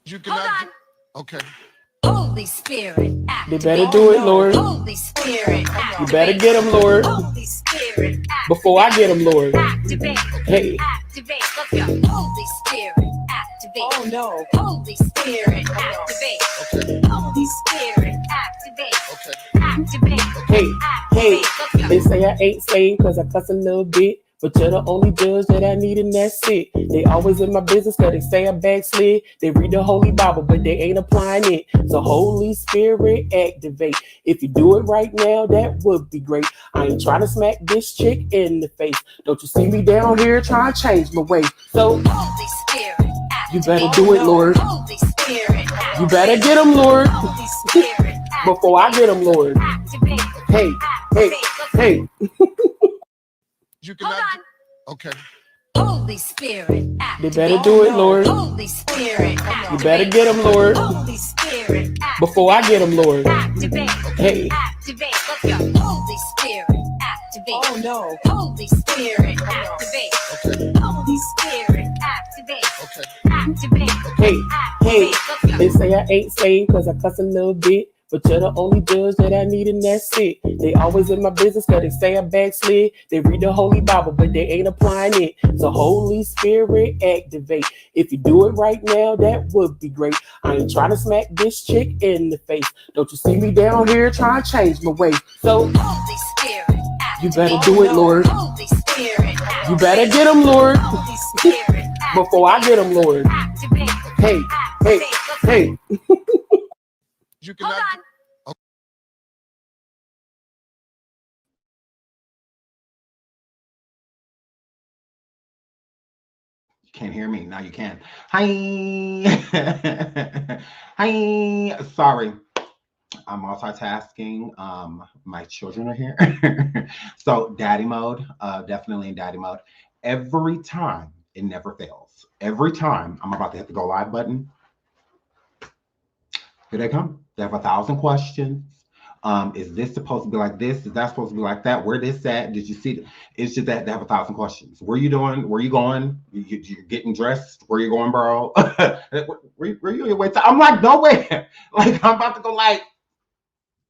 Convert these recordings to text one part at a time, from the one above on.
You cannot. Hold on. Okay. Holy Spirit, They better do it, Lord. Holy Spirit, You better get them, Lord. Holy Spirit, Before I get them, Lord. activate. Hey. Activate. Look up. Holy Spirit, activate. Oh no. Holy Spirit, activate. Okay. Holy Spirit, activate. Okay. Activate. Hey, hey, Look up. they say I ain't saved cause I cuss a little bit. But you're the only judge that I need and that's it. They always in my business cause they say I backslid. They read the Holy Bible but they ain't applying it. So Holy Spirit activate. If you do it right now, that would be great. I ain't trying to smack this chick in the face. Don't you see me down here trying to change my ways. So Holy Spirit, you better do it, Lord. Holy Spirit, You better get them, Lord. Holy Spirit, Before I get them, Lord. activate. Hey, hey, hey. You cannot. Hold on. Okay. Holy Spirit, They activate. better do it, Lord. Holy Spirit, You better get them, Lord. Holy Spirit, Before I get them, Lord. activate. Hey. Activate. Look up. Holy Spirit, activate. Oh no. Holy Spirit, activate. Okay. Holy Spirit, activate. Okay. Activate. Hey, hey, Look up. they say I ain't saved cause I cuss a little bit. But you're the only judge that I need and that's it. They always in my business cause they say I backslid. They read the Holy Bible but they ain't applying it. So Holy Spirit activate. If you do it right now, that would be great. I ain't trying to smack this chick in the face. Don't you see me down here trying to change my ways. So Holy Spirit, you better do it, Lord. Holy Spirit, You better get them, Lord. Holy Spirit, Before I get them, Lord. activate. Hey, hey, hey. You Hold cannot. on. Can't hear me. Now you can. Hi. Hi. Sorry. I'm multitasking. My children are here. So daddy mode, definitely in daddy mode. Every time, it never fails. Every time I'm about to hit the go live button, here they come. They have 1,000 questions. Is this supposed to be like this? Is that supposed to be like that? Where this at? Did you see it? It's just that they have 1,000 questions. Where you doing? Where you going? You're getting dressed. Where you going, bro? where you on your way to? I'm like, nowhere. Like, I'm about to go like,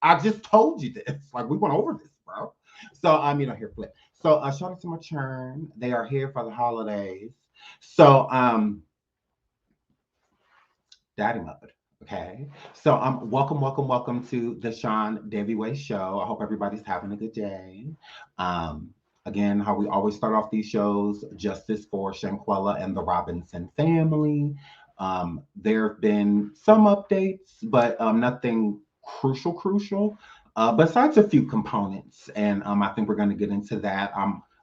I just told you this. Like, we went over this, bro. So, here, flip. So, shout out to my churn. They are here for the holidays. So, daddy mode. Okay, so welcome to the SeanDavieWay show. I hope everybody's having a good day. Again, how we always start off these shows, justice for Shanquella and the Robinson family. There have been some updates, but nothing crucial. Besides a few components, and I think we're going to get into that.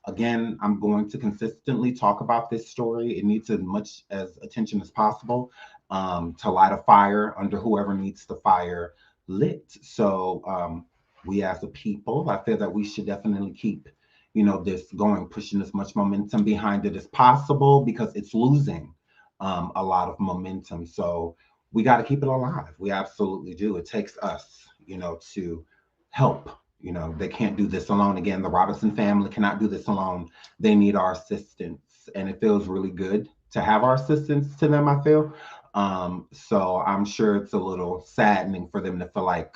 Again, I'm going to consistently talk about this story. It needs as much attention as possible. To light a fire under whoever needs the fire lit. So we as a people, I feel that we should definitely keep, this going, pushing as much momentum behind it as possible because it's losing a lot of momentum. So we got to keep it alive. We absolutely do. It takes us, to help. They can't do this alone. Again, the Robinson family cannot do this alone. They need our assistance. And it feels really good to have our assistance to them, I feel. So I'm sure it's a little saddening for them to feel like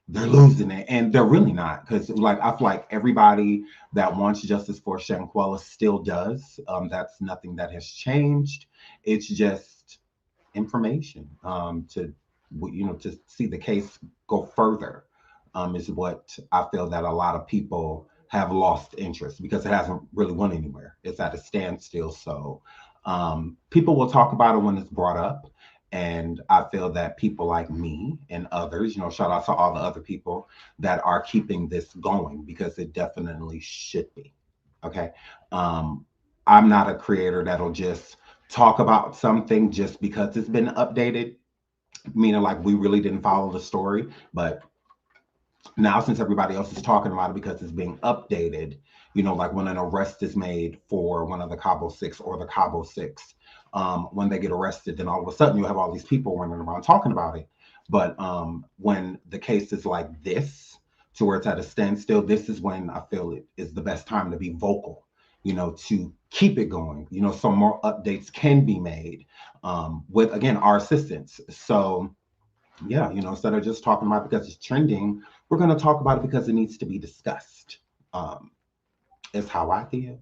they're losing it, and they're really not, because like I feel like everybody that wants justice for Shanquella still does. That's nothing that has changed. It's just information to see the case go further is what I feel that a lot of people have lost interest because it hasn't really went anywhere. It's at a standstill. So people will talk about it when it's brought up. And I feel that people like me and others, shout out to all the other people that are keeping this going because it definitely should be. Okay. I'm not a creator that'll just talk about something just because it's been updated, meaning like we really didn't follow the story. But now, since everybody else is talking about it because it's being updated, You know, like when an arrest is made for one of the Cabo Six or the Cabo Six, when they get arrested, then all of a sudden you have all these people running around talking about it. But when the case is like this, to where it's at a standstill, this is when I feel it is the best time to be vocal, you know, to keep it going. You know, so more updates can be made with, again, our assistance. So, yeah, you know, instead of just talking about it because it's trending, we're going to talk about it because it needs to be discussed, is how I feel.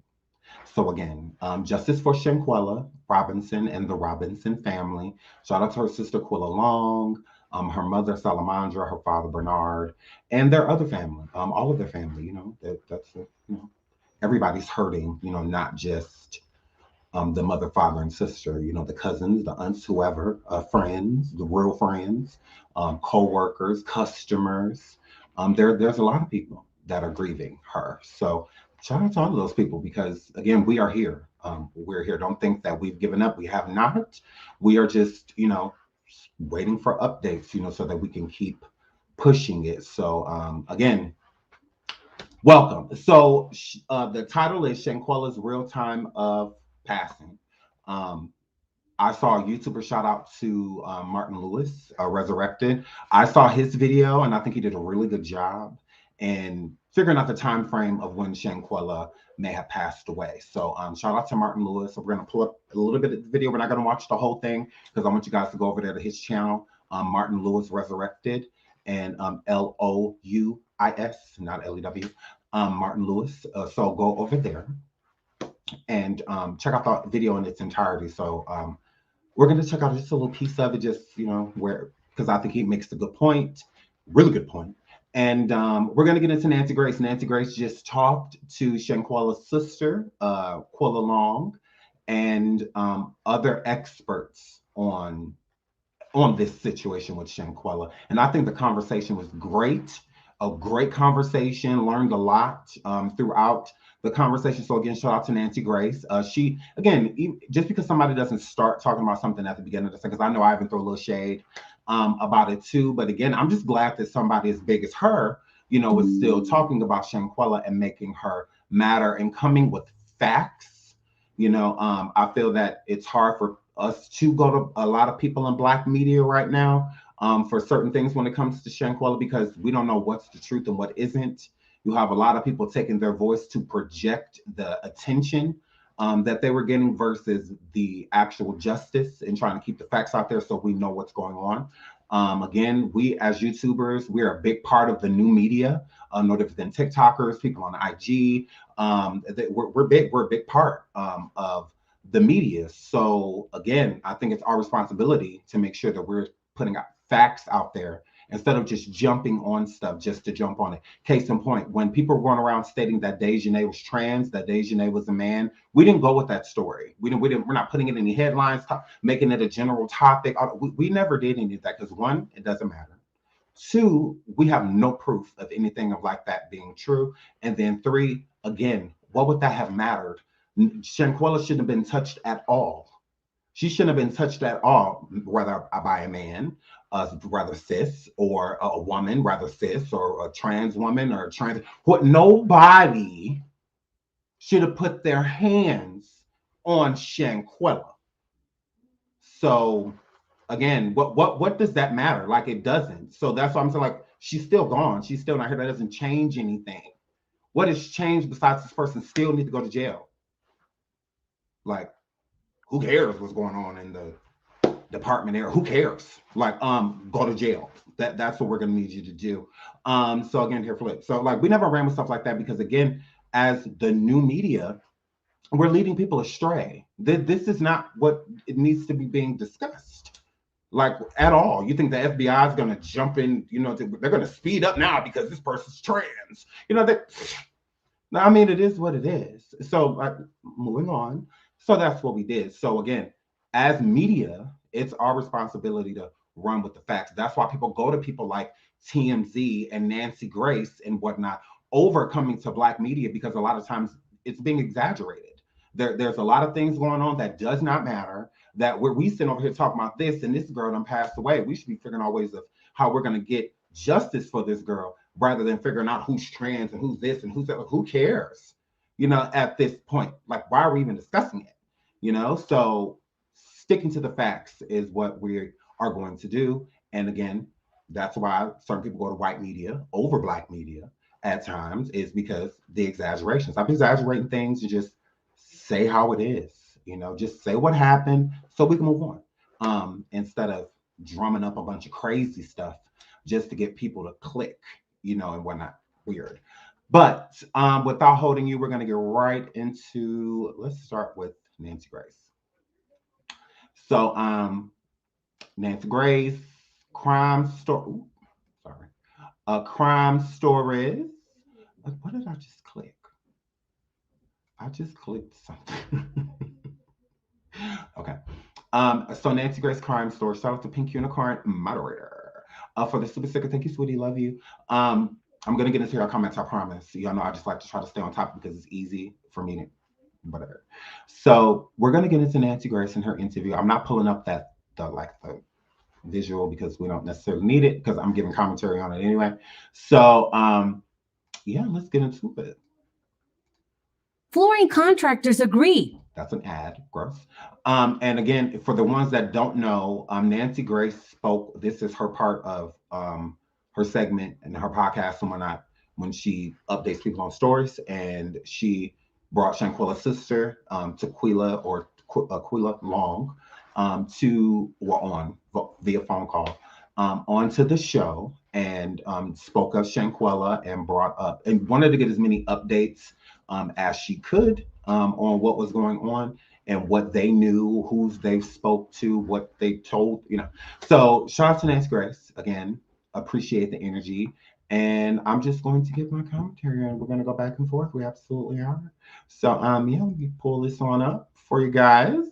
So again, justice for Shanquella Robinson and the Robinson family. Shout out to her sister Quilla Long, her mother Salamandra, her father Bernard, and their other family, all of their family. You know, you know, everybody's hurting. You know, not just the mother, father, and sister. You know, the cousins, the aunts, whoever, friends, the real friends, co-workers, customers. There's a lot of people that are grieving her. So shout out to all of those people because again, we are here. We're here. Don't think that we've given up. We have not. We are just, you know, waiting for updates, you know, so that we can keep pushing it. So again, welcome. So the title is Shanquella's Real Time of Passing. I saw a YouTuber shout out to Martin Lewis, Resurrected. I saw his video and I think he did a really good job in figuring out the time frame of when Shanquella may have passed away. So shout out to Martin Lewis. So we're going to pull up a little bit of the video. We're not going to watch the whole thing because I want you guys to go over there to his channel, Martin Lewis Resurrected, and Louis, not Lew, Martin Lewis. So go over there and check out the video in its entirety. So we're going to check out just a little piece of it, just, you know, where, because I think he makes a good point, really good point. And we're going to get into Nancy Grace. Nancy Grace just talked to Shanquella's sister, Quilla Long, and other experts on this situation with Shanquella. And I think the conversation was great, a great conversation, learned a lot throughout the conversation. So again, shout out to Nancy Grace. She, again, just because somebody doesn't start talking about something at the beginning of the second, because I know I even throw a little shade about it too. But again, I'm just glad that somebody as big as her, you know, is still talking about Shanquella and making her matter and coming with facts. You know, I feel that it's hard for us to go to a lot of people in Black media right now for certain things when it comes to Shanquella, because we don't know what's the truth and what isn't. You have a lot of people taking their voice to project the attention that they were getting versus the actual justice and trying to keep the facts out there so we know what's going on. Again, we as YouTubers, we're a big part of the new media, no different than TikTokers, people on IG. We're big. We're a big part of the media. So again, I think it's our responsibility to make sure that we're putting out facts out there instead of just jumping on stuff just to jump on it. Case in point, when people were going around stating that Dejanay was trans, that Dejanay was a man, we didn't go with that story. We're not putting it in any headlines, making it a general topic. We never did any of that because one, it doesn't matter. Two, we have no proof of anything of like that being true. And then three, again, what would that have mattered? Shanquella shouldn't have been touched at all. She shouldn't have been touched at all, whether by a man, rather cis, or a woman, rather cis, or a trans woman, or a trans. What nobody should have put their hands on Shanquella. So again, what does that matter? Like, it doesn't. So that's why I'm saying, like, she's still gone. She's still not here. That doesn't change anything. What has changed besides this person still need to go to jail? Like, who cares what's going on in the department there? Who cares? Like, go to jail. That's what we're gonna need you to do. So again, here flip. So like, we never ran with stuff like that because again, as the new media, we're leading people astray. This is not what it needs to be being discussed, like, at all. You think the FBI is gonna jump in? You know, they're gonna speed up now because this person's trans. You know that. I mean, it is what it is. So moving on. So that's what we did. So again, as media, it's our responsibility to run with the facts. That's why people go to people like TMZ and Nancy Grace and whatnot over coming to Black media, because a lot of times it's being exaggerated. There's a lot of things going on that does not matter, that we sitting over here talking about this, and this girl done passed away. We should be figuring out ways of how we're going to get justice for this girl rather than figuring out who's trans and who's this and who's that. Who cares? at this point? Like, why are we even discussing it? So sticking to the facts is what we are going to do. And again, that's why certain people go to white media over black media at times, is because the exaggerations. I'm exaggerating things and just say how it is, just say what happened so we can move on. Instead of drumming up a bunch of crazy stuff just to get people to click, and whatnot. Weird. But without holding you, we're going to get right into, let's start with Nancy Grace. So Nancy Grace, crime story. Crime stories. What did I just click? I just clicked something. Okay. So Nancy Grace crime story. Shout out to Pink Unicorn moderator. For the super sticker, thank you, sweetie. Love you. I'm gonna get into your comments, I promise. Y'all know I just like to try to stay on top because it's easy for me to whatever. So we're gonna get into Nancy Grace and her interview. I'm not pulling up the visual because we don't necessarily need it because I'm giving commentary on it anyway. So yeah, let's get into it. Flooring contractors agree. That's an ad, gross. And again, for the ones that don't know, Nancy Grace spoke. This is her part of her segment and her podcast and whatnot, when she updates people on stories. And she brought Shanquella's sister, Tequila or Aquila Long, via phone call onto the show, and spoke of Shanquella and brought up and wanted to get as many updates as she could on what was going on and what they knew, who's they spoke to, what they told, So shout out to Nancy Grace again. Appreciate the energy. And I'm just going to give my commentary and we're going to go back and forth. We absolutely are. So yeah, let me pull this on up for you guys.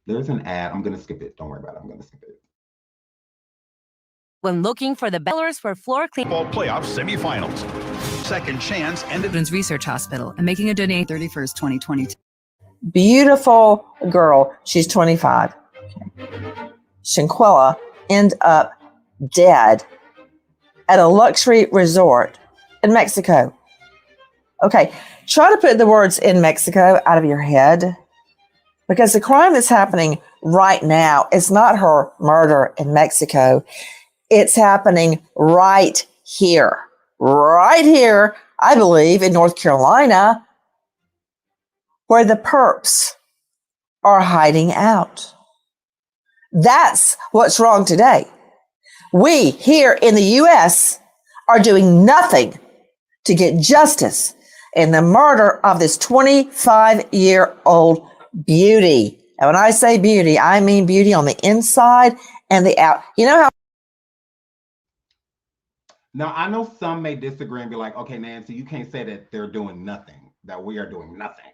There's an ad. I'm going to skip it. Don't worry about it. I'm going to skip it. When looking for the bellers for floor clean Ball playoff semifinals. Second chance ended. Children's Research Hospital and making a donation 31st, 2022. Beautiful girl. She's 25. Shanquella ended up dead at a luxury resort in Mexico. Okay, try to put the words in Mexico out of your head, because the crime that's happening right now is not her murder in Mexico. It's happening right here, I believe, in North Carolina, where the perps are hiding out. That's what's wrong today. We here in the U.S. are doing nothing to get justice in the murder of this 25-year-old beauty. And when I say beauty, I mean beauty on the inside and the out. You know how? Now, I know some may disagree and be like, okay, Nancy, you can't say that they're doing nothing, that we are doing nothing.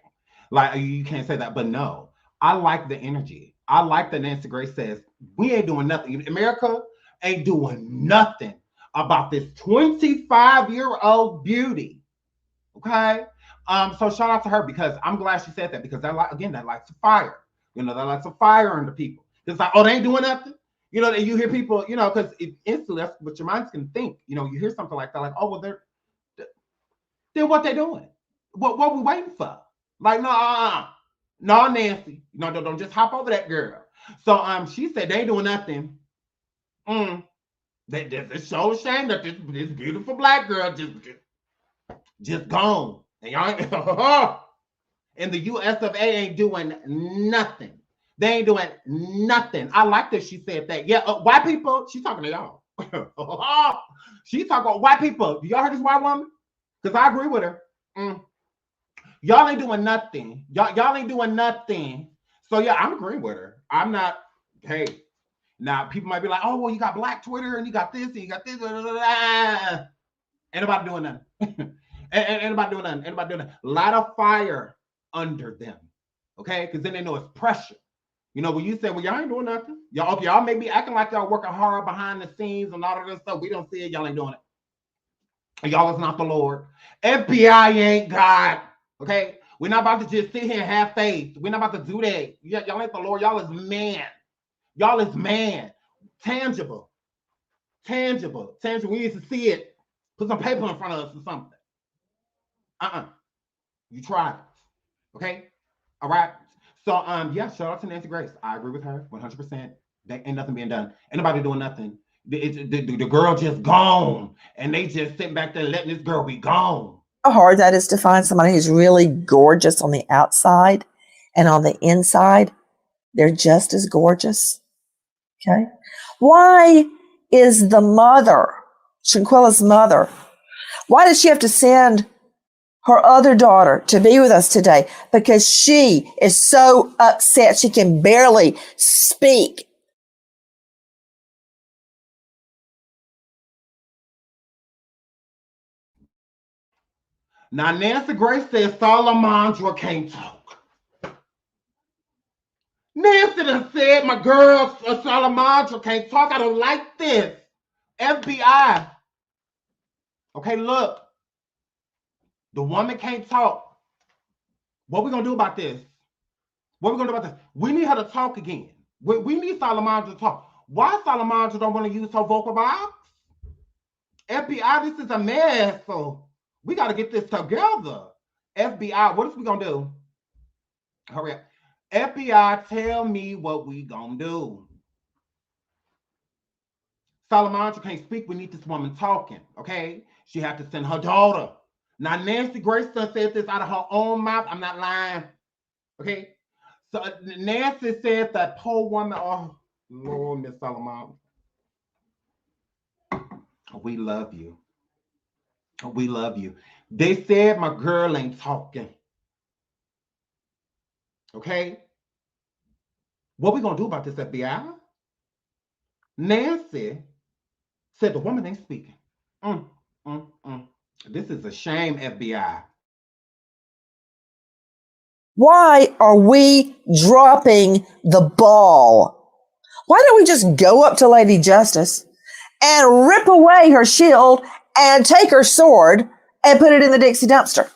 Like, you can't say that. But no, I like the energy. I like that Nancy Grace says, we ain't doing nothing. America ain't doing nothing about this 25-year-old beauty. Okay? So shout out to her, because I'm glad she said that, because that lights a fire. That lights a fire under people. It's like, oh, they ain't doing nothing. And you hear people, because instantly that's what your mind's can think. You hear something like that, like, oh, well, then what they doing? What we waiting for? Like, no, Nancy, don't just hop over that girl. So she said they ain't doing nothing. It's so shame that this beautiful black girl just gone. And y'all and the US of A ain't doing nothing. They ain't doing nothing. I like that she said that. Yeah, white people, she's talking to y'all. She's talking about white people. Do y'all heard this white woman? Because I agree with her. Y'all ain't doing nothing. Y'all ain't doing nothing. So yeah, I'm agreeing with her. I'm not, hey, now people might be like, oh, well, you got black Twitter and you got this and you got this. Ain't nobody doing nothing. Ain't nobody doing nothing. Ain't nobody doing nothing. Light a fire under them. Okay? Because then they know it's pressure. When you say, well, y'all ain't doing nothing. Y'all may be acting like y'all working hard behind the scenes and all of this stuff. We don't see it. Y'all ain't doing it. Y'all is not the Lord. FBI ain't God. Okay? We're not about to just sit here and have faith. We're not about to do that. Y'all ain't the Lord. Y'all is man. Y'all is man. Tangible. We need to see it. Put some paper in front of us or something. You tried it. Okay? All right. So yeah, shout out to Nancy Grace. I agree with her 100%. There ain't nothing being done. Ain't nobody doing nothing. The girl just gone. And they just sitting back there letting this girl be gone. How hard that is to find somebody who's really gorgeous on the outside and on the inside, they're just as gorgeous. Okay. Why is the mother, Shanquella's mother, why did she have to send her other daughter to be with us today? Because she is so upset she can barely speak. Now, Nancy Grace says Salamandra can't talk. Nancy done said my girl Salamandra can't talk. I don't like this. FBI. Okay, look. The woman can't talk. What we gonna do about this? What we gonna do about this? We need her to talk again. We need Salamandra to talk. Why Salamandra don't want to use her vocal box? FBI, this is a mess. So we got to get this together. FBI, what is we gonna do? Hurry up. FBI, tell me what we gonna do. Salamandra can't speak. We need this woman talking, okay? She had to send her daughter. Now, Nancy Grace said this out of her own mouth. I'm not lying, okay? So Nancy said that poor woman, oh, Lord, Miss Salamandra. We love you. We love you. They said my girl ain't talking. Okay? What we gonna do about this, FBI? Nancy said the woman ain't speaking. This is a shame, FBI. Why are we dropping the ball? Why don't we just go up to Lady Justice and rip away her shield and take her sword and put it in the Dixie dumpster?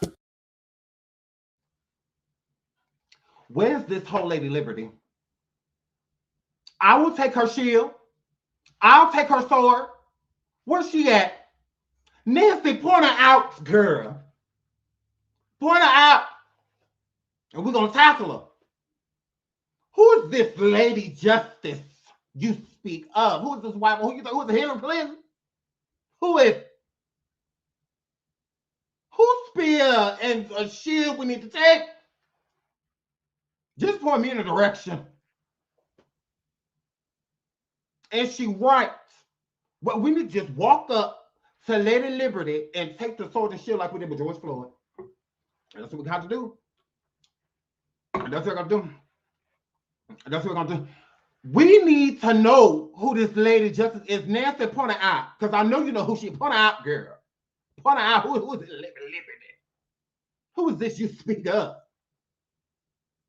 Where's this whole Lady Liberty? I will take her shield. I'll take her sword. Where's she at? Nancy, point her out, girl. Point her out. And we're going to tackle her. Who is this Lady Justice you speak of? Who is this white woman? Who is Hillary Clinton? Who is? Whose spear and a shield we need to take? Just point me in a direction. And she writes, well, we need to just walk up to Lady Liberty and take the sword and shield like we did with George Floyd. And that's what we got to do. And that's what we're going to do. And that's what we're going to do. We need to know who this Lady Justice is. Nancy, point her out. Because I know you know who she is. Point her out, girl. Point her out. Who is this Liberty? Who is this you speak of?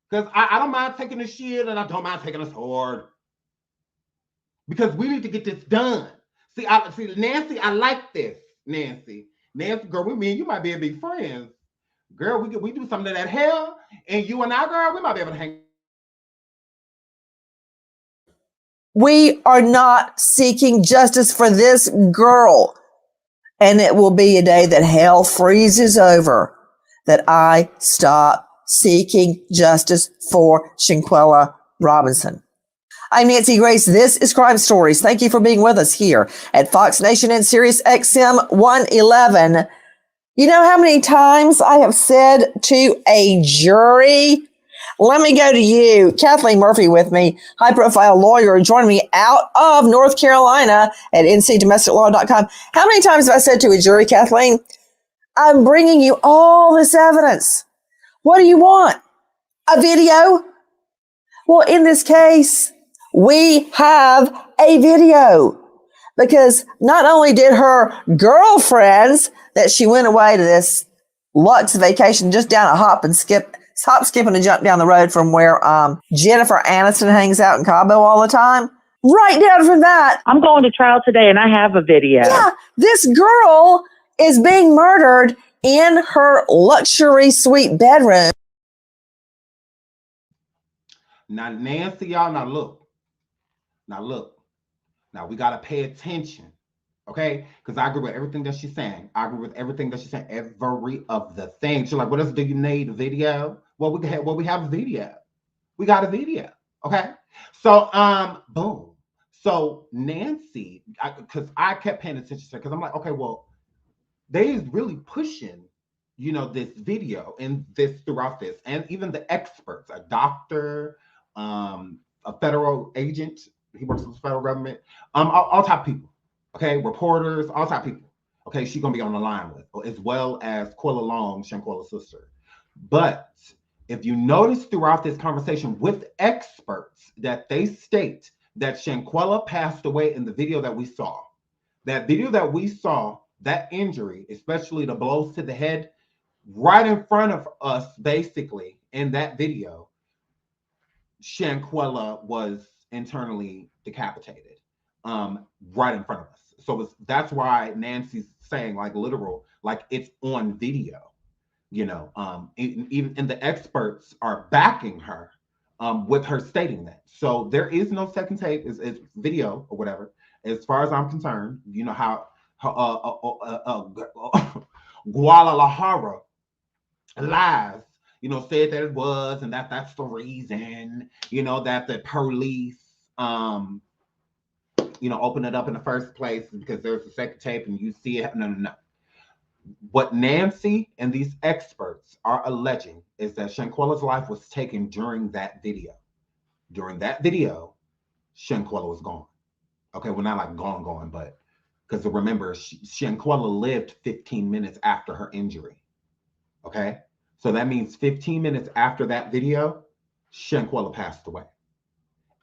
Because I don't mind taking a shield and I don't mind taking a sword. Because we need to get this done. See, Nancy, I like this. Nancy, girl, me and you might be able to be friends. Girl, we do something to that hell, and you and I, girl, we might be able to hang. We are not seeking justice for this girl. And it will be a day that hell freezes over that I stop seeking justice for Shanquella Robinson. I'm Nancy Grace. This is Crime Stories. Thank you for being with us here at Fox Nation and Sirius XM 111. You know how many times I have said to a jury, let me go to you, Kathleen Murphy with me, high-profile lawyer, joining me out of North Carolina at ncdomesticlaw.com. How many times have I said to a jury, Kathleen, I'm bringing you all this evidence. What do you want? A video? Well, in this case, we have a video because not only did her girlfriends that she went away to this luxe vacation just down a hop, skip, and a jump down the road from where Jennifer Aniston hangs out in Cabo all the time. Right down from that. I'm going to trial today and I have a video. Yeah, this girl is being murdered in her luxury suite bedroom. Now, Nancy, y'all, now look. Now, we got to pay attention, Okay, because I agree with everything that she's saying. I agree with everything that she's saying. Every of the things. She's like, what else do you need? A video? Well, we have a video. We got a video. Okay. So boom. So Nancy, because I kept paying attention to her, because I'm like, okay, well, they is really pushing, this video and this throughout this, and even the experts, a doctor, a federal agent, he works for the federal government, all type of people, okay, reporters, all type of people, okay, she's gonna be on the line with, as well as Quilla Long, Shanquella's sister. But if you notice throughout this conversation with experts that they state that Shanquella passed away in the video that we saw, that injury, especially the blows to the head, right in front of us, basically, in that video, Shanquella was internally decapitated, right in front of us. So that's why Nancy's saying, like, literal, like it's on video, even and the experts are backing her with her stating that. So there is no second tape, it's video or whatever. As far as I'm concerned, you know how Guadalajara lies, said that it was, and that's the reason, that the police, open it up in the first place because there's a second tape and you see it. No. What Nancy and these experts are alleging is that Shanquella's life was taken during that video. During that video, Shanquella was gone. Okay, well, not like gone, but because remember, Shanquella lived 15 minutes after her injury. Okay, so that means 15 minutes after that video, Shanquella passed away.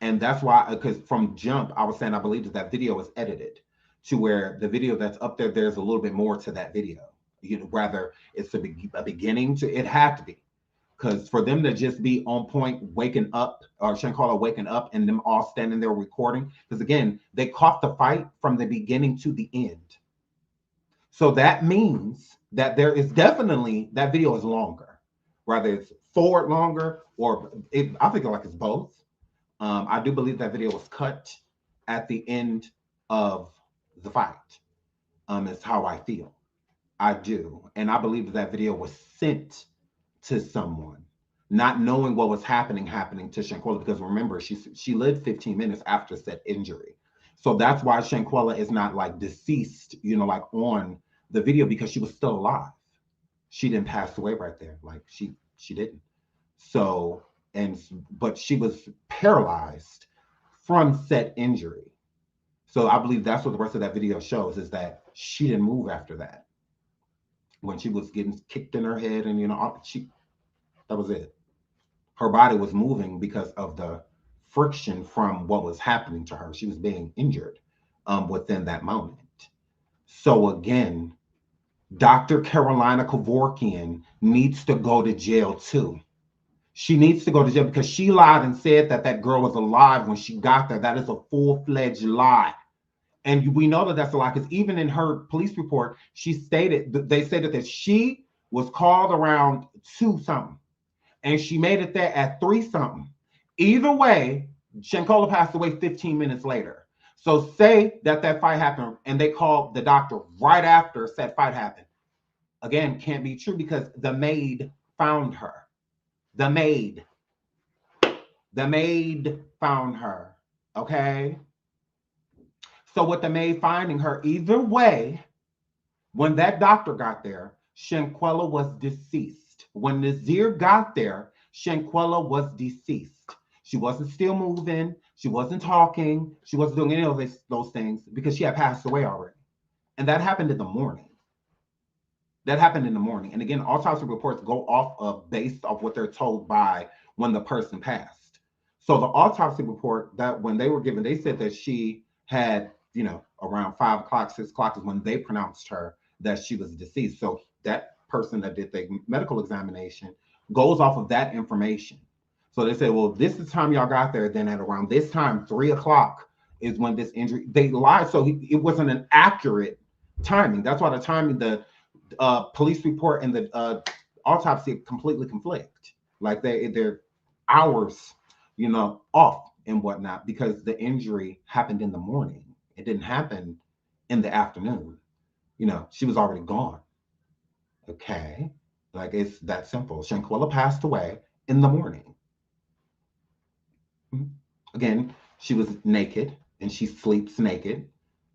And that's why, because from jump, I was saying I believe that video was edited to where the video that's up there, there's a little bit more to that video. Rather, it's a beginning to, it had to be. Because for them to just be on point, waking up, or Shanquella waking up and them all standing there recording, because again, they caught the fight from the beginning to the end. So that means that there is definitely, that video is longer. Whether it's forward longer, or I think like it's both. I do believe that video was cut at the end of the fight. Is how I feel. I do. And I believe that video was sent to someone, not knowing what was happening to Shanquella, because remember, she lived 15 minutes after said injury. So that's why Shanquella is not like deceased, like on the video, because she was still alive. She didn't pass away right there. Like she didn't. So, but she was paralyzed from said injury. So I believe that's what the rest of that video shows, is that she didn't move after that. When she was getting kicked in her head, and that was it. Her body was moving because of the friction from what was happening to her. She was being injured within that moment. So again, Dr. Carolina Kevorkian needs to go to jail too. She needs to go to jail because she lied and said that that girl was alive when she got there. That is a full-fledged lie. And we know that that's a lie, because even in her police report, they stated that she was called around 2 something, and she made it there at 3 something. Either way, Shanquella passed away 15 minutes later. So say that fight happened and they called the doctor right after said fight happened. Again, can't be true, because the maid found her. The maid found her. Okay. So with the maid finding her, either way, when that doctor got there, Shanquella was deceased. When Nazir got there, Shanquella was deceased. She wasn't still moving. She wasn't talking. She wasn't doing any of those things, because she had passed away already. And that happened in the morning. And again, autopsy reports go off of based off what they're told by when the person passed. So the autopsy report that when they were given, they said that she had, around 5 o'clock, 6 o'clock is when they pronounced her that she was deceased. So that person that did the medical examination goes off of that information. So they said, well, this is the time y'all got there. Then at around this time, 3 o'clock is when this injury, they lied. So it wasn't an accurate timing. That's why the timing, the police report and the autopsy completely conflict. Like they're hours, off and whatnot, because the injury happened in the morning. It didn't happen in the afternoon. You know, she was already gone. Okay. Like, it's that simple. Shanquella passed away in the morning. Again, she was naked and she sleeps naked.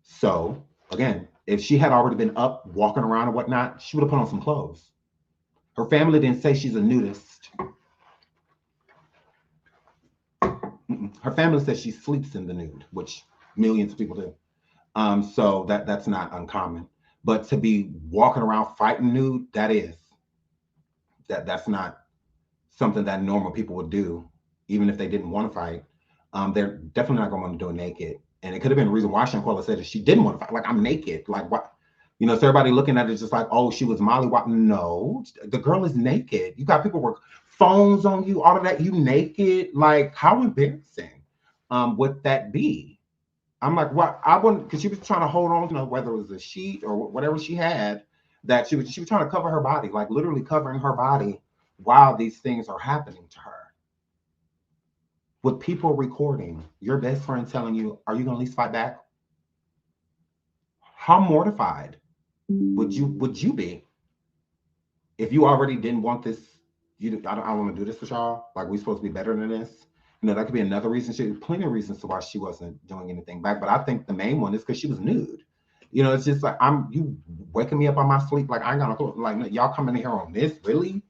So, again, if she had already been up, walking around or whatnot, she would have put on some clothes. Her family didn't say she's a nudist. Her family says she sleeps in the nude, which millions of people do. So that's not uncommon. But to be walking around fighting nude, that's not something that normal people would do, even if they didn't want to fight. They're definitely not going to want to do it naked. And it could have been a reason why Shanquella said that she didn't want to fight. Like, I'm naked. Like, what? You know, so everybody looking at it just like, oh, she was mollywop. No, the girl is naked. You got people with phones on you, all of that. You naked. Like, how embarrassing would that be? I'm like, what? I wouldn't, because she was trying to hold on to, whether it was a sheet or whatever she had, that she was trying to cover her body, like literally covering her body while these things are happening to her. With people recording, your best friend telling you, are you going to at least fight back? How mortified would you be if you already didn't want this? I don't want to do this with y'all. Like, we're supposed to be better than this. You know, that could be another reason. Plenty of reasons to why she wasn't doing anything back. But I think the main one is because she was nude. You know, it's just like, you waking me up on my sleep. Like, I ain't gonna, like, y'all coming in here on this, really?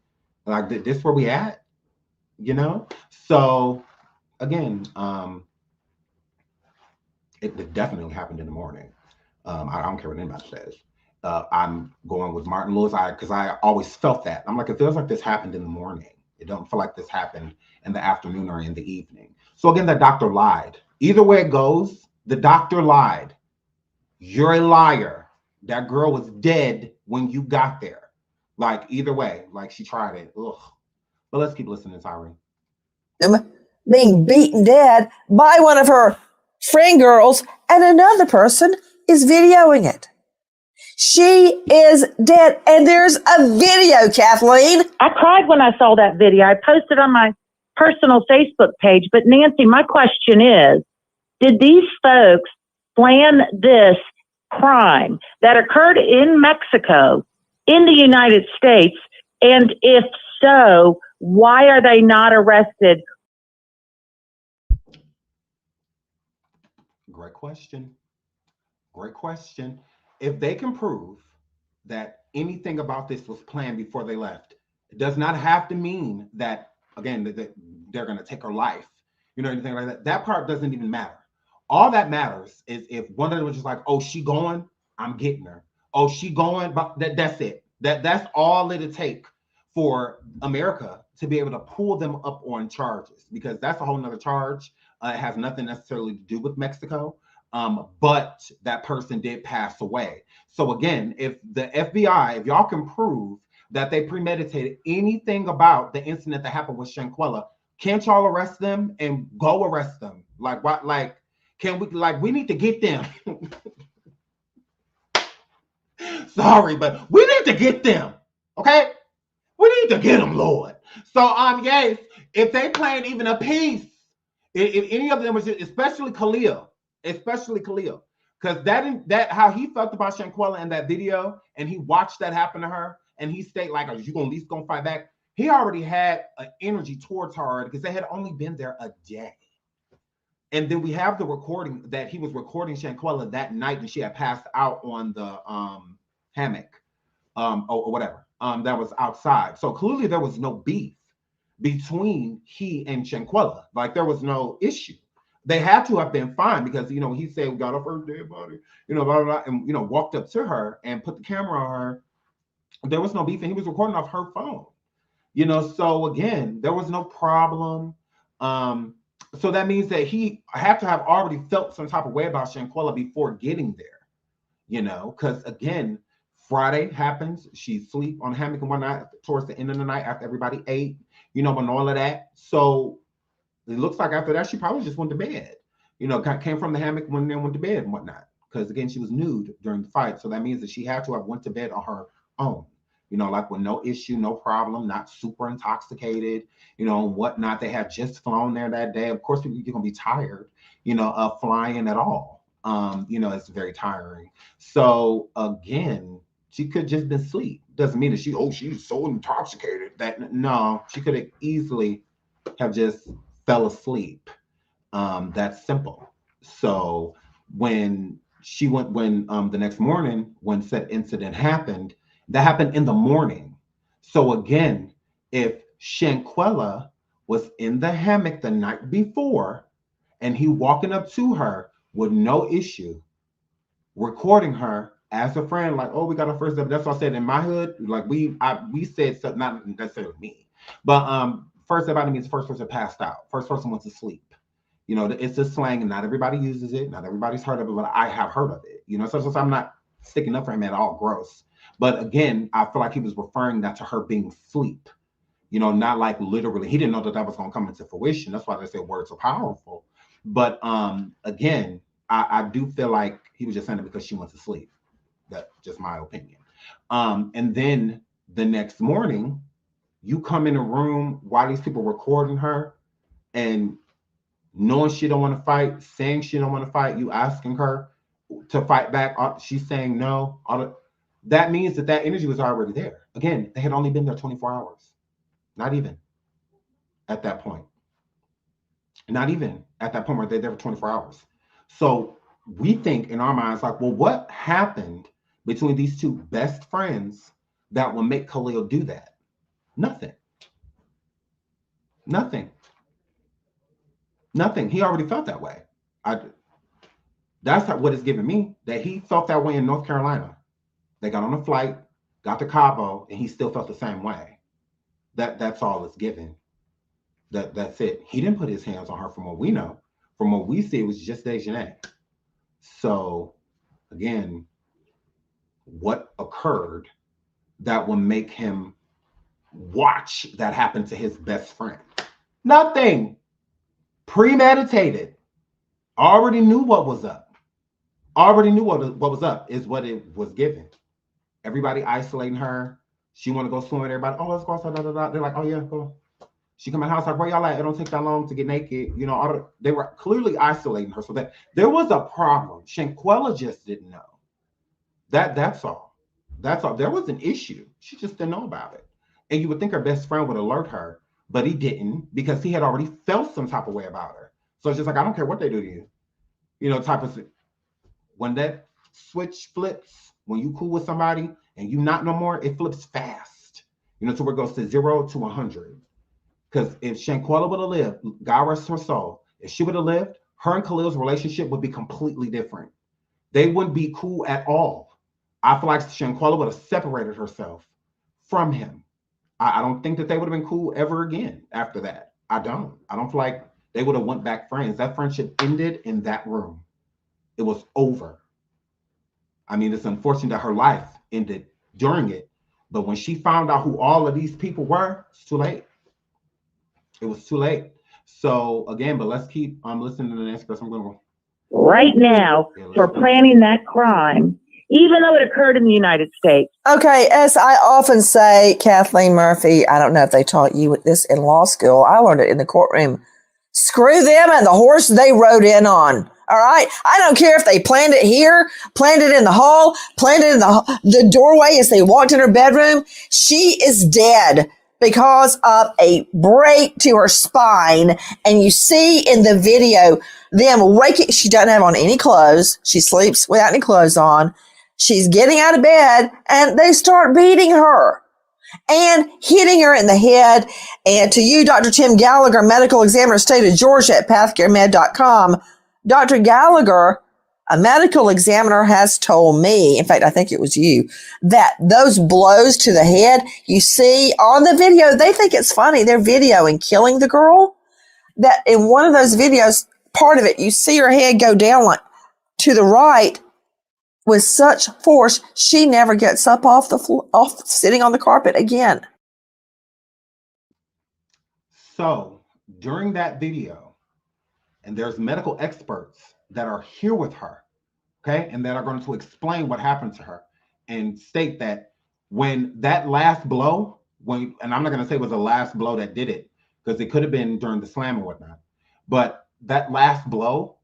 Like, this where we at? You know? So, again, it definitely happened in the morning. I don't care what anybody says. I'm going with Martin Lewis, because I always felt that. I'm like, it feels like this happened in the morning. It don't feel like this happened in the afternoon or in the evening. So again, the doctor lied. Either way it goes, the doctor lied. You're a liar. That girl was dead when you got there. Like, either way, like, she tried it. Ugh. But let's keep listening, Tyree. Being beaten dead by one of her friend girls, and another person is videoing it. She is dead, and there's a video, Kathleen. I cried when I saw that video. I posted on my personal Facebook page. But Nancy, my question is, did these folks plan this crime that occurred in Mexico in the United States? And if so, why are they not arrested? Great question. Great question. If they can prove that anything about this was planned before they left, it does not have to mean that, again, that they're going to take her life, you know, anything like that. That part doesn't even matter. All that matters is if one of them was just like, oh, she going, I'm getting her. Oh, she going, but that's it. That's all it'll take for America to be able to pull them up on charges, because that's a whole nother charge. It has nothing necessarily to do with Mexico. But that person did pass away. So again, if the FBI, if y'all can prove that they premeditated anything about the incident that happened with Shanquella, can't y'all arrest them and go arrest them? Like, what? Like, can we? Like, we need to get them. Sorry, but we need to get them. Okay, we need to get them, Lord. So yes, if they playing even a piece, if any of them was, especially Khalil, because that how he felt about Shanquella in that video, and he watched that happen to her, and he stayed like, are you at least gonna fight back? He already had an energy towards her because they had only been there a day. And then we have the recording that he was recording Shanquella that night, and she had passed out on the hammock, or whatever, that was outside. So clearly there was no beef between he and Shanquella. Like, there was no issue. They had to have been fine, because, you know, he said, we got up her dead body, you know, blah, blah, blah, and, you know, walked up to her and put the camera on her. There was no beef, and he was recording off her phone, you know. So again, there was no problem. So that means that he had to have already felt some type of way about Shanquella before getting there, you know, because again, Friday happens, she sleep on the hammock and whatnot towards the end of the night after everybody ate, you know, and all of that. So it looks like after that, she probably just went to bed, you know, came from the hammock, went to bed and whatnot. Because again, she was nude during the fight. So that means that she had to have went to bed on her own, you know, like with no issue, no problem, not super intoxicated, you know, whatnot. They had just flown there that day. Of course, you're going to be tired, you know, of flying at all. It's very tiring. So again, she could just been asleep. Doesn't mean that she's so intoxicated that no, she could have easily have just fell asleep. That's simple. So when the next morning, when said incident happened, that happened in the morning. So again, if Shanquella was in the hammock the night before and he walking up to her with no issue, recording her as a friend, like, oh, we got our first step. That's what I said in my hood. Like we said something, not necessarily me, but first step means first person passed out, first person went to sleep. It's a slang and not everybody uses it. Not everybody's heard of it, but I have heard of it. So I'm not sticking up for him at all. Gross. But again, I feel like he was referring that to her being asleep. Not like literally. He didn't know that was going to come into fruition. That's why they say words are powerful. But again, I do feel like he was just saying it because she went to sleep. That's just my opinion. And then the next morning, you come in a room while these people recording her and knowing she don't want to fight, saying she don't want to fight, you asking her to fight back, she's saying no. That means that energy was already there. Again, they had only been there 24 hours. Not even at that point. Not even at that point where they're there for 24 hours. So we think in our minds, like, well, what happened between these two best friends that will make Khalil do that? Nothing. He already felt that way. That's what it's giving me, that he felt that way in North Carolina. They got on a flight, got to Cabo, and he still felt the same way. That's all it's given. That's it. He didn't put his hands on her from what we know. From what we see, it was just Dejanay. So, again, what occurred that would make him watch that happen to his best friend? Nothing. Premeditated. Already knew what was up. Already knew what was up is what it was given. Everybody isolating her. She want to go swim with everybody. Oh, let's go outside. They're like, oh yeah, go. She come in the house like, where y'all at? It don't take that long to get naked. They were clearly isolating her. So that there was a problem. Shanquella just didn't know. That's all. That's all. There was an issue. She just didn't know about it. And you would think her best friend would alert her, but he didn't because he had already felt some type of way about her. So it's just like, I don't care what they do to you. Type of thing. When that switch flips, when you cool with somebody and you not no more, it flips fast. To where it goes to 0 to 100. Because if Shanquella would have lived, God rest her soul, if she would have lived, her and Khalil's relationship would be completely different. They wouldn't be cool at all. I feel like Shanquella would have separated herself from him. I don't think that they would have been cool ever again after that. I don't feel like they would have went back friends. That friendship ended in that room. It was over. I mean, it's unfortunate that her life ended during it, but when she found out who all of these people were, it's too late. It was too late. So again, but let's keep listening to the next person. I'm going to go right now for planning that crime, even though it occurred in the United States. Okay, as I often say, Kathleen Murphy, I don't know if they taught you this in law school. I learned it in the courtroom. Screw them and the horse they rode in on. All right. I don't care if they planned it here, planned it in the hall, planned it in the doorway as they walked in her bedroom. She is dead because of a break to her spine. And you see in the video them waking. She doesn't have on any clothes. She sleeps without any clothes on. She's getting out of bed and they start beating her and hitting her in the head. And to you, Dr. Tim Gallagher, medical examiner, state of Georgia at pathcaremed.com, Dr. Gallagher, a medical examiner, has told me, in fact, I think it was you, that those blows to the head you see on the video, they think it's funny. They're videoing killing the girl. That in one of those videos, part of it, you see her head go down like to the right with such force, she never gets up off the floor, off sitting on the carpet again. So during that video, and there's medical experts that are here with her, okay, and that are going to explain what happened to her and state that when that last blow, and I'm not going to say it was the last blow that did it, because it could have been during the slam or whatnot, but that last blow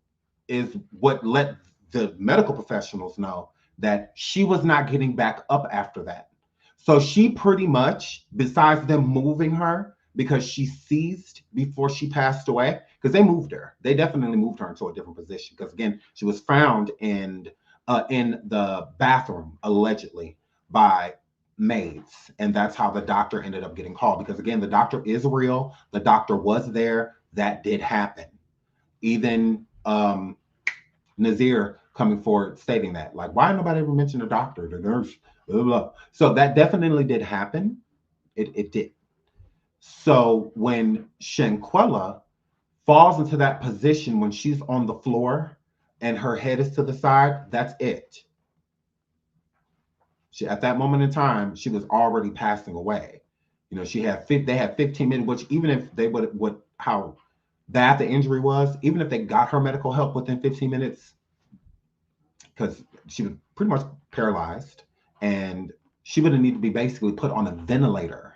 is what let the medical professionals know that she was not getting back up after that. So she pretty much, besides them moving her because she seized before she passed away, because they moved her. They definitely moved her into a different position because, again, she was found in the bathroom, allegedly, by maids. And that's how the doctor ended up getting called because, again, the doctor is real. The doctor was there. That did happen. Even Nazir coming forward stating that, like, why nobody ever mentioned the doctor, the nurse, blah, blah. So that definitely did happen. It did. So when Shanquella falls into that position when she's on the floor and her head is to the side, that's it. At that moment in time, she was already passing away. You know, they had 15 minutes, which even if they would how bad the injury was, even if they got her medical help within 15 minutes, because she was pretty much paralyzed and she would have needed to be basically put on a ventilator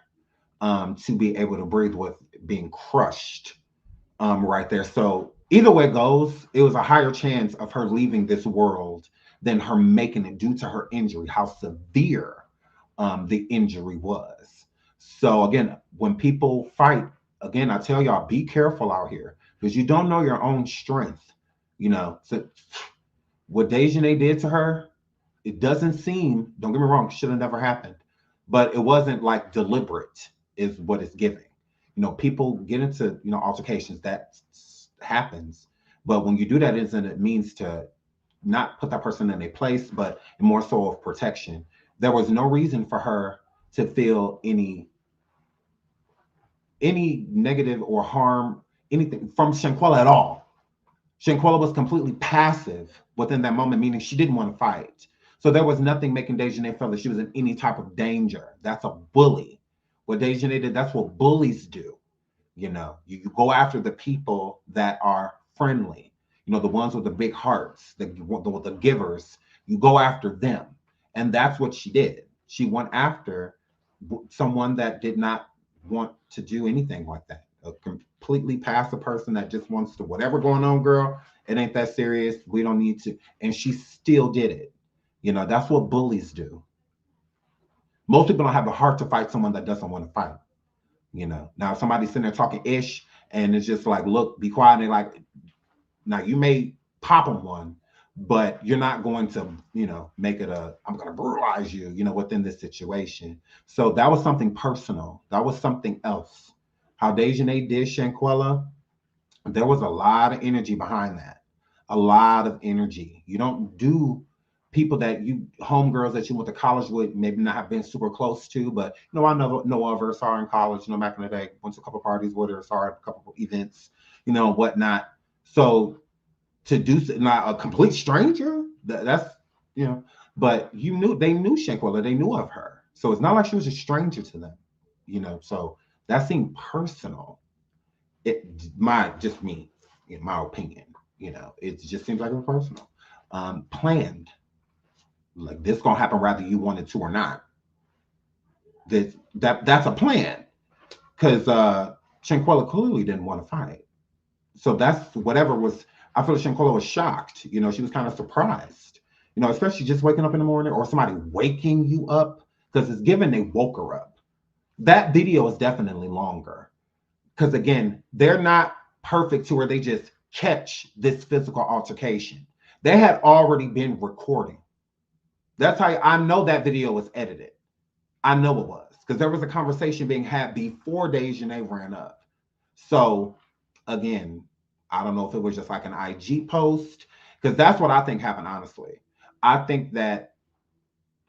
to be able to breathe with being crushed right there. So either way it goes, it was a higher chance of her leaving this world than her making it due to her injury, how severe the injury was. So again, when people fight, again, I tell y'all, be careful out here because you don't know your own strength. You know, so what Dejanay did to her, it doesn't seem, don't get me wrong, should have never happened, but it wasn't like deliberate is what it's giving. You know, people get into, you know, altercations, that happens, but when you do that, it means to not put that person in a place, but more so of protection. There was no reason for her to feel any negative or harm, anything from Shanquella at all. Shanquella was completely passive within that moment, meaning she didn't want to fight. So there was nothing making Dejanay feel that she was in any type of danger. That's a bully. What Dejanay did, that's what bullies do. You know, you go after the people that are friendly, you know, the ones with the big hearts, the givers, you go after them. And that's what she did. She went after someone that did not want to do anything like that. A completely passive person that just wants to, whatever going on, girl, it ain't that serious. We don't need to. And she still did it. You know, that's what bullies do. Most people don't have the heart to fight someone that doesn't want to fight. You know, now if somebody's sitting there talking ish and it's just like, look, be quiet. And they're like, now you may pop them one, but you're not going to, you know, make it I'm going to brutalize you, you know, within this situation. So that was something personal. That was something else. How Dejanay did Shanquella, there was a lot of energy behind that. A lot of energy. You don't do people that you, homegirls that you went to college with, maybe not have been super close to, but, you know, I know of her, saw her in college, you know, back in the day, went to a couple parties with her, saw her at a couple events, you know, whatnot. So to do not a complete stranger, that's, you know, but they knew Shanquella, they knew of her. So it's not like she was a stranger to them, you know, so that seemed personal. Just me, in my opinion, you know, it just seems like it was personal. Planned. Like this gonna happen whether you wanted to or not. That's a plan. Because Shanquella clearly didn't want to fight. So that's whatever was, I feel Shanquella was shocked. You know, she was kind of surprised. You know, especially just waking up in the morning or somebody waking you up. Because it's given they woke her up. That video is definitely longer. Because again, they're not perfect to where they just catch this physical altercation. They had already been recording. That's how I know that video was edited. I know it was. Because there was a conversation being had before Dejanay ran up. So again, I don't know if it was just like an IG post. Because that's what I think happened, honestly. I think that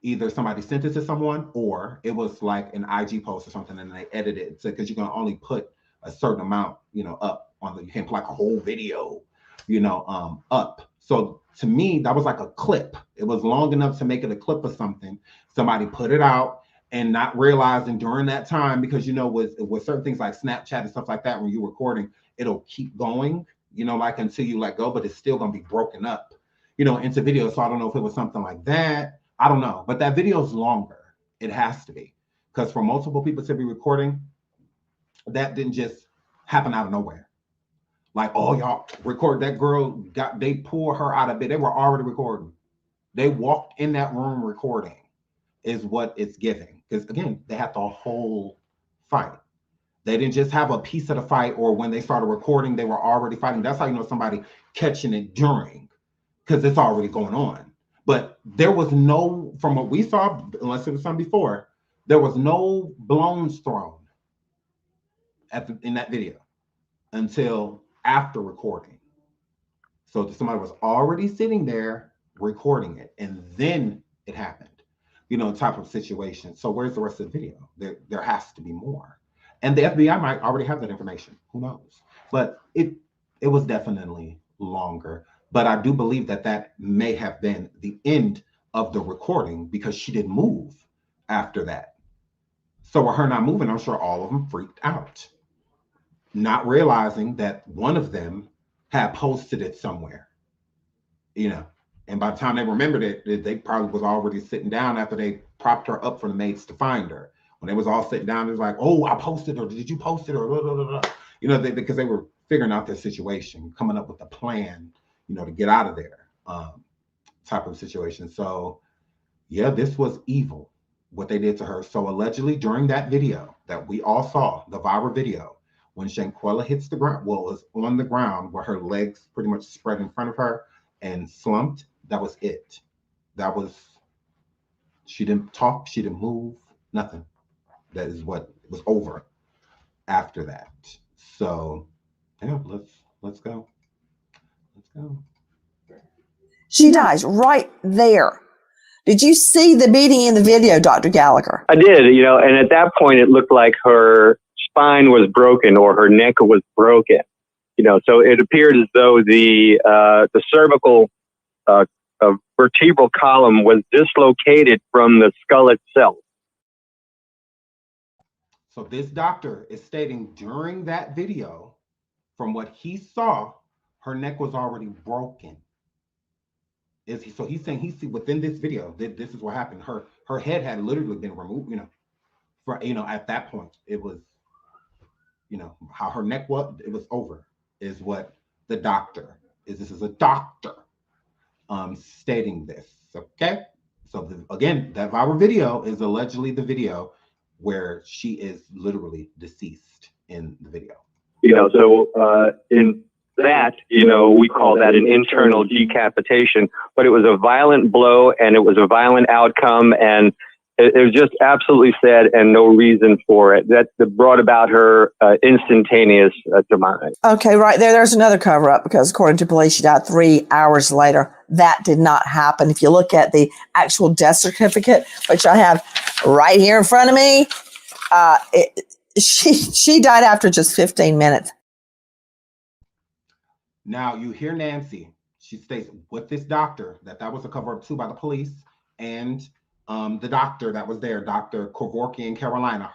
either somebody sent it to someone or it was like an IG post or something and they edited it. Because you can only put a certain amount, you know, up on you can't put like a whole video, you know, up. So to me, that was like a clip. It was long enough to make it a clip of something. Somebody put it out and not realizing during that time, because, you know, with certain things like Snapchat and stuff like that, when you're recording, it'll keep going, you know, like until you let go, but it's still going to be broken up, you know, into video. So I don't know if it was something like that. I don't know. But that video is longer. It has to be. Because for multiple people to be recording, that didn't just happen out of nowhere. Like, oh, y'all record that girl, they pulled her out of bed. They were already recording. They walked in that room recording is what it's giving. Because again, they had the whole fight. They didn't just have a piece of the fight, or when they started recording, they were already fighting. That's how you know somebody catching it during, because it's already going on. But there was no, from what we saw, unless it was something before, there was no blowns thrown in that video until after recording. So somebody was already sitting there recording it, and then it happened, you know, type of situation. So where's the rest of the video? There has to be more. And the FBI might already have that information. Who knows? But it was definitely longer. But I do believe that may have been the end of the recording, because she didn't move after that. So with her not moving, I'm sure all of them freaked out, not realizing that one of them had posted it somewhere, you know. And by the time they remembered it, they probably was already sitting down after they propped her up for the maids to find her. When they was all sitting down, it was like, oh, I posted her. Did you post it? Or blah, blah, blah, blah. You know, because they were figuring out their situation, coming up with a plan, you know, to get out of there, type of situation. So yeah, this was evil, what they did to her. So allegedly during that video that we all saw, the viral video, when Shanquella hits the ground, well, was on the ground where her legs pretty much spread in front of her and slumped, that was it. That was, she didn't talk, she didn't move, nothing. That is what was over after that. So yeah, let's go. Let's go. She dies right there. Did you see the beating in the video, Dr. Gallagher? I did, you know, and at that point it looked like her spine was broken or her neck was broken, you know, so it appeared as though the cervical vertebral column was dislocated from the skull itself. So this doctor is stating during that video, from what he saw, her neck was already broken. So he's saying he see within this video that this is what happened. Her head had literally been removed, you know, for, you know, at that point it was, you know, how her neck was, it was over, is what the doctor is. This is a doctor stating this. Okay, so again, that viral video is allegedly the video where she is literally deceased in the video. You know, so in that, you know, we call that an internal decapitation, but it was a violent blow and it was a violent outcome, and it was just absolutely sad and no reason for it. That brought about her instantaneous demise. Okay, right there. There's another cover up, because according to police, she died 3 hours later. That did not happen. If you look at the actual death certificate, which I have right here in front of me, she died after just 15 minutes. Now you hear Nancy. She states with this doctor that was a cover up too by the police, and the doctor that was there, Dr. Kevorkian in Carolina,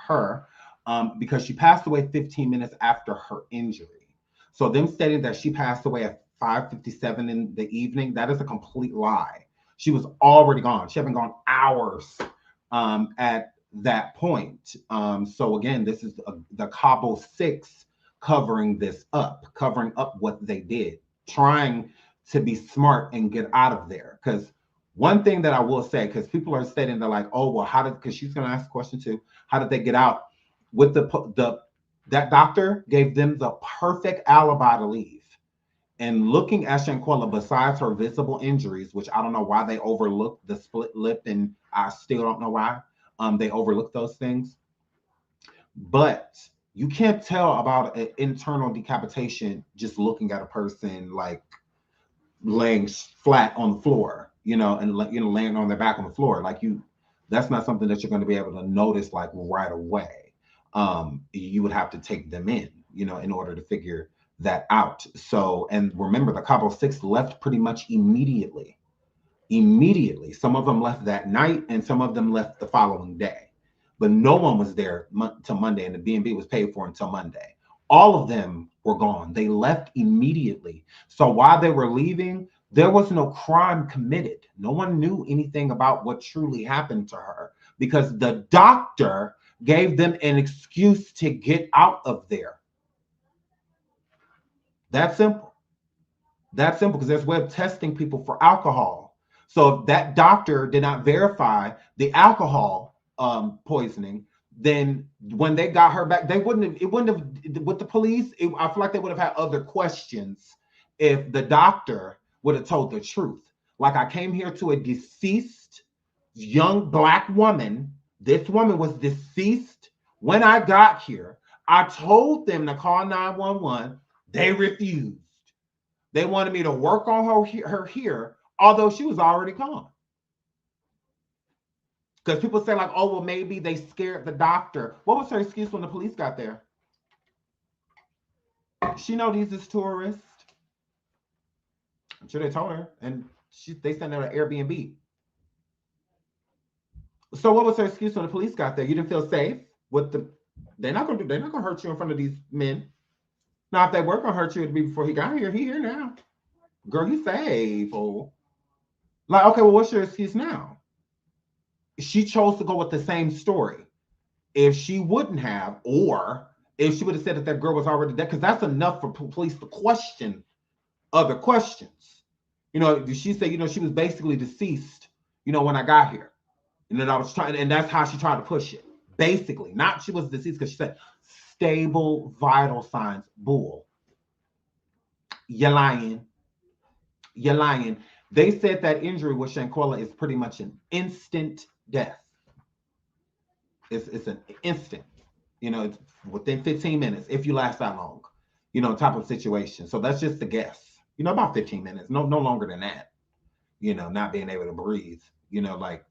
because she passed away 15 minutes after her injury. So them stating that she passed away at 5:57 in the evening, that is a complete lie. She was already gone. She had been gone hours at that point. So again, this is the Cabo 6 covering up what they did, trying to be smart and get out of there. Because one thing that I will say, because people are stating, they're like, oh, well, because she's going to ask a question too, how did they get out? With that doctor gave them the perfect alibi to leave. And looking at Shanquella, besides her visible injuries, which I don't know why they overlooked the split lip, and I still don't know why they overlooked those things. But you can't tell about an internal decapitation just looking at a person like laying flat on the floor, you know, and, you know, laying on their back on the floor. Like that's not something that you're going to be able to notice like right away. You would have to take them in, you know, in order to figure that out. So, and remember, the Cabo 6 left pretty much immediately. Some of them left that night and some of them left the following day, but no one was there till Monday, and the B&B was paid for until Monday. All of them were gone. They left immediately. So while they were leaving, there was no crime committed. No one knew anything about what truly happened to her, because the doctor gave them an excuse to get out of there. That's simple. That's simple because there's a way of testing people for alcohol. So if that doctor did not verify the alcohol poisoning, then when they got her back, it wouldn't have, with the police, I feel like they would have had other questions if the doctor would have told the truth. Like, I came here to a deceased young Black woman. This woman was deceased when I got here. I told them to call 911. They refused. They wanted me to work on her here, although she was already gone. Because people say, like, oh, well, maybe they scared the doctor. What was her excuse when the police got there? She know these is tourists. I'm sure they told her, and they sent her to Airbnb. So what was her excuse when the police got there? You didn't feel safe with the? They're not gonna hurt you in front of these men. Now, if they were gonna hurt you, it'd be before he got here. He here now. Girl, you safe, fool. Like, okay, well, what's your excuse now? She chose to go with the same story. If she wouldn't have, or if she would have said that girl was already dead, because that's enough for police to question other questions. You know, she said, you know, she was basically deceased, you know, when I got here. And then I was trying, and that's how she tried to push it. Basically, not she was deceased because she said stable vital signs. Bull. You're lying. You're lying. They said that injury with Shanquella is pretty much an instant death. It's an instant, you know, it's within 15 minutes, if you last that long, you know, type of situation. So that's just a guess, you know, about 15 minutes, no longer than that, you know, not being able to breathe, you know, like,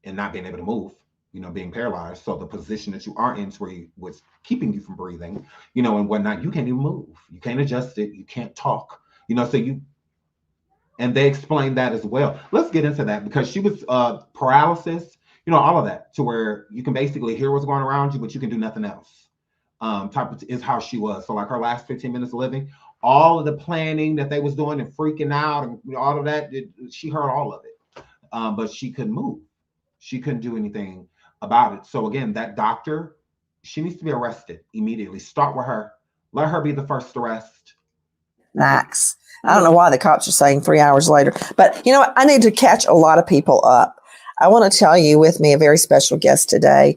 and not being able to move, you know, being paralyzed. So the position that you are in is where what's keeping you from breathing, you know, and whatnot, you can't even move. You can't adjust it. You can't talk, you know, and they explained that as well. Let's get into that because she was paralysis, you know, all of that, to where you can basically hear what's going around you, but you can do nothing else. Type of is how she was. So like her last 15 minutes of living, all of the planning that they was doing and freaking out and all of that, she heard all of it. But she couldn't move. She couldn't do anything about it. So again, that doctor, she needs to be arrested immediately. Start with her. Let her be the first arrest. Max. I don't know why the cops are saying 3 hours later, but you know what? I need to catch a lot of people up. I want to tell you with me a very special guest today.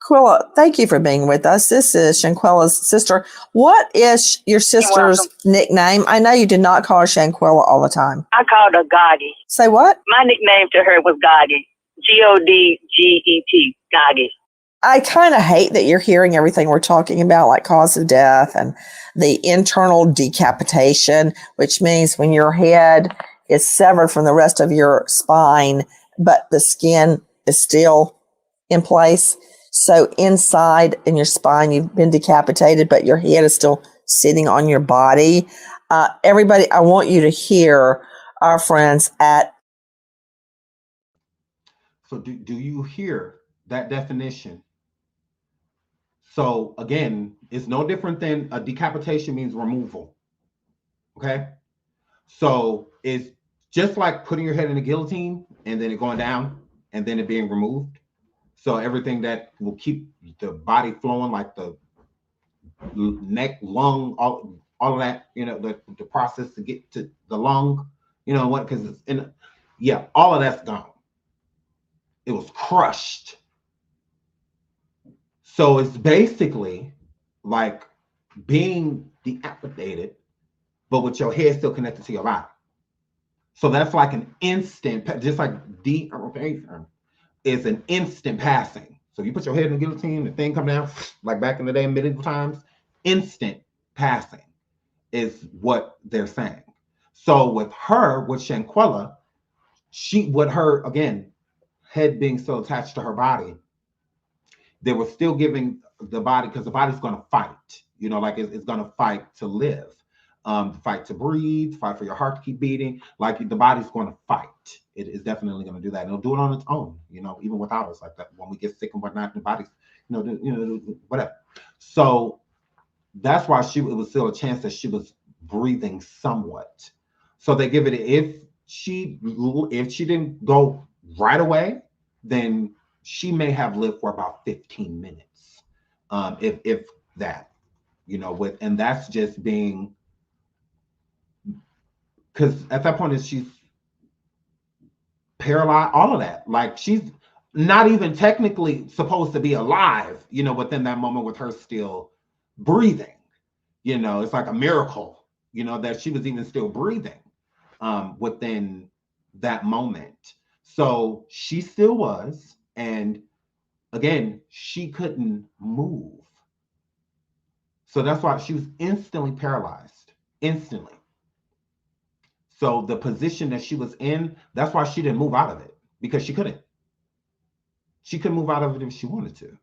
Quilla, thank you for being with us. This is Shanquella's sister. What is your sister's nickname? I know you did not call her Shanquella all the time. I called her Gotti. Say what? My nickname to her was Gotti. Godget. Gotti. I kind of hate that you're hearing everything we're talking about, like cause of death and the internal decapitation, which means when your head is severed from the rest of your spine, but the skin is still in place. So inside in your spine, you've been decapitated, but your head is still sitting on your body. Everybody, I want you to hear our friends at. So do you hear that definition? So again, it's no different than a decapitation means removal. Okay. So it's just like putting your head in a guillotine and then it going down and then it being removed. So everything that will keep the body flowing, like the neck, lung, all of that, you know, the process to get to the lung, you know what, because it's in, yeah, all of that's gone. It was crushed. So it's basically like being decapitated, but with your head still connected to your body. So that's like an instant, just like decapitation is an instant passing. So you put your head in the guillotine, the thing come down, like back in the day, medieval times, instant passing is what they're saying. So with her, with Shanquella, with her, again, head being so attached to her body, they were still giving the body, because the body's going to fight, you know, like it's going to fight to live, fight to breathe, fight for your heart to keep beating. Like the body's going to fight. It is definitely going to do that. And it'll do it on its own, you know, even without us, like that. When we get sick and whatnot, the body's, you know, whatever. So that's why it was still a chance that she was breathing somewhat. So they give it, if she didn't go right away, then she may have lived for about 15 minutes, if that, you know, and that's just being because at that point she's paralyzed, all of that. Like she's not even technically supposed to be alive, you know, within that moment with her still breathing. You know, it's like a miracle, you know, that she was even still breathing within that moment. So she still was, and again, she couldn't move. So that's why she was instantly paralyzed, instantly. So the position that she was in, that's why she didn't move out of it, because she couldn't. She couldn't move out of it if she wanted to.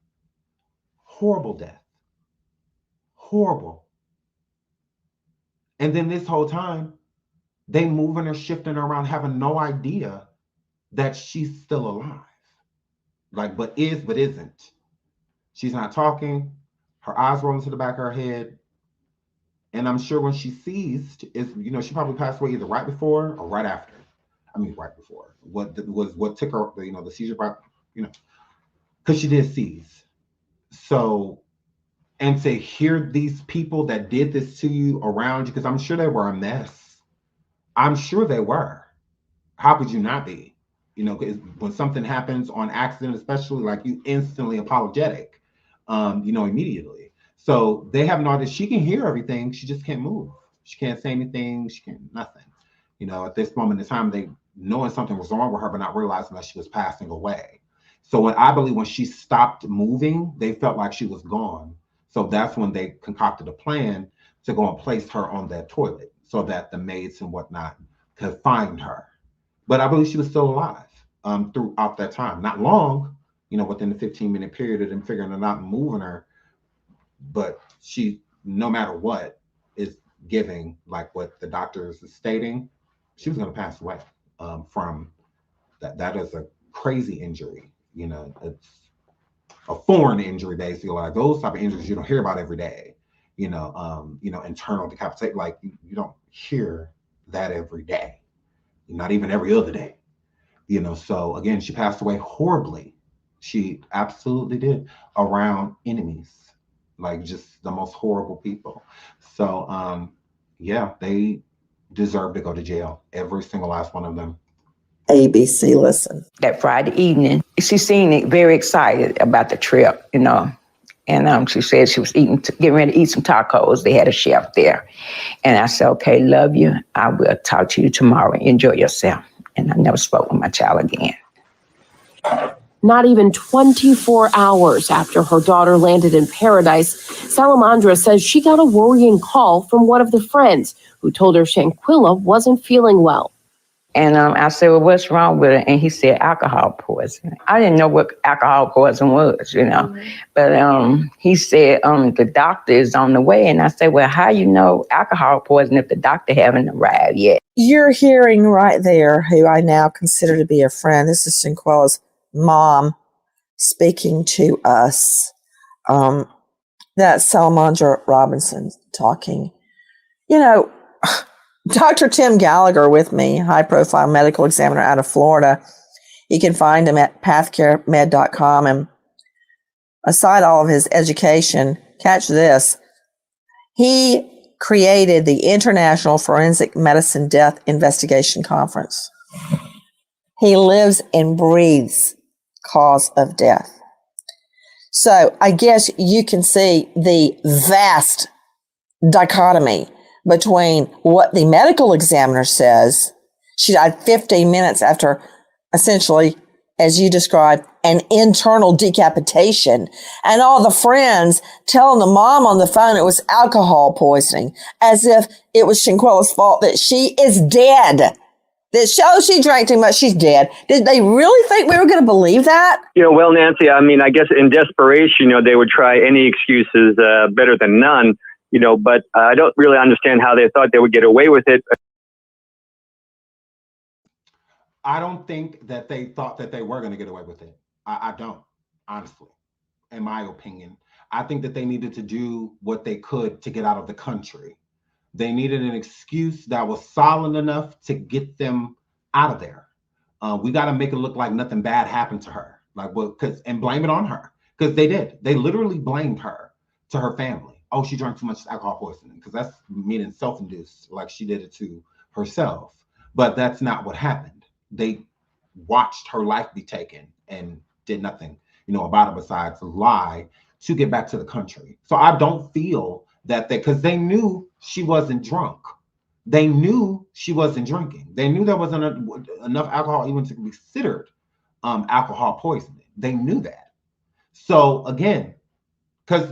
Horrible death. Horrible. And then this whole time, they moving her, shifting her around, having no idea that she's still alive. Like, but is, but isn't. She's not talking. Her eyes rolling to the back of her head. And I'm sure when she seized, is, you know, she probably passed away either right before or right after. I mean, right before. What took her, you know, the seizure, you know, because she did seize. So, and to hear these people that did this to you around you, because I'm sure they were a mess. I'm sure they were. How could you not be? You know, when something happens on accident, especially, like, you instantly apologetic, you know, immediately. So they have noticed she can hear everything. She just can't move. She can't say anything. She can't, nothing. You know, at this moment in time, they knowing something was wrong with her, but not realizing that she was passing away. So I believe when she stopped moving, they felt like she was gone. So that's when they concocted a plan to go and place her on that toilet so that the maids and whatnot could find her. But I believe she was still alive throughout that time. Not long, you know, within the 15-minute period of them figuring it out and moving her. But she, no matter what, is giving, like what the doctors are stating, she was going to pass away from that. That is a crazy injury. You know, it's a foreign injury, basically. Like those type of injuries you don't hear about every day. You know, internal decapitation. Like you don't hear that every day. Not even every other day. You know, so again, she passed away horribly. She absolutely did, around enemies, like just the most horrible people. So yeah, they deserve to go to jail. Every single last one of them. ABC, listen. That Friday evening, she seemed very excited about the trip, you know. And she said she was getting ready to eat some tacos. They had a chef there. And I said, okay, love you. I will talk to you tomorrow. Enjoy yourself. And I never spoke with my child again. Not even 24 hours after her daughter landed in paradise, Salamandra says she got a worrying call from one of the friends who told her Shanquella wasn't feeling well. And I said, well, what's wrong with her? And he said, alcohol poisoning. I didn't know what alcohol poisoning was, you know. Mm-hmm. But he said, the doctor is on the way. And I said, well, how you know alcohol poisoning if the doctor haven't arrived yet? You're hearing right there who I now consider to be a friend. This is Shanquella's mom speaking to us. That's Salamandra Robinson talking. You know, Dr. Tim Gallagher with me, high-profile medical examiner out of Florida. You can find him at pathcaremed.com. And aside all of his education, catch this. He created the International Forensic Medicine Death Investigation Conference. He lives and breathes cause of death. So I guess you can see the vast dichotomy between what the medical examiner says. She died 15 minutes after, essentially, as you described, an internal decapitation, and all the friends telling the mom on the phone it was alcohol poisoning, as if it was Shanquella's fault that she is dead. That shows she drank too much, she's dead. Did they really think we were going to believe that? You know, well, Nancy, I mean, I guess in desperation, you know, they would try any excuses better than none. You know, but I don't really understand how they thought they would get away with it. I don't think that they thought that they were going to get away with it. I don't, honestly, in my opinion. I think that they needed to do what they could to get out of the country. They needed an excuse that was solid enough to get them out of there. We got to make it look like nothing bad happened to her, like, well, and blame it on her, because they did. They literally blamed her to her family. Oh, she drank too much alcohol poisoning, because that's meaning self-induced, like she did it to herself. But that's not what happened. They watched her life be taken and did nothing, about it besides lie to get back to the country. So I don't feel that because they knew she wasn't drunk. They knew she wasn't drinking. They knew there wasn't enough alcohol even to be considered alcohol poisoning. They knew that. So again, because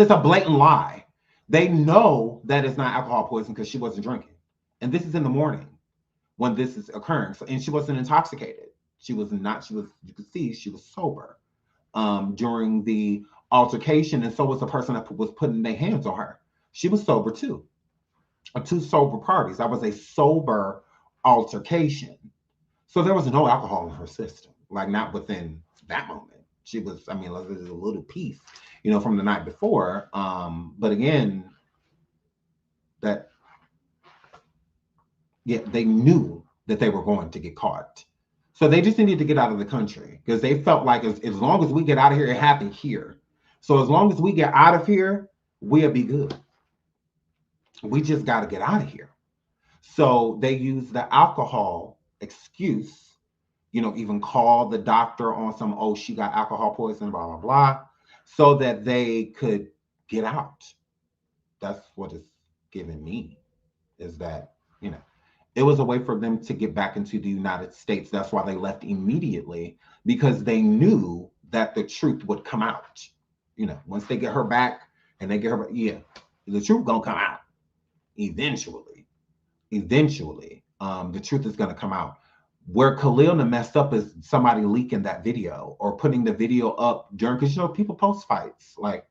it's a blatant lie. They know that it's not alcohol poisoning because she wasn't drinking. And this is in the morning when this is occurring. So, and she wasn't intoxicated. She was not, you could see she was sober during the altercation. And so was the person that was putting their hands on her. She was sober too. Two sober parties. That was a sober altercation. So there was no alcohol in her system, like not within that moment. She was, there was a little piece, from the night before. But again, they knew that they were going to get caught. So they just needed to get out of the country because they felt like as long as we get out of here, it happened here. So as long as we get out of here, we'll be good. We just got to get out of here. So they used the alcohol excuse, even call the doctor on some, she got alcohol poisoning, blah, blah, blah, so that they could get out. That's what it's giving me, is that, it was a way for them to get back into the United States. That's why they left immediately, because they knew that the truth would come out. Once they get her back and they get her back, the truth gonna come out. Eventually, the truth is gonna come out. Where Khalil messed up is somebody leaking that video or putting the video up during, because people post fights, like,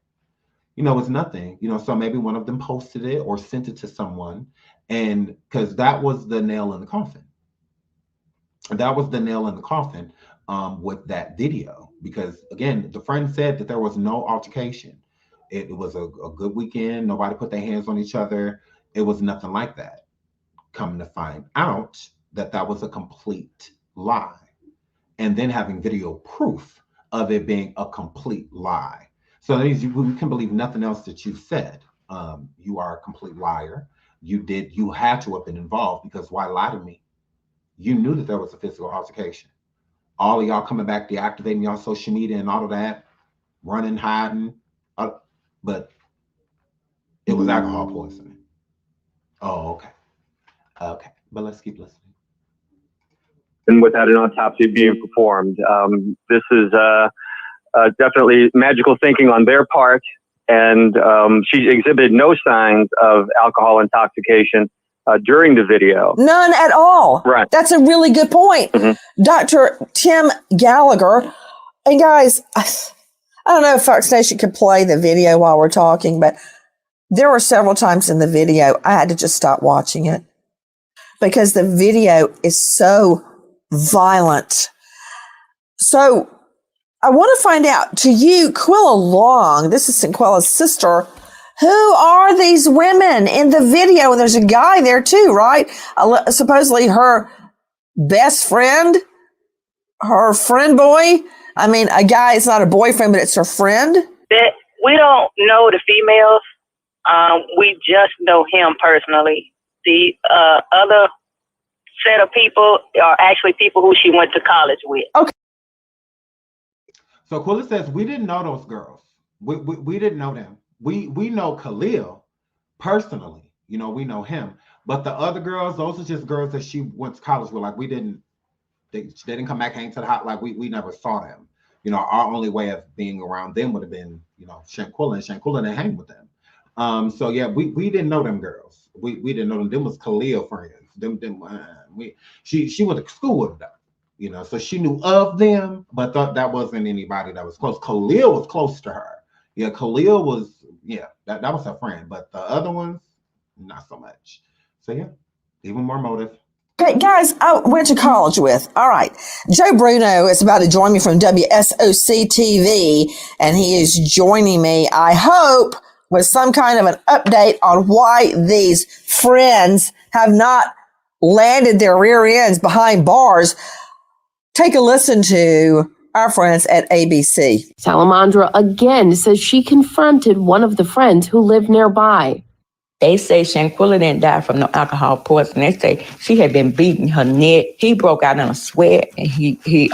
it's nothing, so maybe one of them posted it or sent it to someone, and because that was the nail in the coffin. That was the nail in the coffin with that video, because again, the friend said that there was no altercation. It was a good weekend. Nobody put their hands on each other. It was nothing like that. Coming to find out that was a complete lie, and then having video proof of it being a complete lie. So that means we can believe nothing else that you said. You are a complete liar. You had to have been involved, because why lie to me? You knew that there was a physical altercation. All of y'all coming back, deactivating y'all social media and all of that, running, hiding, but it was alcohol poisoning. Oh, okay. Okay, but let's keep listening. And without an autopsy being performed, this is definitely magical thinking on their part. And she exhibited no signs of alcohol intoxication during the video. None at all. Right. That's a really good point. Mm-hmm. Dr. Tim Gallagher. And guys, I don't know if Fox Nation could play the video while we're talking, but there were several times in the video I had to just stop watching it because the video is so violent. So I want to find out, to you, Quilla Long, this is Shanquella's sister, who are these women in the video? And there's a guy there too, right? Supposedly her best friend, her friend boy. A guy is not a boyfriend, but it's her friend. We don't know the females. We just know him personally. The other set of people are actually people who she went to college with. Okay. So Quilla says, we didn't know those girls. We didn't know them. We know Khalil personally. We know him. But the other girls, those are just girls that she went to college with. Like, they didn't come back hang to the house. Like, we never saw them. Our only way of being around them would have been, Shanquella, and Shanquella didn't hang with them. So yeah, we didn't know them girls. We didn't know them. Them was Khalil friends. She went to school with them. So she knew of them, but thought that wasn't anybody that was close. Khalil was close to her. Yeah, Khalil was, that was her friend, but the other ones, not so much. So yeah, even more motive. Okay, guys, I went to college with. All right. Joe Bruno is about to join me from WSOC TV, and he is joining me, I hope, with some kind of an update on why these friends have not landed their rear ends behind bars. Take a listen to our friends at ABC. Salamandra again says she confronted one of the friends who lived nearby. They say Shanquella didn't die from no alcohol poisoning. They say she had been beating her neck. He broke out in a sweat, and he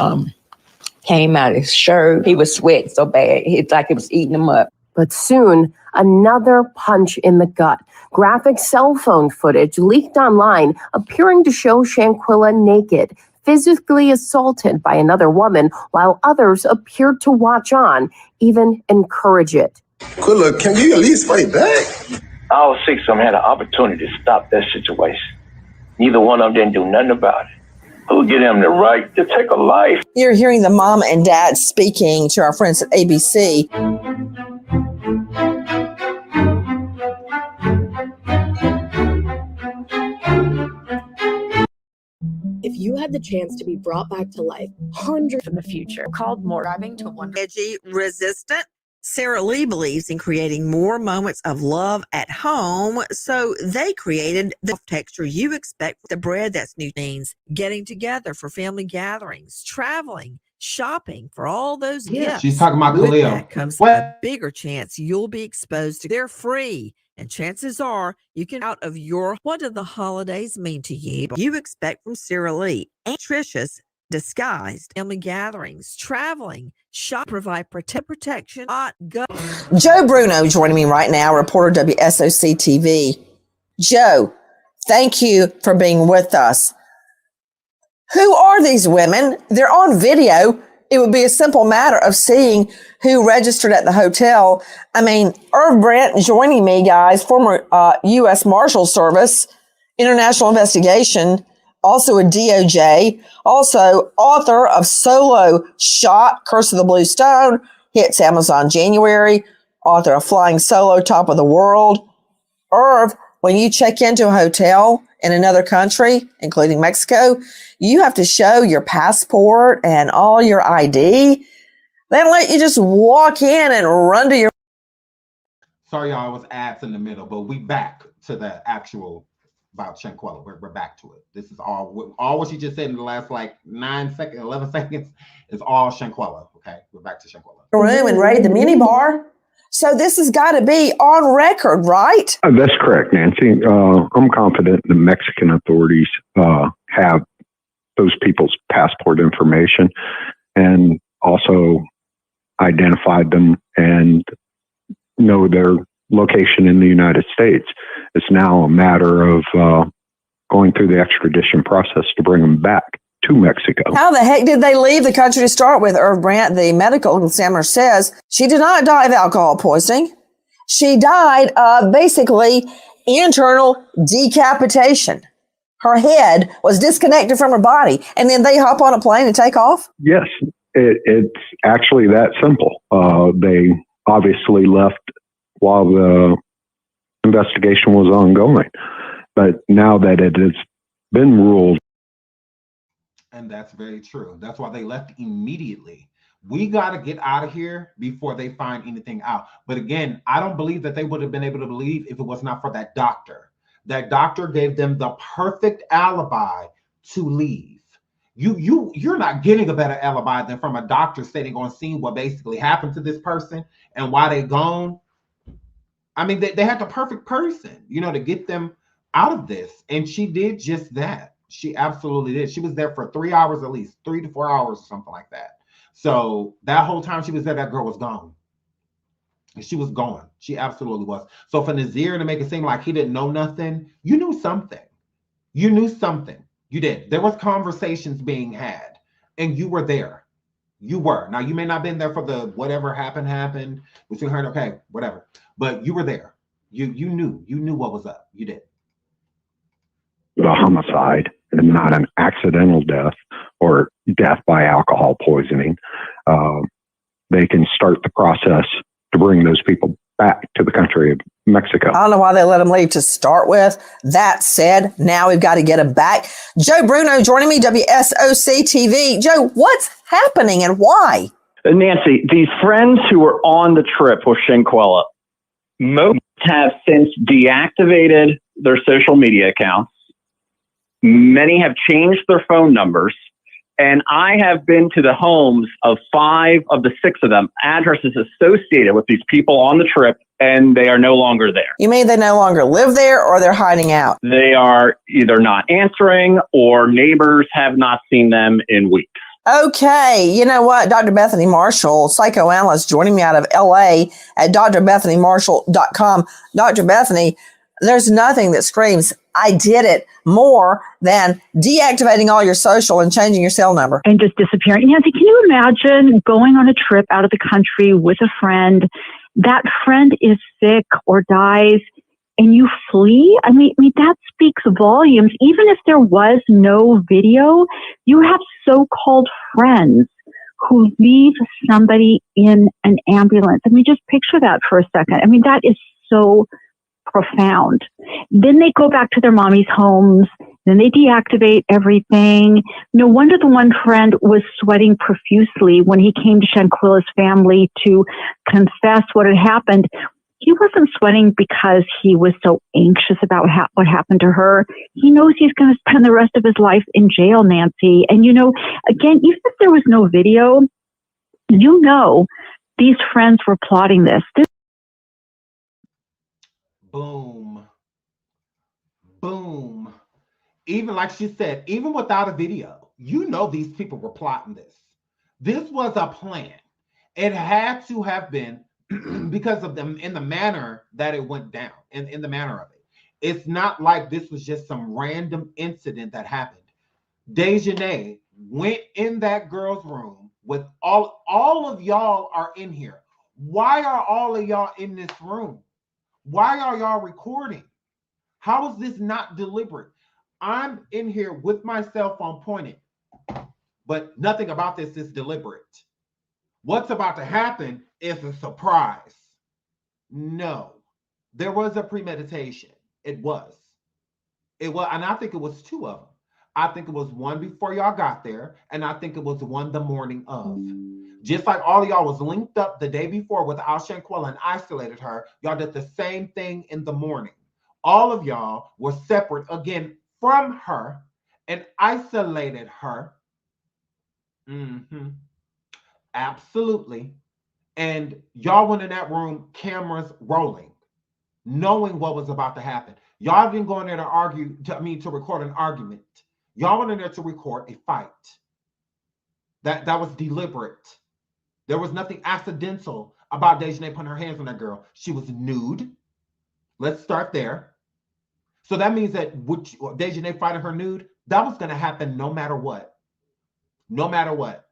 came out of his shirt. He was sweating so bad, it's like it was eating him up. But soon, another punch in the gut. Graphic cell phone footage leaked online appearing to show Shanquella naked, physically assaulted by another woman, while others appeared to watch on, even encourage it. Quilla, can you at least fight back? All six of them had an opportunity to stop that situation. Neither one of them didn't do nothing about it. Who give them the right to take a life? You're hearing the mom and dad speaking to our friends at ABC. If you had the chance to be brought back to life, hundreds in the future, called more driving to wonder. Veggie resistant. Sarah Lee believes in creating more moments of love at home, so they created the texture you expect with the bread that's new means, getting together for family gatherings, traveling, shopping for all those gifts. She's talking about With Khalil. that comes a bigger chance you'll be exposed to. They're free, and chances are you can out of your what do the holidays mean to you? You expect from Sarah Lee and Tricia's disguised family gatherings, traveling, shop, provide protection, go. Joe Bruno joining me right now, reporter WSOC TV. Joe, thank you for being with us. Who are these women? They're on video. It would be a simple matter of seeing who registered at the hotel. I mean, Irv Brandt joining me, guys, former U.S. Marshal Service, International Investigation, also a DOJ, also author of Solo Shot, Curse of the Blue Stone, hits Amazon January, author of Flying Solo, Top of the World. Irv, when you check into a hotel in another country, including Mexico, you have to show your passport and all your ID. They don't let you just walk in and run to your... Sorry, y'all, it was ads in the middle, but we back to the actual about Shanquella. We're back to it. This is all what she just said in the last 11 seconds is all Shanquella. Okay, we're back to Shanquella. Room and raid the minibar. So this has got to be on record, right? That's correct, Nancy. I'm confident the Mexican authorities have those people's passport information and also identified them and know their location in the United States. It's now a matter of going through the extradition process to bring them back to Mexico. How the heck did they leave the country to start with? Irv Brandt, the medical examiner, says she did not die of alcohol poisoning. She died of basically internal decapitation. Her head was disconnected from her body, and then they hop on a plane and take off? Yes, it's actually that simple. They obviously left while the investigation was ongoing. But now that it has been ruled. And that's very true. That's why they left immediately. We got to get out of here before they find anything out. But again, I don't believe that they would have been able to believe if it was not for that doctor. That doctor gave them the perfect alibi to leave. You're not getting a better alibi than from a doctor sitting on scene what basically happened to this person and why they gone. I mean, they had the perfect person, to get them out of this. And she did just that. She absolutely did. She was there for 3 hours at least, 3 to 4 hours or something like that. So that whole time she was there, that girl was gone. And she was gone. She absolutely was. So for Nazir to make it seem like he didn't know nothing, you knew something. You knew something. You did. There was conversations being had, and you were there. You were. Now, you may not have been there for the whatever happened between her and okay, whatever. But you were there. You knew what was up. You did. The homicide and not an accidental death or death by alcohol poisoning. They can start the process to bring those people back to the country of Mexico. I don't know why they let them leave to start with. That said, now we've got to get them back. Joe Bruno joining me, WSOC TV. Joe, what's happening and why? Nancy, these friends who were on the trip with Shanquella, most have since deactivated their social media accounts. Many have changed their phone numbers. And I have been to the homes of 5 of the 6 of them, addresses associated with these people on the trip and they are no longer there. You mean they no longer live there or they're hiding out? They are either not answering or neighbors have not seen them in weeks. Okay, you know what? Dr. Bethany Marshall, psychoanalyst, joining me out of LA at drbethanymarshall.com. Dr. Bethany, there's nothing that screams, I did it, more than deactivating all your social and changing your cell number. And just disappearing. Nancy, can you imagine going on a trip out of the country with a friend? That friend is sick or dies and you flee? I mean, that speaks volumes. Even if there was no video, you have so-called friends who leave somebody in an ambulance. I mean, just picture that for a second. I mean, that is so profound. Then they go back to their mommy's homes. Then they deactivate everything. No wonder the one friend was sweating profusely when he came to Shanquella's family to confess what had happened. He wasn't sweating because he was so anxious about what happened to her. He knows he's going to spend the rest of his life in jail, Nancy. And, you know, again, even if there was no video, you know, these friends were plotting this. Boom. Boom. Even like she said, even without a video, you know these people were plotting this. This was a plan. It had to have been because of them in the manner that it went down, in the manner of it. It's not like this was just some random incident that happened. Dejanay went in that girl's room with all of y'all are in here. Why are all of y'all in this room? Why are y'all recording? How is this not deliberate? I'm in here with my cell phone pointed, but nothing about this is deliberate. What's about to happen is a surprise. No, there was a premeditation. It was, and I think it was two of them. I think it was one before y'all got there, and I think it was one the morning of. Just like all of y'all was linked up the day before with Shanquella and isolated her, y'all did the same thing in the morning. All of y'all were separate again from her and isolated her. Absolutely. And y'all went in that room, cameras rolling, knowing what was about to happen. Y'all didn't go in there to record an argument. Y'all went in there to record a fight. That was deliberate. There was nothing accidental about Dejanay putting her hands on that girl. She was nude. Let's start there. So that means that Dejanay fighting her nude, that was going to happen no matter what. No matter what.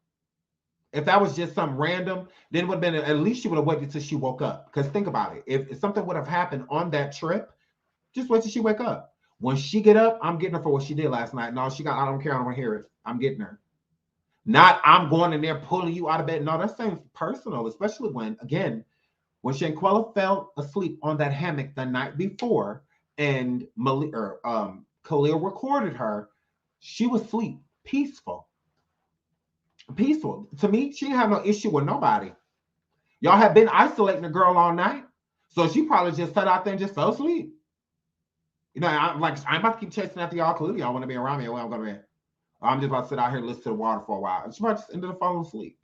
If that was just some random, then it would have been, at least she would have waited till she woke up. Because think about it. If something would have happened on that trip, just wait till she wake up. When she get up, I'm getting her for what she did last night. No, I don't care. I don't want to hear it. I'm getting her. Not I'm going in there pulling you out of bed. No, that seems personal, especially when Shanquella fell asleep on that hammock the night before and Khalil recorded her, she was asleep, peaceful. To me, she didn't have no issue with nobody. Y'all have been isolating the girl all night, so she probably just sat out there and just fell asleep. You know, I'm about to keep chasing after y'all. Clearly, y'all want to be around me, or I'm gonna be. I'm just about to sit out here and listen to the water for a while. She might just ended up falling asleep.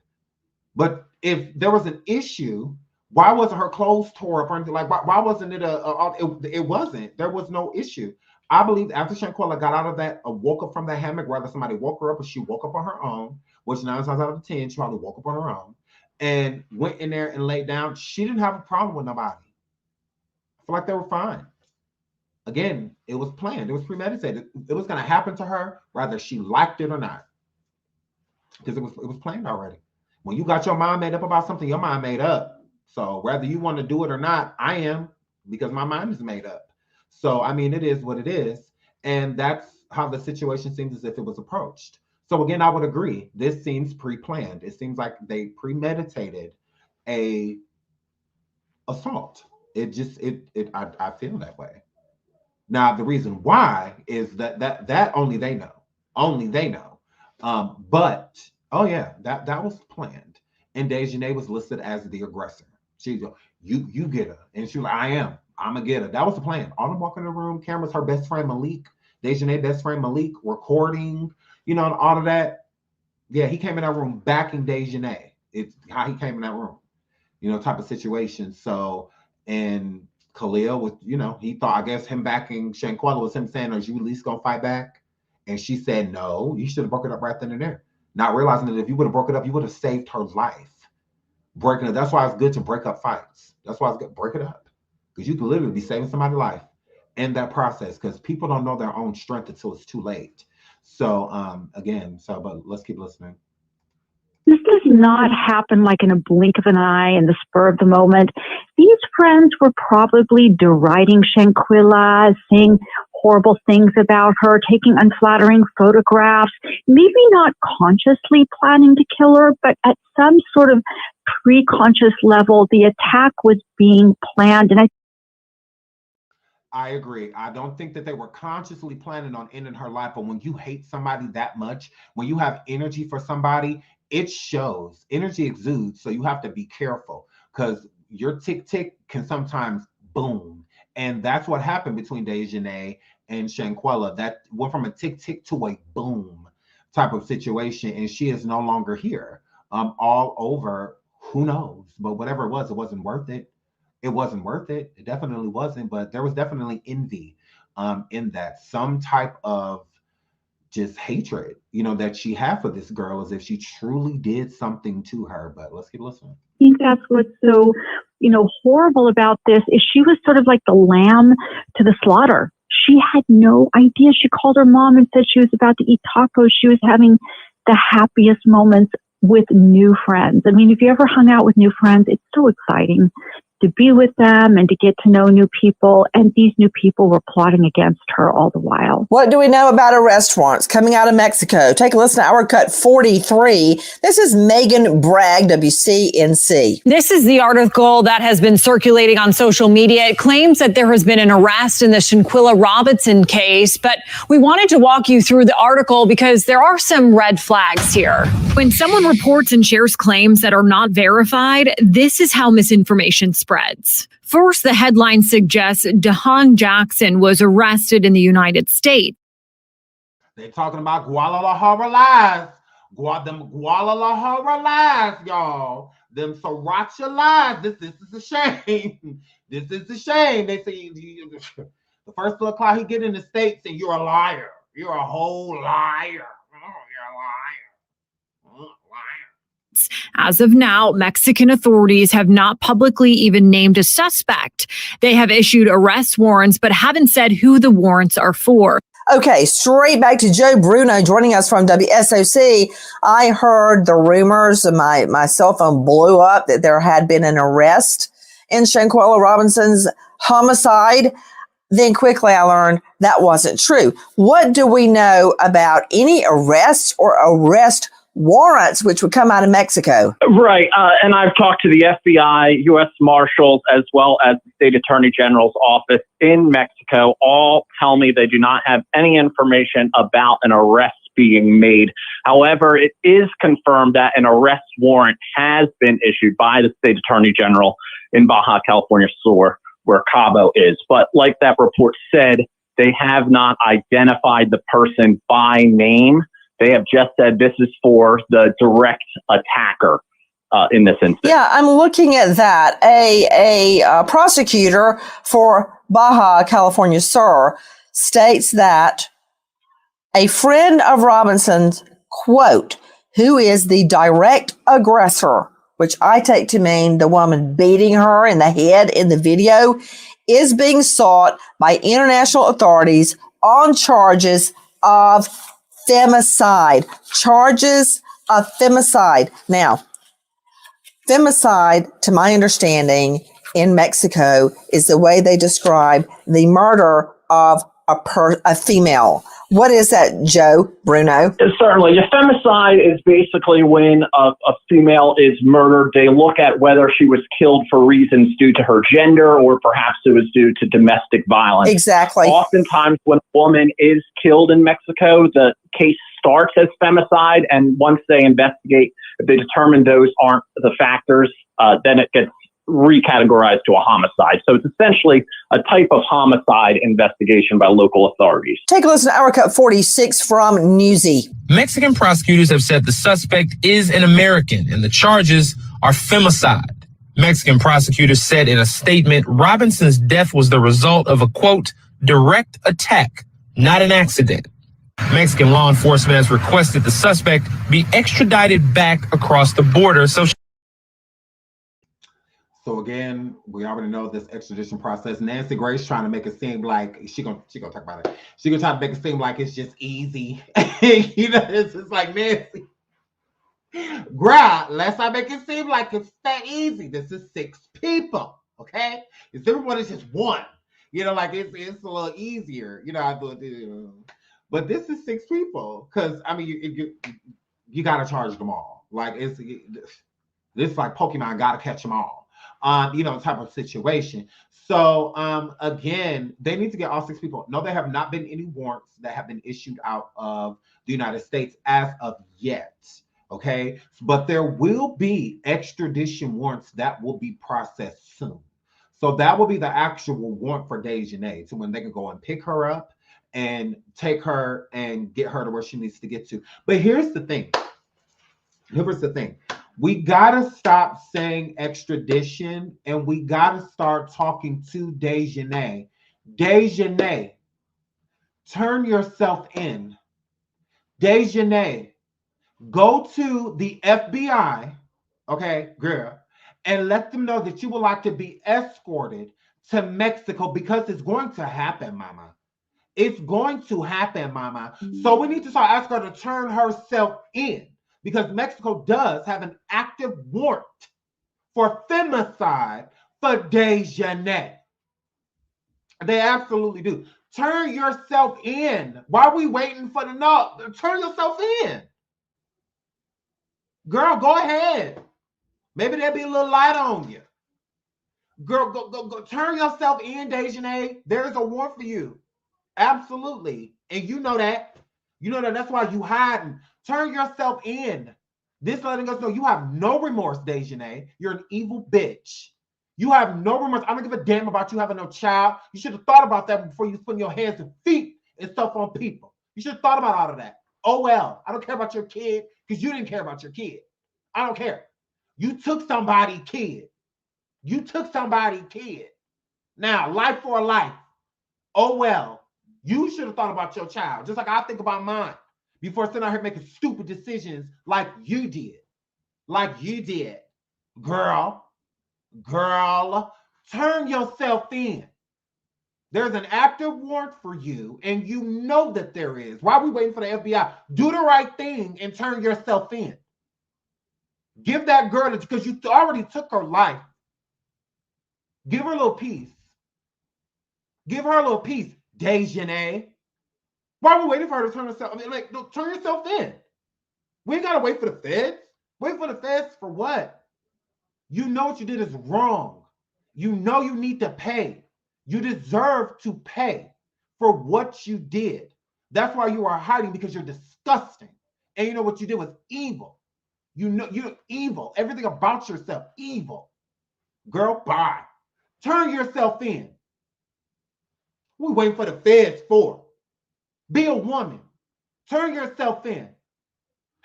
But if there was an issue, why wasn't her clothes tore up or anything? Like, why wasn't it it wasn't. There was no issue. I believe after Shanquella got out of that, woke up from that hammock, whether somebody woke her up or she woke up on her own, which 9 times out of 10, she probably woke up on her own, and went in there and laid down. She didn't have a problem with nobody. I feel like they were fine. Again, it was planned. It was premeditated. It was going to happen to her, whether she liked it or not, because it was planned already. When you got your mind made up about something, your mind made up. So whether you want to do it or not, I am, because my mind is made up. So, I mean, it is what it is. And that's how the situation seems as if it was approached. So again, I would agree. This seems pre-planned. It seems like they premeditated a assault. I feel that way. Now, the reason why is that only they know. Only they know. But, oh yeah, that was planned. And Dejanay was listed as the aggressor. She's like, you get her. And she was like, I'm a get her. That was the plan. All them walking in the room, cameras, her best friend Malik, Dejanay best friend Malik, recording, you know, and all of that. Yeah, he came in that room backing Dejanay. It's how he came in that room, you know, type of situation. So And Khalil was, he thought, I guess him backing Shanquella was him saying, are you at least gonna fight back? And she said, no, you should have broke it up right then and there. Not realizing that if you would have broke it up, you would have saved her life. Breaking it, that's why it's good to break up fights. That's why it's good, break it up. Because you can literally be saving somebody's life in that process, because people don't know their own strength until it's too late. So but let's keep listening. This does not happen like in a blink of an eye, in the spur of the moment. These friends were probably deriding Shanquella, saying horrible things about her, taking unflattering photographs, maybe not consciously planning to kill her, but at some sort of pre-conscious level, the attack was being planned. And I agree. I don't think that they were consciously planning on ending her life, but when you hate somebody that much, when you have energy for somebody, it shows. Energy exudes, so you have to be careful, because your tick-tick can sometimes boom. And that's what happened between Dejanay and Shanquella. That went from a tick-tick to a boom type of situation, and she is no longer here. All over, who knows? But whatever it wasn't worth it. It wasn't worth it. It definitely wasn't, but there was definitely envy in that. Some type of just hatred, that she had for this girl, as if she truly did something to her. But let's keep listening. I think that's what's so, horrible about this is she was sort of like the lamb to the slaughter. She had no idea. She called her mom and said she was about to eat tacos. She was having the happiest moments with new friends. I mean, if you ever hung out with new friends, it's so exciting to be with them and to get to know new people. And these new people were plotting against her all the while. What do we know about arrest warrants coming out of Mexico? Take a listen to our cut 43. This is Megan Bragg, WCNC. This is the article that has been circulating on social media. It claims that there has been an arrest in the Shanquella Robinson case, but we wanted to walk you through the article because there are some red flags here. When someone reports and shares claims that are not verified, this is how misinformation spreads. First, the headline suggests DeHong Jackson was arrested in the United States. They're talking about Guadalajara lies. Them Guadalajara lies, y'all. Them Sriracha lies. This is a shame. This is a shame. They say the first little cloud he get in the States and you're a liar. You're a whole liar. You're a liar. As of now, Mexican authorities have not publicly even named a suspect. They have issued arrest warrants, but haven't said who the warrants are for. Okay, straight back to Joe Bruno joining us from WSOC. I heard the rumors, and my cell phone blew up, that there had been an arrest in Shanquella Robinson's homicide. Then quickly I learned that wasn't true. What do we know about any arrests or arrest warrants which would come out of Mexico? Right. And I've talked to the FBI, U.S. Marshals, as well as the State Attorney General's office in Mexico. All tell me they do not have any information about an arrest being made. However, it is confirmed that an arrest warrant has been issued by the State Attorney General in Baja California Sur, where Cabo is. But like that report said, they have not identified the person by name. They have just said this is for the direct attacker in this instance. Yeah, I'm looking at that. A prosecutor for Baja California Sur states that a friend of Robinson's, quote, who is the direct aggressor, which I take to mean the woman beating her in the head in the video, is being sought by international authorities on charges of femicide. Charges of femicide. Now, femicide, to my understanding, in Mexico is the way they describe the murder of a female. What is that, Joe Bruno? Certainly. A femicide is basically when a female is murdered. They look at whether she was killed for reasons due to her gender or perhaps it was due to domestic violence. Exactly. Oftentimes when a woman is killed in Mexico, the case starts as femicide, and once they investigate, if they determine those aren't the factors, then it gets recategorized to a homicide. So it's essentially a type of homicide investigation by local authorities. Take a listen to our cut 46 from Newsy. Mexican prosecutors have said the suspect is an American and the charges are femicide. Mexican prosecutors said in a statement, Robinson's death was the result of a, quote, direct attack, not an accident. Mexican law enforcement has requested the suspect be extradited back across the border. So again, we already know this extradition process. Nancy Grace trying to make it seem like she gonna talk about it. She gonna try to make it seem like it's just easy. You know, it's just like, Nancy, let's not make it seem like it's that easy. This is 6 people, okay? If everyone is just 1, you know, like it's a little easier, you know. I thought, but this is 6 people, because I mean, you gotta charge them all. Like this like Pokemon, gotta catch them all. You know, type of situation. So again, they need to get all 6 people. No, there have not been any warrants that have been issued out of the United States as of yet. Okay, but there will be extradition warrants that will be processed soon. So that will be the actual warrant for Dejanay, to when they can go and pick her up and take her and get her to where she needs to get to. But here's the thing. We gotta stop saying extradition, and we gotta start talking to Dejanay. Dejanay, turn yourself in. Dejanay, go to the FBI, okay, girl, and let them know that you would like to be escorted to Mexico, because it's going to happen, mama. It's going to happen, mama. So we need to start asking her to turn herself in, because Mexico does have an active warrant for femicide for Dejanay. They absolutely do. Turn yourself in. Why are we waiting for the no? Turn yourself in. Girl, go ahead. Maybe there'll be a little light on you. Girl, go. Turn yourself in, Dejanay. There's a warrant for you. Absolutely. And you know that. You know that. That's why you hiding. Turn yourself in. This letting us know you have no remorse, Dejanay. You're an evil bitch. You have no remorse. I don't give a damn about you having no child. You should have thought about that before you putting your hands and feet and stuff on people. You should have thought about all of that. Oh, well, I don't care about your kid, because you didn't care about your kid. I don't care. You took somebody's kid. You took somebody's kid. Now, life for a life. Oh, well, you should have thought about your child, just like I think about mine, before sitting out here making stupid decisions like you did. Like you did. Girl, turn yourself in. There's an active warrant for you, and you know that there is. Why are we waiting for the FBI? Do the right thing and turn yourself in. Give that girl, because you already took her life. Give her a little peace. Give her a little peace, Dejanay. Why are we waiting for her to turn herself? I mean, like, no, turn yourself in. We ain't gotta wait for the feds. Wait for the feds for what? You know what you did is wrong. You know you need to pay. You deserve to pay for what you did. That's why you are hiding, because you're disgusting. And you know what you did was evil. You know you're evil. Everything about yourself, evil. Girl, bye. Turn yourself in. We waiting for the feds for. Be a woman. Turn yourself in.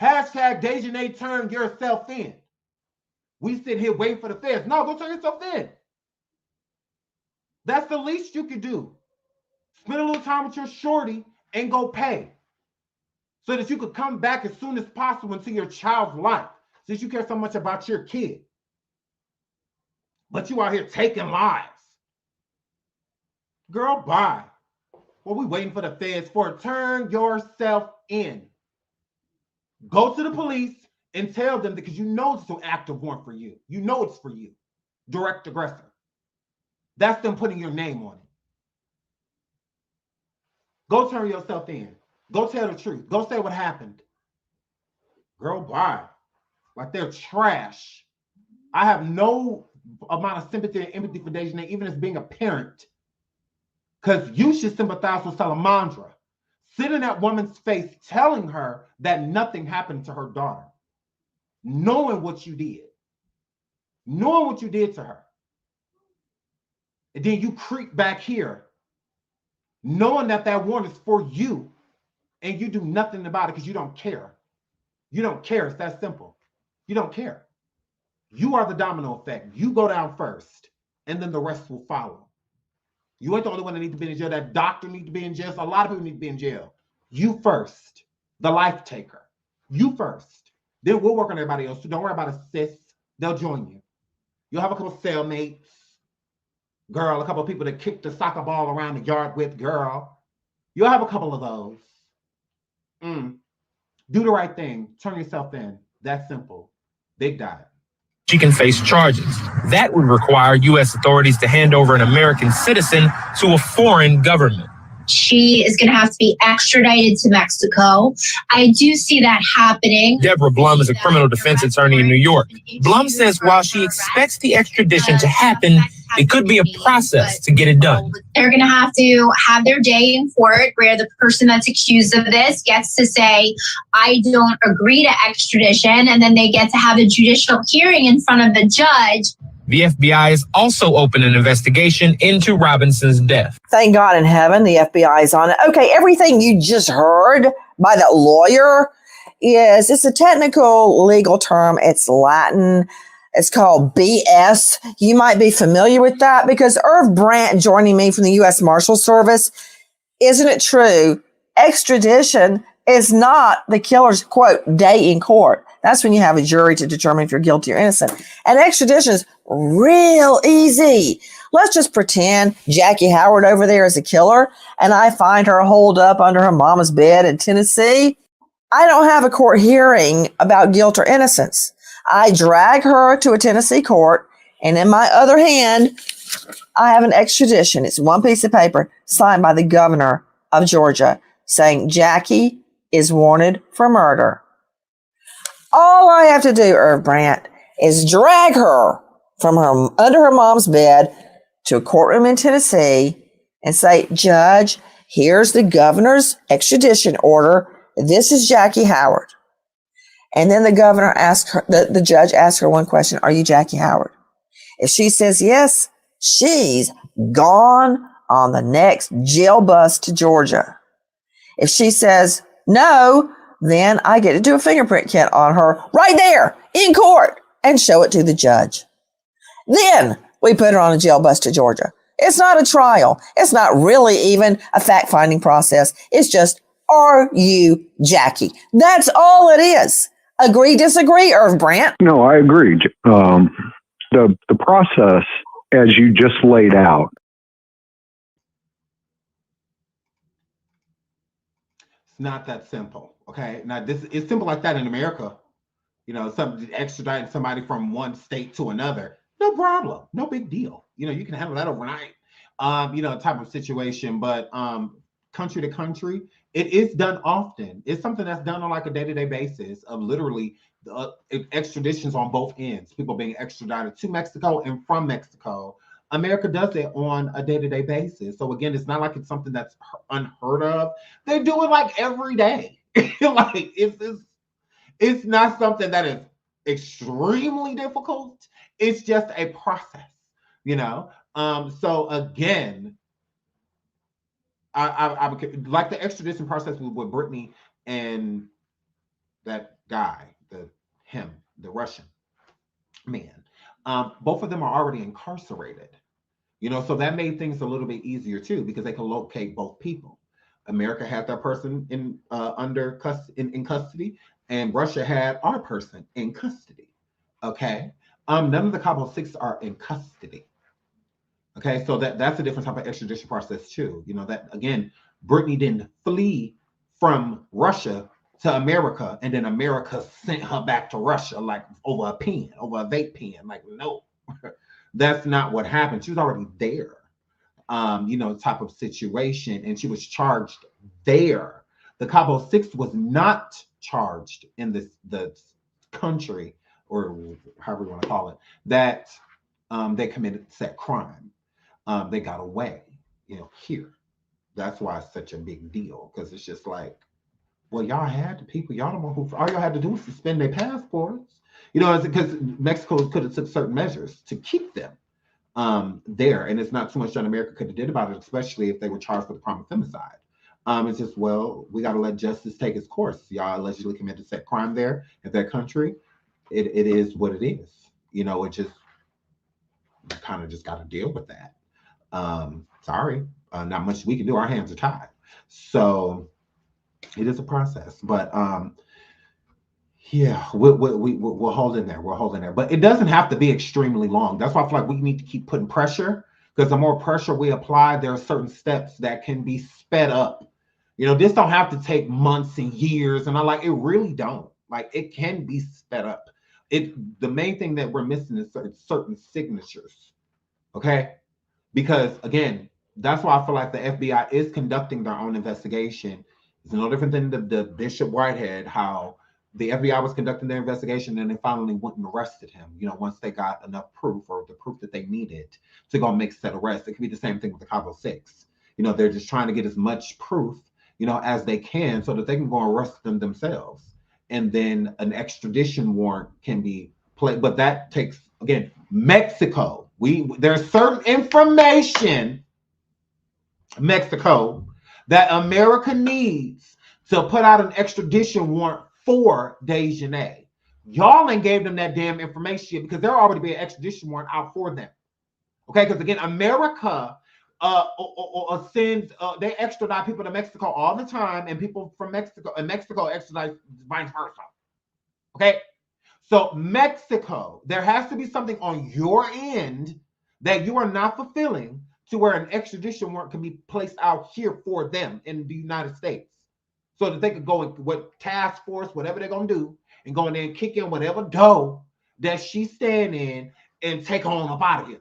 Hashtag Dejanay, turn yourself in. We sit here waiting for the feds. No, go turn yourself in. That's the least you can do. Spend a little time with your shorty and go pay, so that you could come back as soon as possible into your child's life, since you care so much about your kid. But you out here taking lives. Girl, bye. What we waiting for the feds for? Turn yourself in. Go to the police and tell them, because you know it's an active warrant for you. You know it's for you. Direct aggressor. That's them putting your name on it. Go turn yourself in. Go tell the truth. Go say what happened. Girl, bye. Like, they're trash. I have no amount of sympathy and empathy for Dejanay, even as being a parent. Because you should sympathize with Salamandra. Sit in that woman's face telling her that nothing happened to her daughter. Knowing what you did. Knowing what you did to her. And then you creep back here, knowing that that warrant is for you, and you do nothing about it because you don't care. You don't care. It's that simple. You don't care. You are the domino effect. You go down first, and then the rest will follow. You ain't the only one that needs to be in jail. That doctor needs to be in jail. So a lot of people need to be in jail. You first, the life taker. You first. Then we'll work on everybody else. So don't worry about a sis. They'll join you. You'll have a couple cellmates. Girl, a couple of people that kick the soccer ball around the yard with, girl. You'll have a couple of those. Do the right thing. Turn yourself in. That's simple. Big dot. She can face charges. That would require U.S. authorities to hand over an American citizen to a foreign government. She is going to have to be extradited to Mexico. I do see that happening. Deborah Blum is a criminal defense attorney in New York. Blum says while she expects the extradition to happen, it could be a process to get it done. They're going to have their day in court where the person that's accused of this gets to say, I don't agree to extradition, and then they get to have a judicial hearing in front of the judge. The FBI has also opened an investigation into Robinson's death. Thank God in heaven the FBI is on it. Okay, everything you just heard by that lawyer it's a technical legal term. It's Latin. It's called BS. You might be familiar with that because Irv Brandt joining me from the U.S. Marshal Service. Isn't it true? Extradition is not the killer's, quote, day in court. That's when you have a jury to determine if you're guilty or innocent. And extradition is real easy. Let's just pretend Jackie Howard over there is a killer and I find her holed up under her mama's bed in Tennessee. I don't have a court hearing about guilt or innocence. I drag her to a Tennessee court, and in my other hand, I have an extradition. It's one piece of paper signed by the governor of Georgia saying Jackie is wanted for murder. All I have to do, Irv Brandt, is drag her from under her mom's bed to a courtroom in Tennessee and say, Judge, here's the governor's extradition order. This is Jackie Howard. And then the governor asks her, the judge asks her one question, are you Jackie Howard? If she says yes, she's gone on the next jail bus to Georgia. If she says no, then I get to do a fingerprint kit on her right there in court and show it to the judge. Then we put her on a jail bus to Georgia. It's not a trial. It's not really even a fact-finding process. It's just, are you Jackie? That's all it is. Agree, disagree, Irv Brandt? No, I agree. The process, as you just laid out, it's not that simple. Okay, now it's simple like that in America. You know, extraditing somebody from one state to another, no problem, no big deal. You know, you can handle that overnight. Type of situation, but country to country, it is done often. It's something that's done on like a day-to-day basis of literally extraditions on both ends, people being extradited to Mexico and from Mexico. America does it on a day-to-day basis. So again, it's not like it's something that's unheard of. They do it like every day. Like it's not something that is extremely difficult. It's just a process, you know? So again, I like the extradition process with Brittany and that guy, the Russian man. Both of them are already incarcerated, you know, so that made things a little bit easier too because they can locate both people. America had that person in custody, and Russia had our person in custody. Okay, none of the Cabo 6 are in custody. Okay, so that's a different type of extradition process too. You know, that again, Brittany didn't flee from Russia to America and then America sent her back to Russia like over a vape pen. Like, no, that's not what happened. She was already there, type of situation, and she was charged there. The Cabo 6 was not charged in the country, or however you want to call it, that they committed said crime. They got away, here. That's why it's such a big deal, because it's just like, well, y'all had the people, y'all don't know who, all y'all had to do was suspend their passports, because Mexico could have took certain measures to keep them there, and it's not too much that America could have did about it, especially if they were charged with a crime of femicide. It's just, well, we got to let justice take its course. Y'all allegedly committed said crime there in that country. It is what it is. you know, it just kind of just got to deal with that. Sorry, not much we can do. Our hands are tied. So it is a process, but yeah, we'll hold in there. We're holding there, but it doesn't have to be extremely long. That's why I feel like we need to keep putting pressure, because the more pressure we apply, there are certain steps that can be sped up. You know, this don't have to take months and years, and it really don't. Like, it can be sped up. The main thing that we're missing is certain signatures, okay? Because again, that's why I feel like the FBI is conducting their own investigation. It's no different than the Bishop Whitehead, how the FBI was conducting their investigation and they finally went and arrested him, you know, once they got enough proof, or the proof that they needed to go make said arrest. It could be the same thing with the Cabo 6. You know, they're just trying to get as much proof, you know, as they can so that they can go arrest them themselves. And then an extradition warrant can be played. But that takes, again, Mexico. There's certain information, Mexico, that America needs to put out an extradition warrant for DeJohnette. Y'all ain't gave them that damn information yet, because there already be an extradition warrant out for them. Okay, because again, America sends, they extradite people to Mexico all the time, and people from Mexico, and Mexico extradite vice versa. Okay, so Mexico, there has to be something on your end that you are not fulfilling to where an extradition warrant can be placed out here for them in the United States, so that they could go in with task force, whatever they're gonna do, and go in there and kick in whatever dough that she's staying in and take her on up out of here.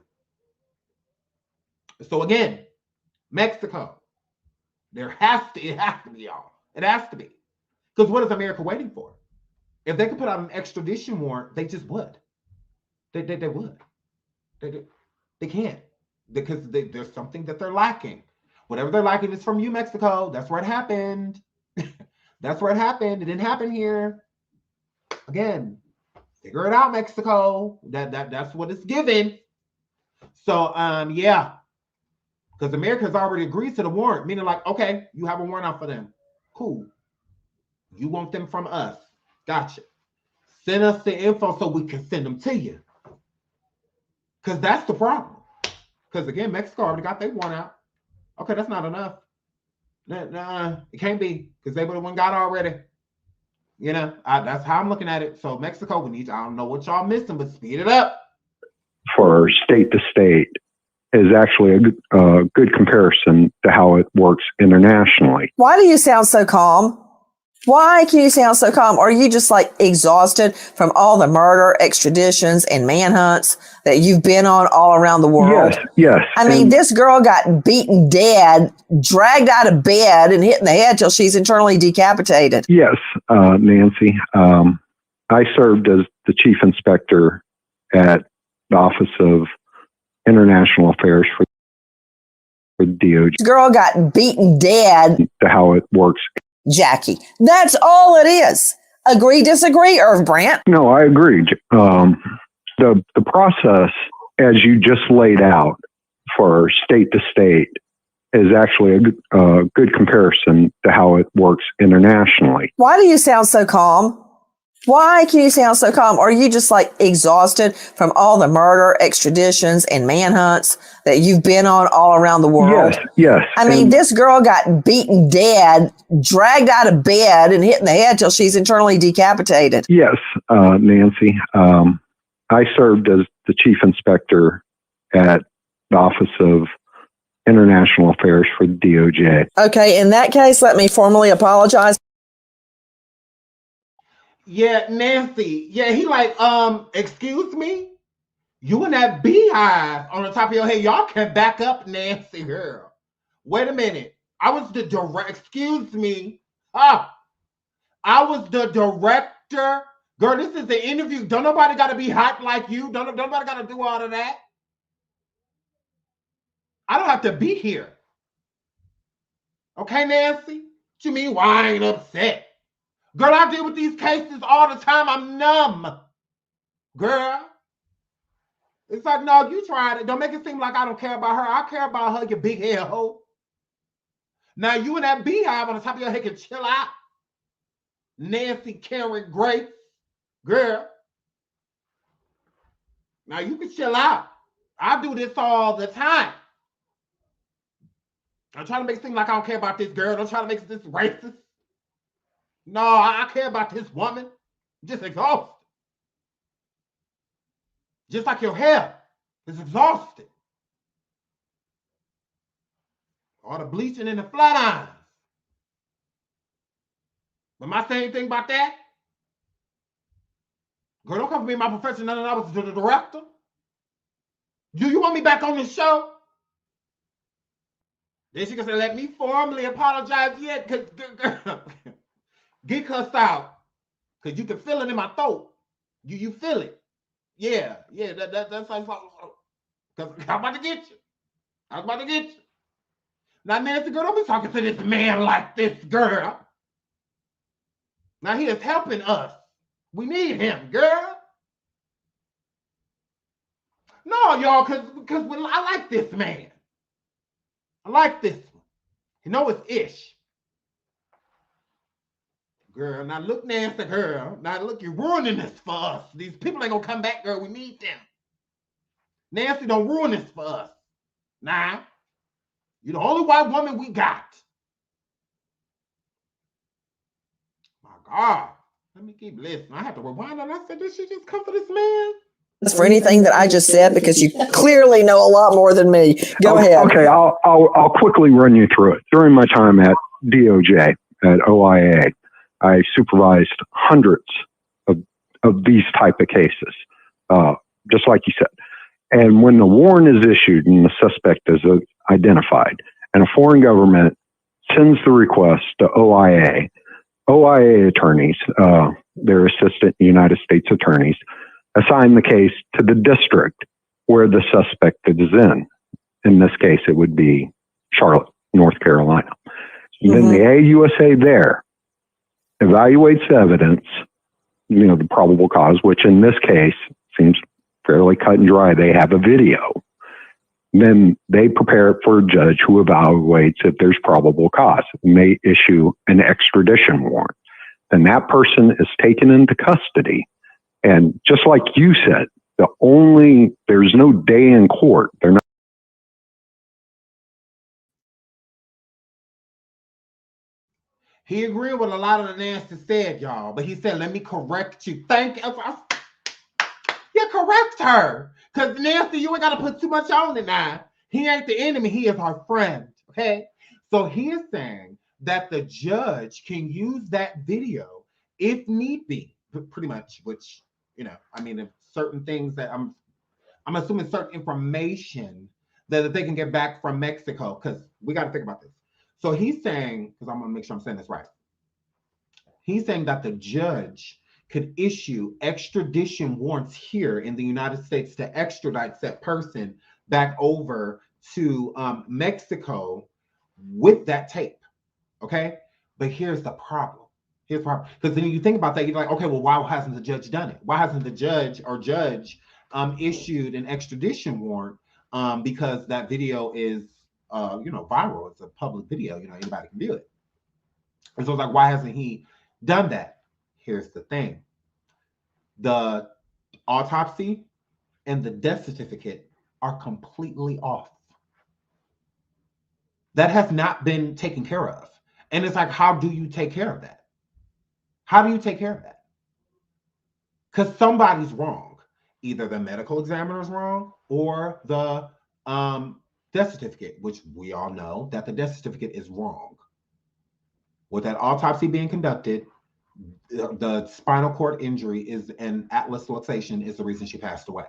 So again, Mexico, it has to be, y'all. It has to be. Because what is America waiting for? If they could put out an extradition warrant, they just would. They would. They can't. Because there's something that they're lacking. Whatever they're lacking is from you, Mexico. That's where it happened. That's where it happened. It didn't happen here. Again, figure it out, Mexico. That's what it's given. So yeah. Because America has already agreed to the warrant, meaning like, okay, you have a warrant out for them. Cool. You want them from us. Gotcha. Send us the info so we can send them to you. Because that's the problem. Because again, Mexico already got their warrant out. Okay, that's not enough. Nah, it can't be, because they would have got already. You know, that's how I'm looking at it. So Mexico, we need, I don't know what y'all missing, but speed it up. For state to state is actually a good comparison to how it works internationally. Why do you sound so calm? Why can you sound so calm? Are you just like exhausted from all the murder, extraditions, and manhunts that you've been on all around the world? Yes. I mean, this girl got beaten dead, dragged out of bed, and hit in the head till she's internally decapitated. Yes, Nancy. I served as the chief inspector at the Office of International Affairs for the DOJ. This girl got beaten dead. To how it works. Jackie, that's all it is. Agree, disagree, Irv Brandt? No, I agree. The process, as you just laid out for state to state, is actually a good comparison to how it works internationally. Why do you sound so calm? Why can you sound so calm? Are you just like exhausted from all the murder, extraditions, and manhunts that you've been on all around the world? Yes. I mean, this girl got beaten dead, dragged out of bed, and hit in the head till she's internally decapitated. Yes, Nancy. I served as the chief inspector at the Office of International Affairs for the DOJ. Okay, in that case, let me formally apologize. Yeah, Nancy. Yeah, he like, excuse me? You and that beehive on the top of your head, y'all can back up, Nancy, girl. Wait a minute. I was the excuse me. I was the director. Girl, this is the interview. Don't nobody got to be hot like you. Don't nobody got to do all of that. I don't have to be here. Okay, Nancy? What you mean, why I ain't upset? Girl, I deal with these cases all the time. I'm numb. Girl. It's like, no, you tried it. Don't make it seem like I don't care about her. I care about her, you big head hoe. Now you and that beehive on the top of your head can chill out. Nancy Karen Grace. Girl. Now you can chill out. I do this all the time. I'm trying to make it seem like I don't care about this girl. Don't try to make this racist. No, I care about this woman. I'm just exhausted. Just like your hair is exhausted. All the bleaching and the flat irons. But my same thing about that, girl, don't come for me, my profession. None of that was the director. Do you want me back on this show? Then she can say, let me formally apologize yet. Get cussed out. Because you can feel it in my throat. You feel it. Yeah, that's like, because I'm about to get you. I was about to get you. Now, Nancy, girl, don't be talking to this man like this, girl. Now, he is helping us. We need him, girl. No, y'all, because I like this man. I like this one. You know it's ish. Girl, now look, Nancy, girl. Now look, you're ruining this for us. These people ain't gonna come back, girl. We need them. Nancy, don't ruin this for us. Nah. You're the only white woman we got. My God. Let me keep listening. I have to rewind and I said, did she just come for this man? For anything that I just said, because you clearly know a lot more than me. Go ahead. Okay, I'll quickly run you through it. During my time at DOJ, at OIA, I supervised hundreds of these type of cases, just like you said. And when the warrant is issued and the suspect is identified, and a foreign government sends the request to OIA attorneys, their assistant United States attorneys, assign the case to the district where the suspect is in. In this case, it would be Charlotte, North Carolina. Then the AUSA there evaluates the evidence, the probable cause, which in this case seems fairly cut and dry. They have a video. Then they prepare it for a judge who evaluates if there's probable cause and they issue an extradition warrant. And that person is taken into custody. And just like you said, there's no day in court. They're not. He agreed with a lot of the Nancy said, y'all, but he said, let me correct you. Thank you. Yeah, correct her. Because Nancy, you ain't got to put too much on it now. He ain't the enemy. He is our friend. Okay? So he is saying that the judge can use that video if need be, pretty much, which, if certain things that I'm assuming certain information that they can get back from Mexico, because we got to think about this. So he's saying, because I'm going to make sure I'm saying this right. He's saying that the judge could issue extradition warrants here in the United States to extradite that person back over to Mexico with that tape. Okay? But here's the problem. Because then you think about that, you're like, okay, well, why hasn't the judge done it? Why hasn't the judge issued an extradition warrant? Because that video is viral. It's a public video. Anybody can view it. And so it's like, why hasn't he done that? Here's the thing. The autopsy and the death certificate are completely off. That has not been taken care of. And it's like, how do you take care of that? How do you take care of that? Because somebody's wrong. Either the medical examiner is wrong or the death certificate, which we all know that the death certificate is wrong. With that autopsy being conducted, the spinal cord injury is an atlas luxation is the reason she passed away.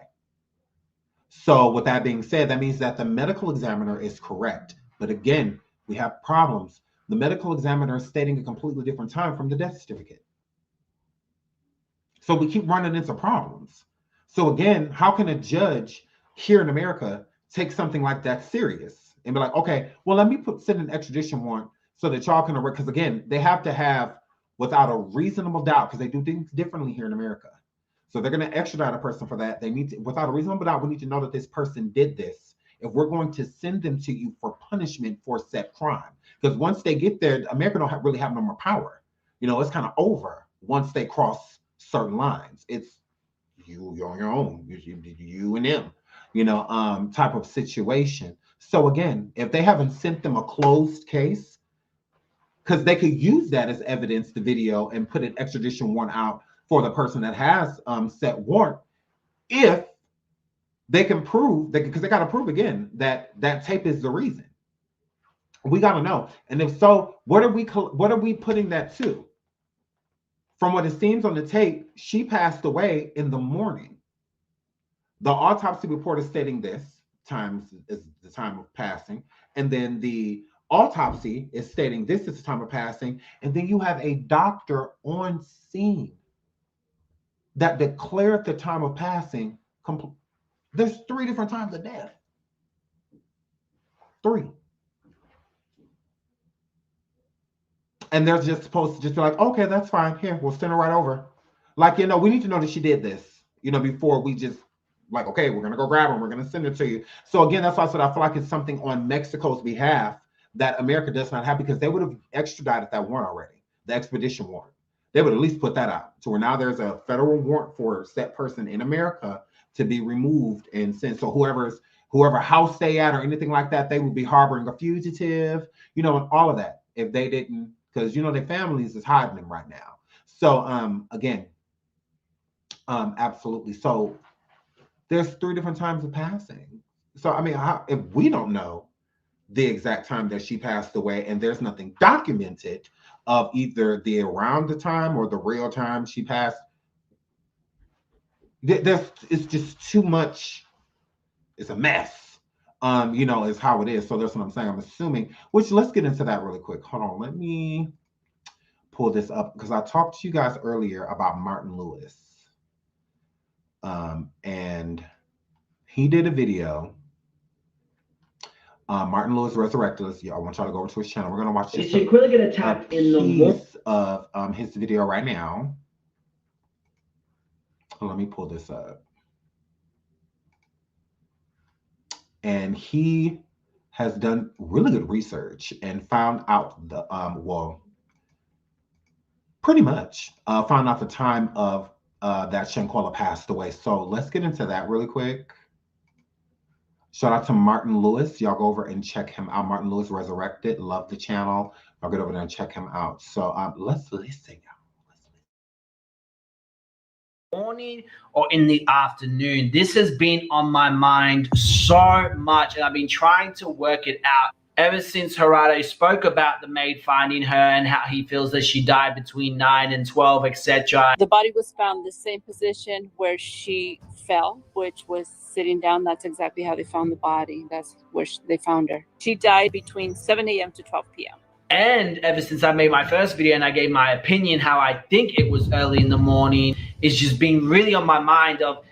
So with that being said, that means that the medical examiner is correct. But again, we have problems. The medical examiner is stating a completely different time from the death certificate. So we keep running into problems. So again, how can a judge here in America take something like that serious and be like, okay, well, let me send an extradition warrant so that y'all can, because again, they have to have without a reasonable doubt, because they do things differently here in America. So they're going to extradite a person for that. They need to, without a reasonable doubt, we need to know that this person did this. If we're going to send them to you for punishment for said crime, because once they get there, America don't really have no more power. It's kind of over once they cross certain lines. It's you're on your own. You and them, type of situation. So again, if they haven't sent them a closed case, because they could use that as evidence, the video, and put an extradition warrant out for the person that has set warrant, if they can prove, because they got to prove again that that tape is the reason. We got to know. And if so, what are we putting that to? From what it seems on the tape, she passed away in the morning. The autopsy report is stating this time is the time of passing, and then the autopsy is stating this is the time of passing, and then you have a doctor on scene that declared the time of passing. There's 3 different times of death. 3. And they're just supposed to just be like, okay, that's fine. Here, we'll send her right over. Like, we need to know that she did this, before we just like, okay, we're going to go grab her. We're going to send her to you. So again, that's why I said I feel like it's something on Mexico's behalf that America does not have, because they would have extradited that warrant already, the extradition warrant. They would at least put that out. So where now there's a federal warrant for a set person in America to be removed and sent. So whoever house they at or anything like that, they would be harboring a fugitive, and all of that if they didn't, because their families is hiding them right now. So again, absolutely. So there's 3 different times of passing. So I mean, if we don't know the exact time that she passed away, and there's nothing documented of either the around the time or the real time she passed, it's just too much. It's a mess. Is how it is. So that's what I'm saying. I'm assuming, which let's get into that really quick. Hold on. Let me pull this up, because I talked to you guys earlier about Martin Lewis. And he did a video. Martin Lewis Resurrected. I want y'all to go over to his channel. We're going to watch this. Is Shanquella going to tap in the piece of his video right now. Let me pull this up. And he has done really good research and found out the pretty much found out the time of that Shanquella passed away. So let's get into that really quick. Shout out to Martin Lewis. Y'all go over and check him out. Martin Lewis Resurrected. Love the channel. I'll get over there and check him out. So let's listen, y'all. Morning or in the afternoon. This has been on my mind so much, and I've been trying to work it out ever since Gerardo spoke about the maid finding her and how he feels that she died between 9 and 12, etc. The body was found the same position where she fell, which was sitting down. That's exactly how they found the body. That's where they found her. She died between 7 a.m. to 12 p.m. And ever since I made my first video and I gave my opinion how I think it was early in the morning, it's just been really on my mind of,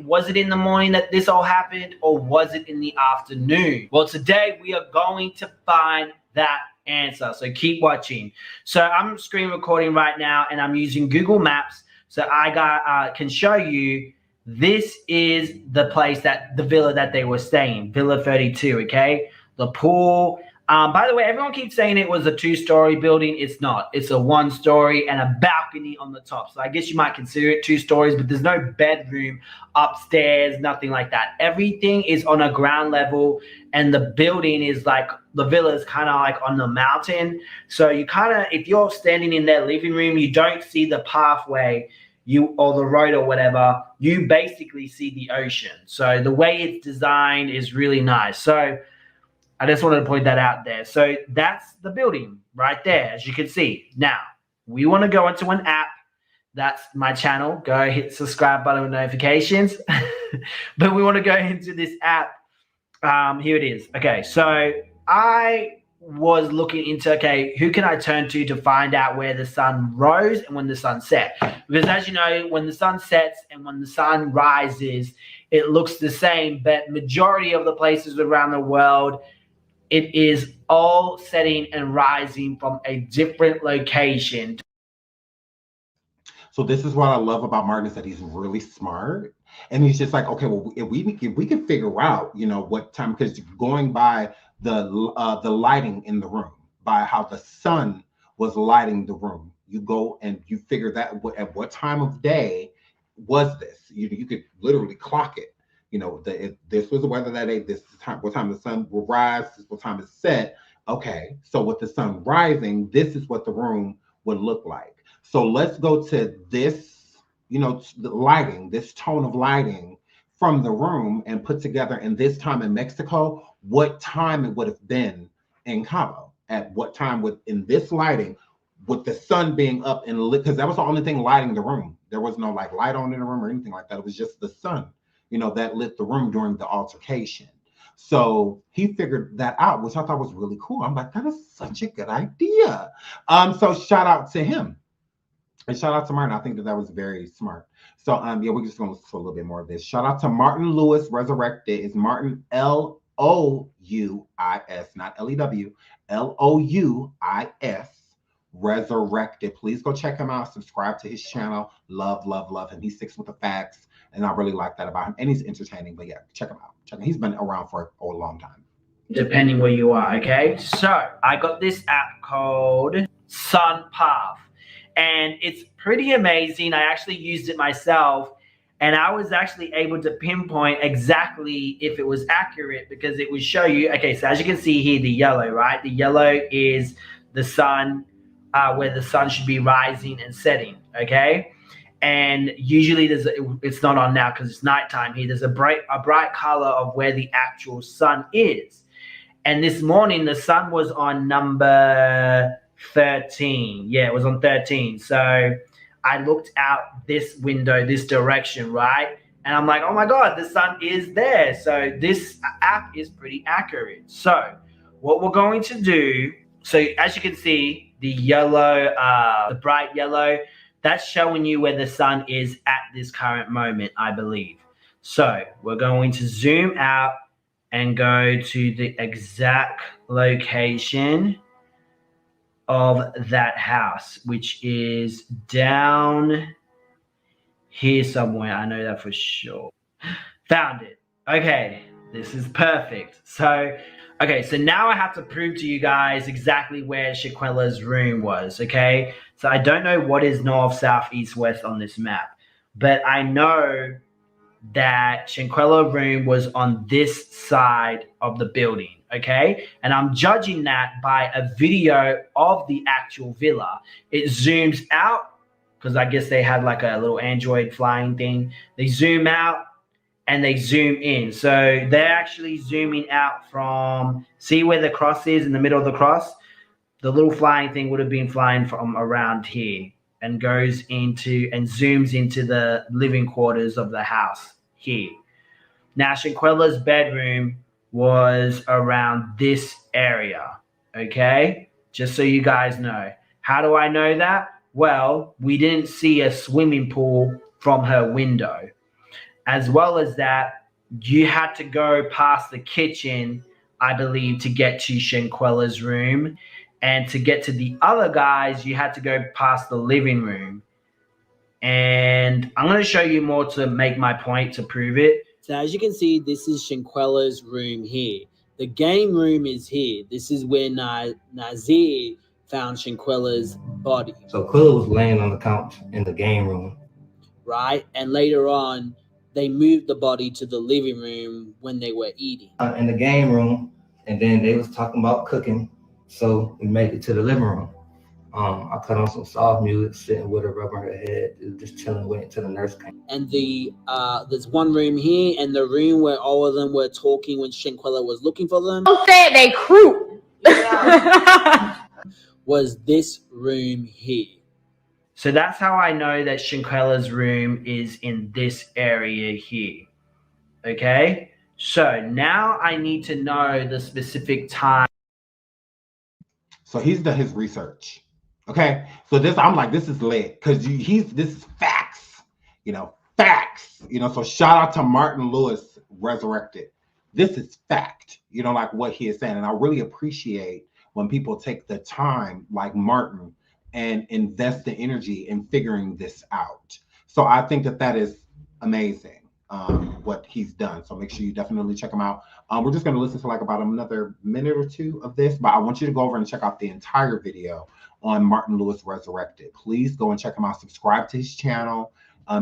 was it in the morning that this all happened, or was it in the afternoon? Well, today we are going to find that answer. So keep watching. So I'm screen recording right now, and I'm using Google Maps. So I can show you, this is the place the villa that they were staying, Villa 32, okay? The pool. By the way, everyone keeps saying it was a 2-story building. It's not. It's a 1-story and a balcony on the top. So I guess you might consider it 2 stories, but there's no bedroom upstairs, nothing like that. Everything is on a ground level, and the building is like, the villa is kind of like on the mountain. So you kind of, if you're standing in their living room, you don't see the pathway or the road or whatever. You basically see the ocean. So the way it's designed is really nice. So I just wanted to point that out there. So that's the building right there, as you can see. Now, we want to go into an app. That's my channel. Go hit subscribe button with notifications. But we want to go into this app. Here it is. Okay, so I was looking into, okay, who can I turn to find out where the sun rose and when the sun set? Because as you know, when the sun sets and when the sun rises, it looks the same. But majority of the places around the world, it is all setting and rising from a different location. So this is what I love about Martin, is that he's really smart. And he's just like, okay, well, if we can figure out, what time, because going by the lighting in the room, by how the sun was lighting the room, you go and you figure that at what time of day was this? You could literally clock it. You know, if this was the weather that day, this is time, what time the sun will rise, this is what time it's set. Okay, so with the sun rising, this is what the room would look like. So let's go to this, you know, the lighting, this tone of lighting from the room, and put together in this time in Mexico, what time it would have been in Cabo. At what time with in this lighting, with the sun being up and lit, because that was the only thing lighting the room. There was no like light on in the room or anything like that. It was just the sun, you know, that lit the room during the altercation. So he figured that out, which I thought was really cool. I'm like, that is such a good idea. So shout out to him. And shout out to Martin. I think that was very smart. So yeah, we're just going to listen to a little bit more of this. Shout out to Martin Lewis Resurrected. It's Martin L-O-U-I-S, not L-E-W, L-O-U-I-S. Resurrected. Please go check him out. Subscribe to his channel. Love, love, love him. He sticks with the facts, and I really like that about him. And he's entertaining. But yeah, check him out. Check him. He's been around for a long time. Depending where you are, okay? So I got this app called SunPath, and it's pretty amazing. I actually used it myself, and I was actually able to pinpoint exactly if it was accurate, because it would show you. Okay, so as you can see here, the yellow, right? The yellow is the sun. Where the sun should be rising and setting, okay? And usually it's not on now because it's nighttime here. There's a bright color of where the actual sun is. And this morning, the sun was on number 13. Yeah, it was on 13. So I looked out this window, this direction, right? And I'm like, oh my God, the sun is there. So this app is pretty accurate. So what we're going to do, so as you can see, the yellow, the bright yellow, that's showing you where the sun is at this current moment, I believe. So we're going to zoom out and go to the exact location of that house, which is down here somewhere. I know that for sure. Found it. Okay, this is perfect. So okay, so now I have to prove to you guys exactly where Shanquella's room was, okay? So I don't know what is north, south, east, west on this map, but I know that Shanquella's room was on this side of the building, okay? And I'm judging that by a video of the actual villa. It zooms out, because I guess they had like a little Android flying thing. They zoom out, and they zoom in. So they're actually zooming out from, see where the cross is in the middle of the cross? The little flying thing would have been flying from around here and goes into and zooms into the living quarters of the house here. Now, Shanquella's bedroom was around this area, okay? Just so you guys know. How do I know that? Well, we didn't see a swimming pool from her window. As well as that, you had to go past the kitchen, I believe, to get to Shanquella's room. And to get to the other guys, you had to go past the living room. And I'm going to show you more to make my point, to prove it. So as you can see, this is Shanquella's room here. The game room is here. This is where Nazir found Shanquella's body. So Quilla was laying on the couch in the game room. Right? And later on, they moved the body to the living room when they were eating. In the game room, and then they was talking about cooking, so we made it to the living room. I put on some soft music, sitting with her, rubbing her head, just chilling, waiting till the nurse came. And there's one room here, and the room where all of them were talking when Shanquella was looking for them. Don't say they crew. Was this room here. So that's how I know that Shanquella's room is in this area here. Okay? So now I need to know the specific time. So he's done his research. Okay? So this, I'm like, this is lit. Because this is facts. You know, facts. You know, so shout out to Martin Lewis Resurrected. This is fact. You know, like what he is saying. And I really appreciate when people take the time, like Martin, and invest the energy in figuring this out. So I think that is amazing, what he's done. So make sure you definitely check him out. We're just going to listen to like about another minute or two of this, but I want you to go over and check out the entire video on Martin Lewis Resurrected. Please go and check him out. Subscribe to his channel.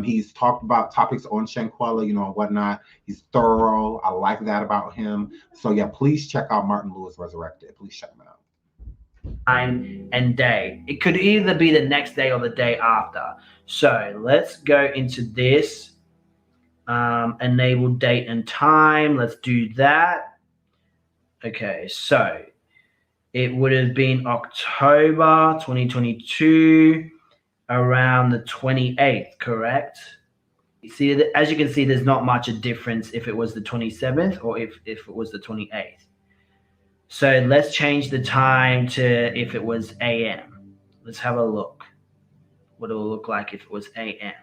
He's talked about topics on Shanquella, you know, and whatnot. He's thorough. I like that about him. So yeah, please check out Martin Lewis Resurrected. Please check him out. Time and day. It could either be the next day or the day after. So let's go into this. Enable date and time. Let's do that. Okay, so it would have been October 2022, around the 28th, correct? See, as you can see, there's not much a difference if it was the 27th or if it was the 28th. So let's change the time to if it was AM. Let's have a look. What it will look like if it was AM.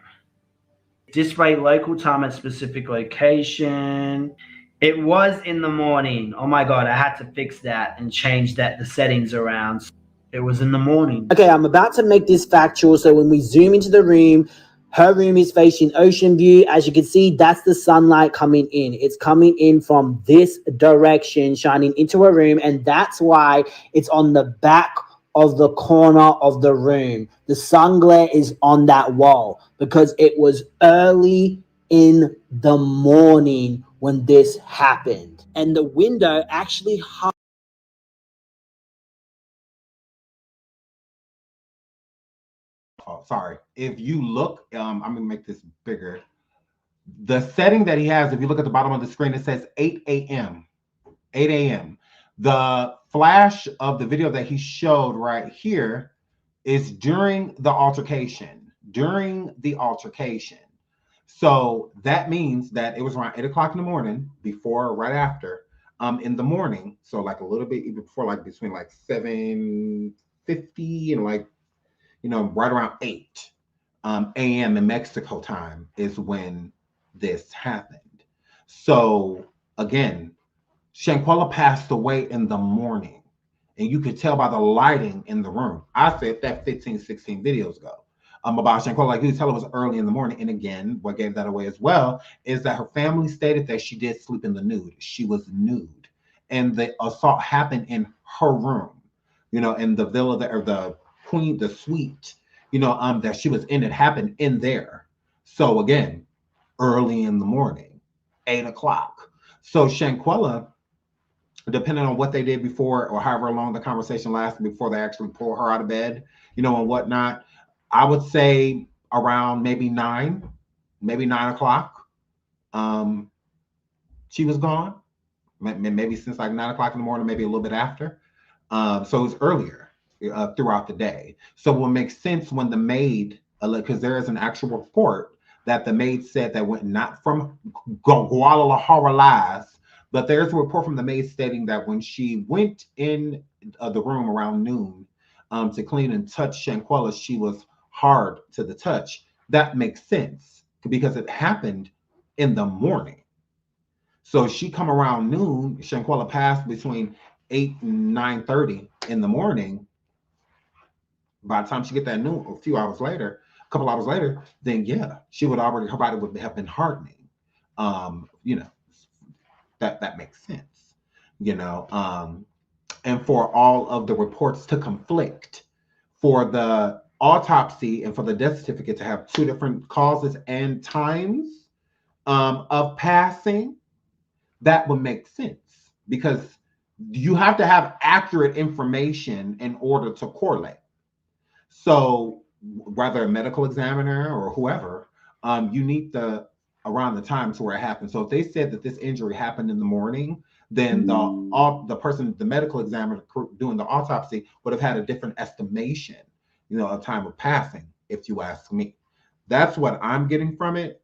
Display local time at specific location. It was in the morning. Oh my God, I had to fix that and change the settings around. It was in the morning. Okay, I'm about to make this factual. So when we zoom into the room, her room is facing ocean view. As you can see, that's the sunlight coming in. It's coming in from this direction, shining into her room. And that's why it's on the back of the corner of the room. The sun glare is on that wall because it was early in the morning when this happened. And the window actually Oh, sorry. If you look, I'm gonna make this bigger. The setting that he has, if you look at the bottom of the screen, it says 8 a.m. 8 a.m. The flash of the video that he showed right here is during the altercation. During the altercation. So that means that it was around 8 o'clock in the morning, before or right after, in the morning. So like a little bit even before, like between like 7:50 and like, you know, right around 8 a.m. in Mexico time is when this happened. So again, Shanquella passed away in the morning, and you could tell by the lighting in the room. I said that 15, 16 videos ago about Shanquella, like you could tell it was early in the morning. And again, what gave that away as well is that her family stated that she did sleep in the nude. She was nude, and the assault happened in her room, you know, in the villa or the queen, the suite, you know, that she was in. It happened in there. So again, early in the morning, 8 o'clock. So Shanquella, depending on what they did before or however long the conversation lasted before they actually pull her out of bed, you know, and whatnot, I would say around maybe 9 o'clock, she was gone. Maybe since like 9 o'clock in the morning, maybe a little bit after. So it was earlier throughout the day. So it will make sense when the maid, because there is an actual report that the maid said that went not from Guadalajara lies, but there's a report from the maid stating that when she went in the room around noon to clean and touch Shanquella, she was hard to the touch. That makes sense because it happened in the morning. So she come around noon, Shanquella passed between 8 and 9:30 in the morning. By the time she get that noon, a few hours later, a couple hours later, then yeah, she would already, her body would have been hardening. You know, that makes sense, you know. And for all of the reports to conflict, for the autopsy and for the death certificate to have two different causes and times of passing, that would make sense because you have to have accurate information in order to correlate. So whether a medical examiner or whoever, you need around the time to where it happened. So if they said that this injury happened in the morning, then the medical examiner doing the autopsy would have had a different estimation, you know, of time of passing, if you ask me. That's what I'm getting from it.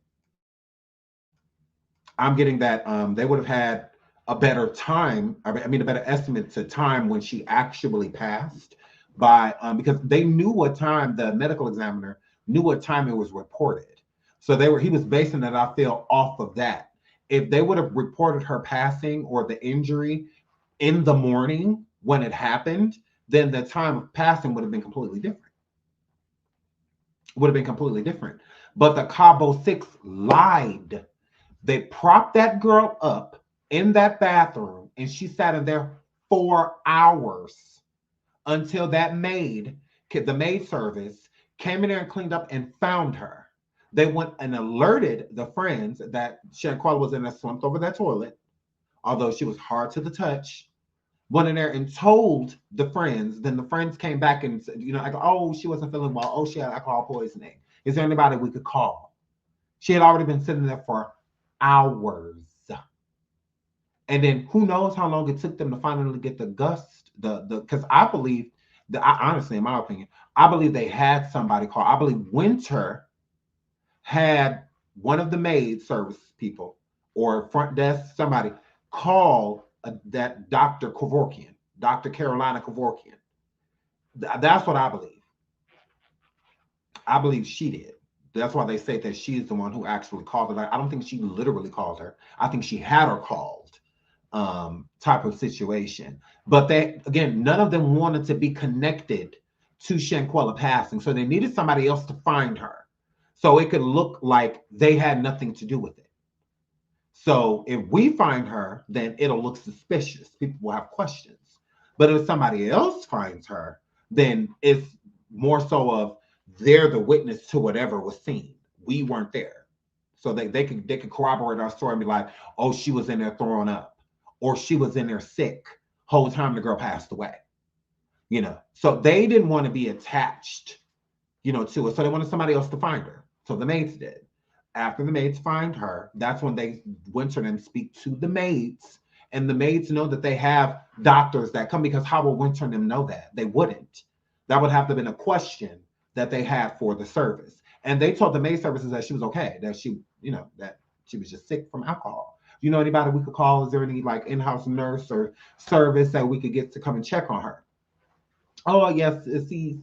I'm getting that they would have had a better time, a better estimate to time when she actually passed by, because they knew what time, the medical examiner knew what time it was reported. So he was basing it, I feel, off of that. If they would have reported her passing or the injury in the morning when it happened, then the time of passing would have been completely different. But the Cabo 6 lied. They propped that girl up in that bathroom and she sat in there 4 hours until that maid, the maid service, came in there and cleaned up and found her. They went and alerted the friends that Shanquella was in there, slumped over that toilet, although she was hard to the touch. Went in there and told the friends. Then the friends came back and said, like, oh, she wasn't feeling well. Oh, she had alcohol poisoning. Is there anybody we could call? She had already been sitting there for hours. And then who knows how long it took them to finally get the gust, because I believe that, honestly, in my opinion, I believe they had somebody call. I believe Winter had one of the maid service people or front desk, somebody call that Dr. Kevorkian, Dr. Carolina Kevorkian. That's what I believe. I believe she did. That's why they say that she's the one who actually called her. I don't think she literally called her. I think she had her called. Type of situation. But they, again, none of them wanted to be connected to Shanquella passing. So they needed somebody else to find her. So it could look like they had nothing to do with it. So if we find her, then it'll look suspicious. People will have questions. But if somebody else finds her, then it's more so of they're the witness to whatever was seen. We weren't there. So they could corroborate our story and be like, oh, she was in there throwing up. Or she was in there sick whole time the girl passed away, So they didn't want to be attached, to it. So they wanted somebody else to find her. So the maids did. After the maids find her, that's when they went to them and speak to the maids. And the maids know that they have doctors that come, because how will Winter and them know that? They wouldn't. That would have to have been a question that they had for the service. And they told the maid services that she was okay, that she, that she was just sick from alcohol. You know anybody we could call? Is there any like in-house nurse or service that we could get to come and check on her? Oh yes, see.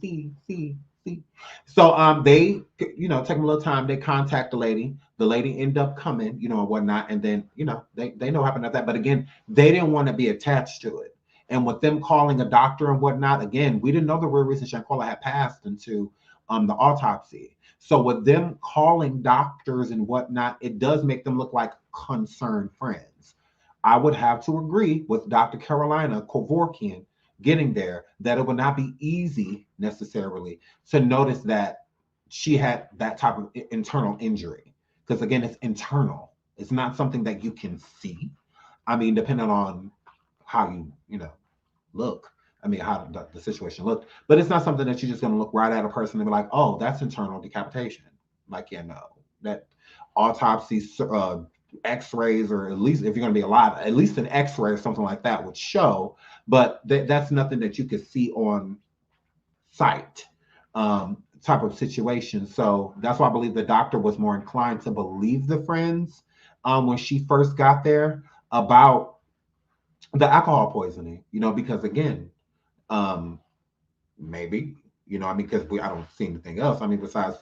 So they, take them a little time. They contact the lady. The lady end up coming, and whatnot. And then, they know what happened at that. But again, they didn't want to be attached to it. And with them calling a doctor and whatnot, again, we didn't know the real reason Shanquella had passed into the autopsy. So with them calling doctors and whatnot, it does make them look like concerned friends. I would have to agree with Dr. Carolina Kevorkian getting there that it would not be easy necessarily to notice that she had that type of internal injury. Because again, it's internal. It's not something that you can see. I mean, depending on how you look. I mean, how the situation looked. But it's not something that you're just going to look right at a person and be like, oh, that's internal decapitation. Like, no. That autopsies, x-rays, or at least if you're going to be alive, at least an x-ray or something like that would show. But that's nothing that you could see on site type of situation. So that's why I believe the doctor was more inclined to believe the friends when she first got there about the alcohol poisoning, because again, maybe, because I don't see anything else. I mean, besides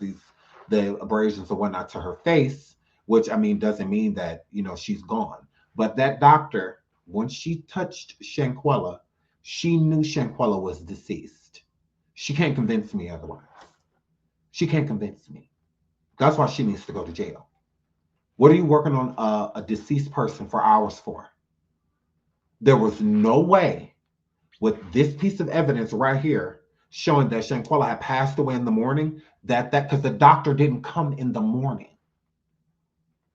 the abrasions or whatnot to her face, which doesn't mean that, she's gone. But that doctor, when she touched Shanquella, she knew Shanquella was deceased. She can't convince me otherwise. She can't convince me. That's why she needs to go to jail. What are you working on a deceased person for hours for? There was no way with this piece of evidence right here showing that Shanquella had passed away in the morning, because the doctor didn't come in the morning.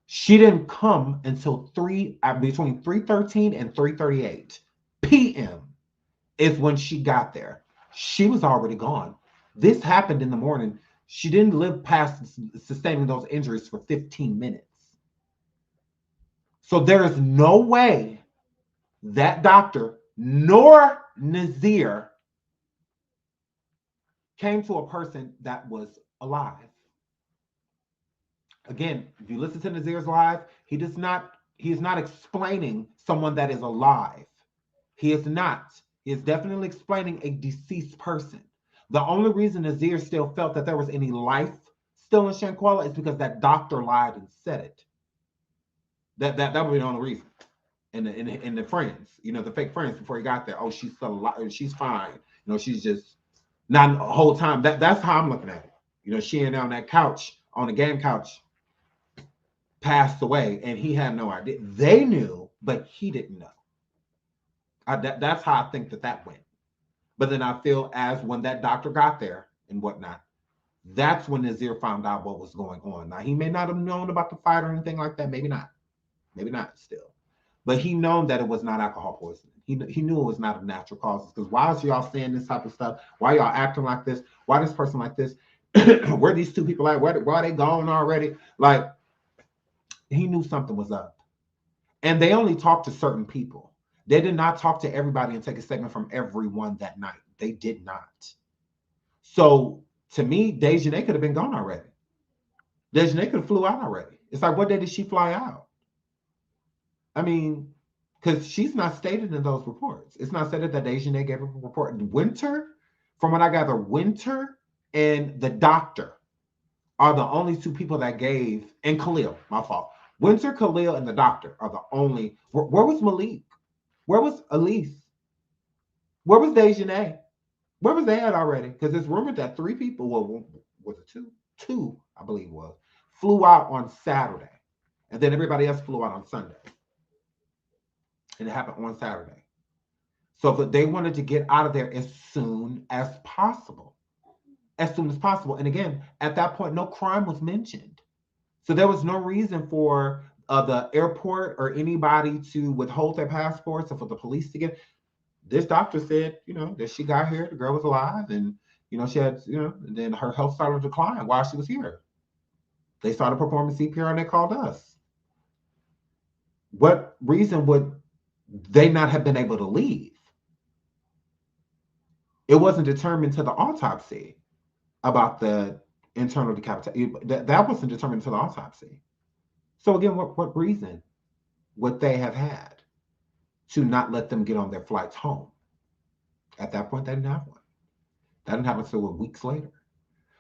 She didn't come until between 3:13 and 3:38 p.m. is when she got there. She was already gone. This happened in the morning. She didn't live past sustaining those injuries for 15 minutes. So there is no way that doctor nor Nazir came to a person that was alive. Again, if you listen to Nazir's live, he is not explaining someone that is alive. He is not. He is definitely explaining a deceased person. The only reason Nazir still felt that there was any life still in Shanquella is because that doctor lied and said it. That would be the only reason. And the friends, the fake friends before he got there, oh, she's still alive, she's fine. She's just not the whole time. That's how I'm looking at it. She and on that couch, on the game couch, passed away, and he had no idea. They knew, but he didn't know. That's how I think that went. But then I feel as when that doctor got there and whatnot, That's when Nazir found out what was going on. Now, he may not have known about the fight or anything like that. Maybe not still. But he known that it was not alcohol poisoning. He knew it was not of natural causes. Because why is y'all saying this type of stuff? Why y'all acting like this? Why this person like this? Where are these two people at? Why are they gone already? Like, he knew something was up. And they only talked to certain people. They did not talk to everybody and take a statement from everyone that night. They did not. So, to me, Dejanay could have been gone already. Dejanay could have flew out already. It's like, what day did she fly out? I mean, because she's not stated in those reports. It's not stated that Dejanay gave a report. Winter, from what I gather, Winter and the doctor are the only two people that gave, and Khalil, my fault. Winter, Khalil, and the doctor are the only. Where was Malik? Where was Elise? Where was Dejanay? Where was they at already? Because it's rumored that 3 people, well, was it 2? 2, I believe was, flew out on Saturday. And then everybody else flew out on Sunday. And it happened on Saturday. So they wanted to get out of there as soon as possible. As soon as possible. And again, at that point, no crime was mentioned. So there was no reason for the airport or anybody to withhold their passports or for the police to get. This doctor said, that she got here, the girl was alive, and, she had, and then her health started to decline while she was here. They started performing CPR and they called us. What reason would they not have been able to leave? It wasn't determined to the autopsy about the internal decapitation. That wasn't determined to the autopsy. So again, what reason would they have had to not let them get on their flights home? At that point, they didn't have one. That didn't happen until weeks later.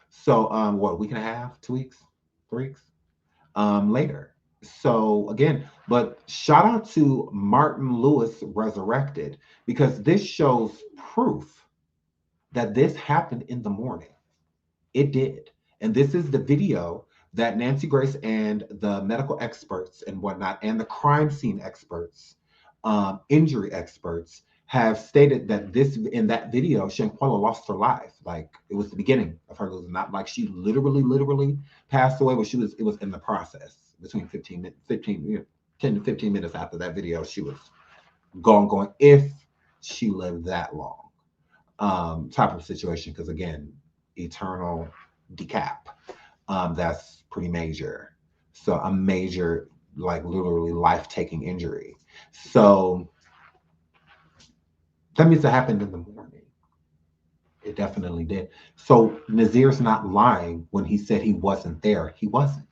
So a week and a half, 2 weeks, 3 weeks later. So again, but shout out to Martin Lewis Resurrected, because this shows proof that this happened in the morning. It did. And this is the video that Nancy Grace and the medical experts and whatnot, and the crime scene experts, injury experts, have stated that in that video, Shanquella lost her life. Like, it was the beginning of her losing, not like she literally passed away, but it was in the process. Between 10 to 15 minutes after that video, she was going, if she lived that long, type of situation. Because again, eternal decap, that's pretty major. So a major, like literally life-taking injury. So that means it happened in the morning. It definitely did. So Nazir's not lying when he said he wasn't there. He wasn't.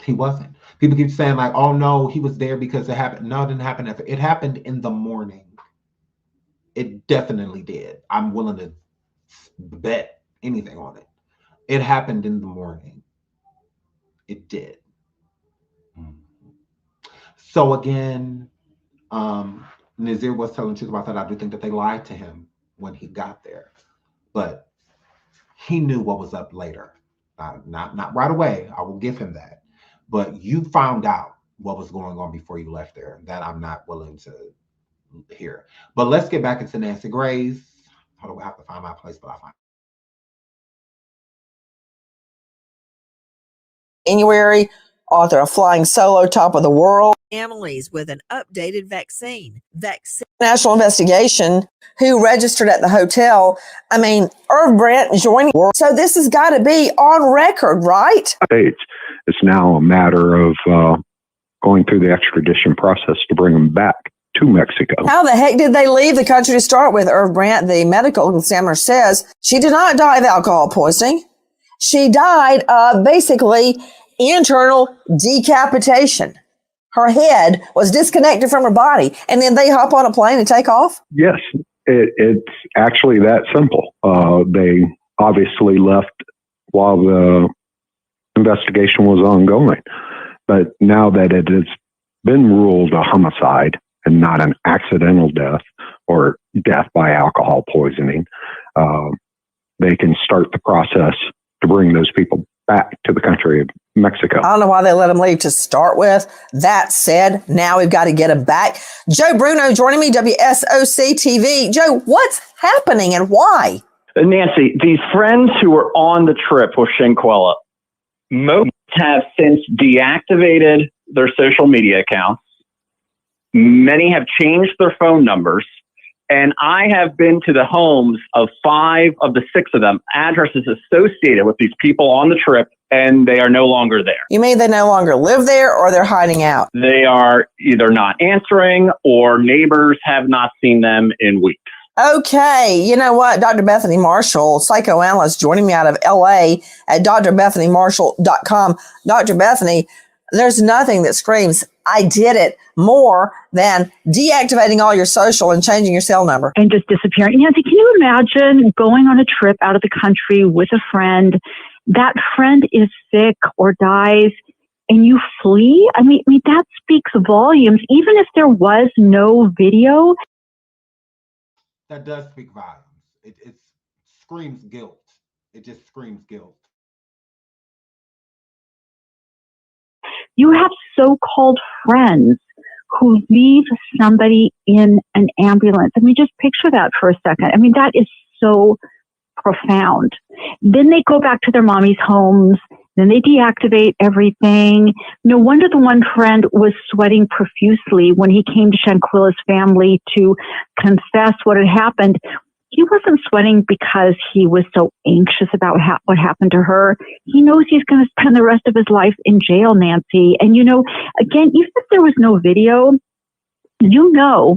He wasn't. People keep saying like, oh no, he was there because it happened. No, it didn't happen. It happened in the morning. It definitely did. I'm willing to bet anything on it. It happened in the morning. It did. So again, Nazir was telling the truth about that. I do think that they lied to him when he got there, but he knew what was up later. Not right away. I will give him that. But you found out what was going on before you left there. That I'm not willing to hear. But let's get back into Nancy Grace. Hold on, I have to find my place, but I'll find January, author of Flying Solo, Top of the World. Families with an updated vaccine. National investigation. Who registered at the hotel? I mean, Irv Brandt joining. So this has got to be on record, right? States. It's now a matter of going through the extradition process to bring them back to Mexico. How the heck did they leave the country to start with? Irv Brandt, the medical examiner, says she did not die of alcohol poisoning. She died of basically internal decapitation. Her head was disconnected from her body, and then they hop on a plane and take off? Yes, it's actually that simple. They obviously left while the investigation was ongoing. But now that it has been ruled a homicide and not an accidental death or death by alcohol poisoning, they can start the process to bring those people back to the country of Mexico. I don't know why they let them leave to start with. That said, now we've got to get them back. Joe Bruno joining me, WSOC TV. Joe, what's happening and why? Nancy, these friends who were on the trip with Shanquella, most have since deactivated their social media accounts. Many have changed their phone numbers. And I have been to the homes of 5 of the 6 of them, addresses associated with these people on the trip, and they are no longer there. You mean they no longer live there or they're hiding out? They are either not answering or neighbors have not seen them in weeks. Okay, you know what? Dr. Bethany Marshall, psychoanalyst, joining me out of LA at drbethanymarshall.com. Dr. Bethany, there's nothing that screams, I did it, more than deactivating all your social and changing your cell number. And just disappearing. Nancy, can you imagine going on a trip out of the country with a friend? That friend is sick or dies and you flee? I mean, that speaks volumes. Even if there was no video. That does speak volumes. It screams guilt. It just screams guilt. You have so-called friends who leave somebody in an ambulance. I mean, just picture that for a second. I mean, that is so profound. Then they go back to their mommy's homes. Then they deactivate everything. No wonder the one friend was sweating profusely when he came to Shanquella's family to confess what had happened. He wasn't sweating because he was so anxious about what happened to her. He knows he's going to spend the rest of his life in jail, Nancy. And, you know, again, even if there was no video, you know,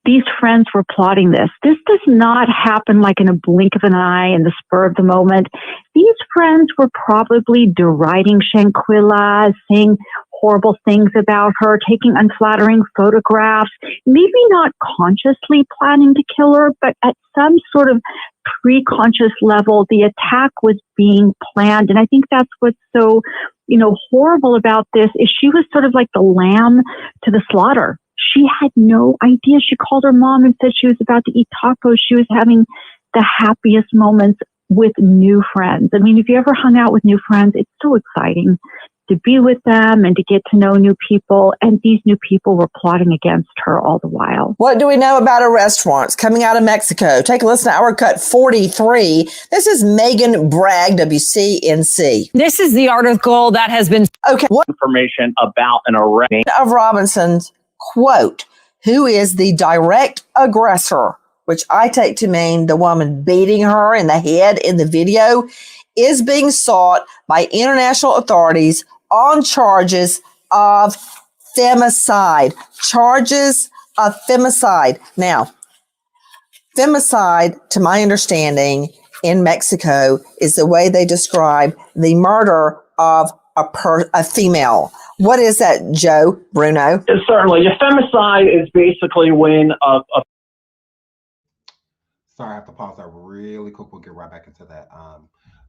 these friends were plotting this. This does not happen like in a blink of an eye in the spur of the moment. These friends were probably deriding Shanquella, saying horrible things about her, taking unflattering photographs, maybe not consciously planning to kill her, but at some sort of pre-conscious level, the attack was being planned. And I think that's what's so, you know, horrible about this is she was sort of like the lamb to the slaughter. She had no idea. She called her mom and said she was about to eat tacos. She was having the happiest moments with new friends. I mean, if you ever hung out with new friends, it's so exciting to be with them and to get to know new people. And these new people were plotting against her all the while. What do we know about arrest warrants coming out of Mexico? Take a listen to our cut 43. This is Megan Bragg, WCNC. This is the article that has been... Okay. What information about an arrest of Robinson's, quote, who is the direct aggressor, which I take to mean the woman beating her in the head in the video, is being sought by international authorities on charges of femicide. Charges of femicide. Now, femicide, to my understanding, in Mexico is the way they describe the murder of a female. What is that, Joe Bruno? Certainly. Femicide is basically when Sorry, I have to pause that really quick. We'll get right back into that.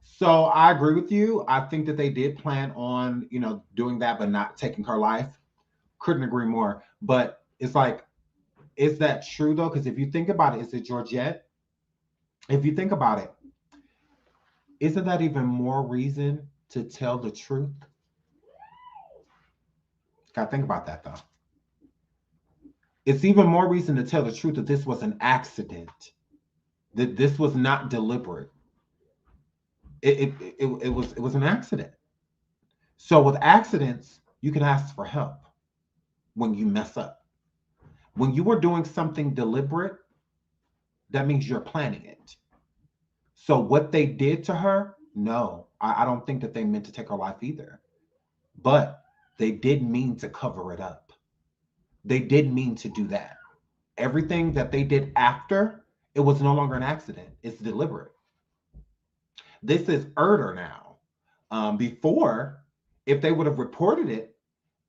So I agree with you. I think that they did plan on, you know, doing that, but not taking her life. Couldn't agree more. But it's like, is that true though? Because if you think about it, is it Georgette? If you think about it, isn't that even more reason to tell the truth? Gotta think about that though. It's even more reason to tell the truth that this was an accident, that this was not deliberate. It was an accident. So with accidents, you can ask for help when you mess up. When you are doing something deliberate, that means you're planning it. So what they did to her, no, I don't think that they meant to take her life either. But they did mean to cover it up. They did mean to do that. Everything that they did after, it was no longer an accident. It's deliberate. This is murder now. Before, if they would have reported it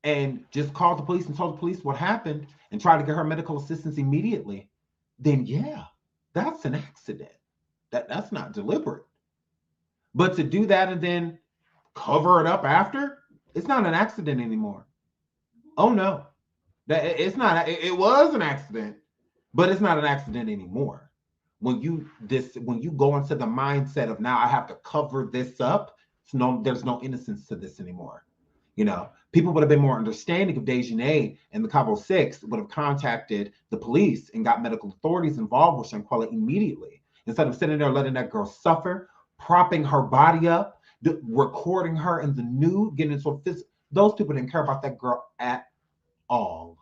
and just called the police and told the police what happened and tried to get her medical assistance immediately, then yeah, that's an accident. That's not deliberate. But to do that and then cover it up after, it's not an accident anymore. Oh no, it's not. It was an accident, but it's not an accident anymore. When you go into the mindset of now I have to cover this up, there's no innocence to this anymore. You know, people would have been more understanding if D3ATH and the Cabo 6 would have contacted the police and got medical authorities involved with Shanquella immediately, instead of sitting there letting that girl suffer, propping her body up, recording her in the nude, getting into physical. Those people didn't care about that girl at all.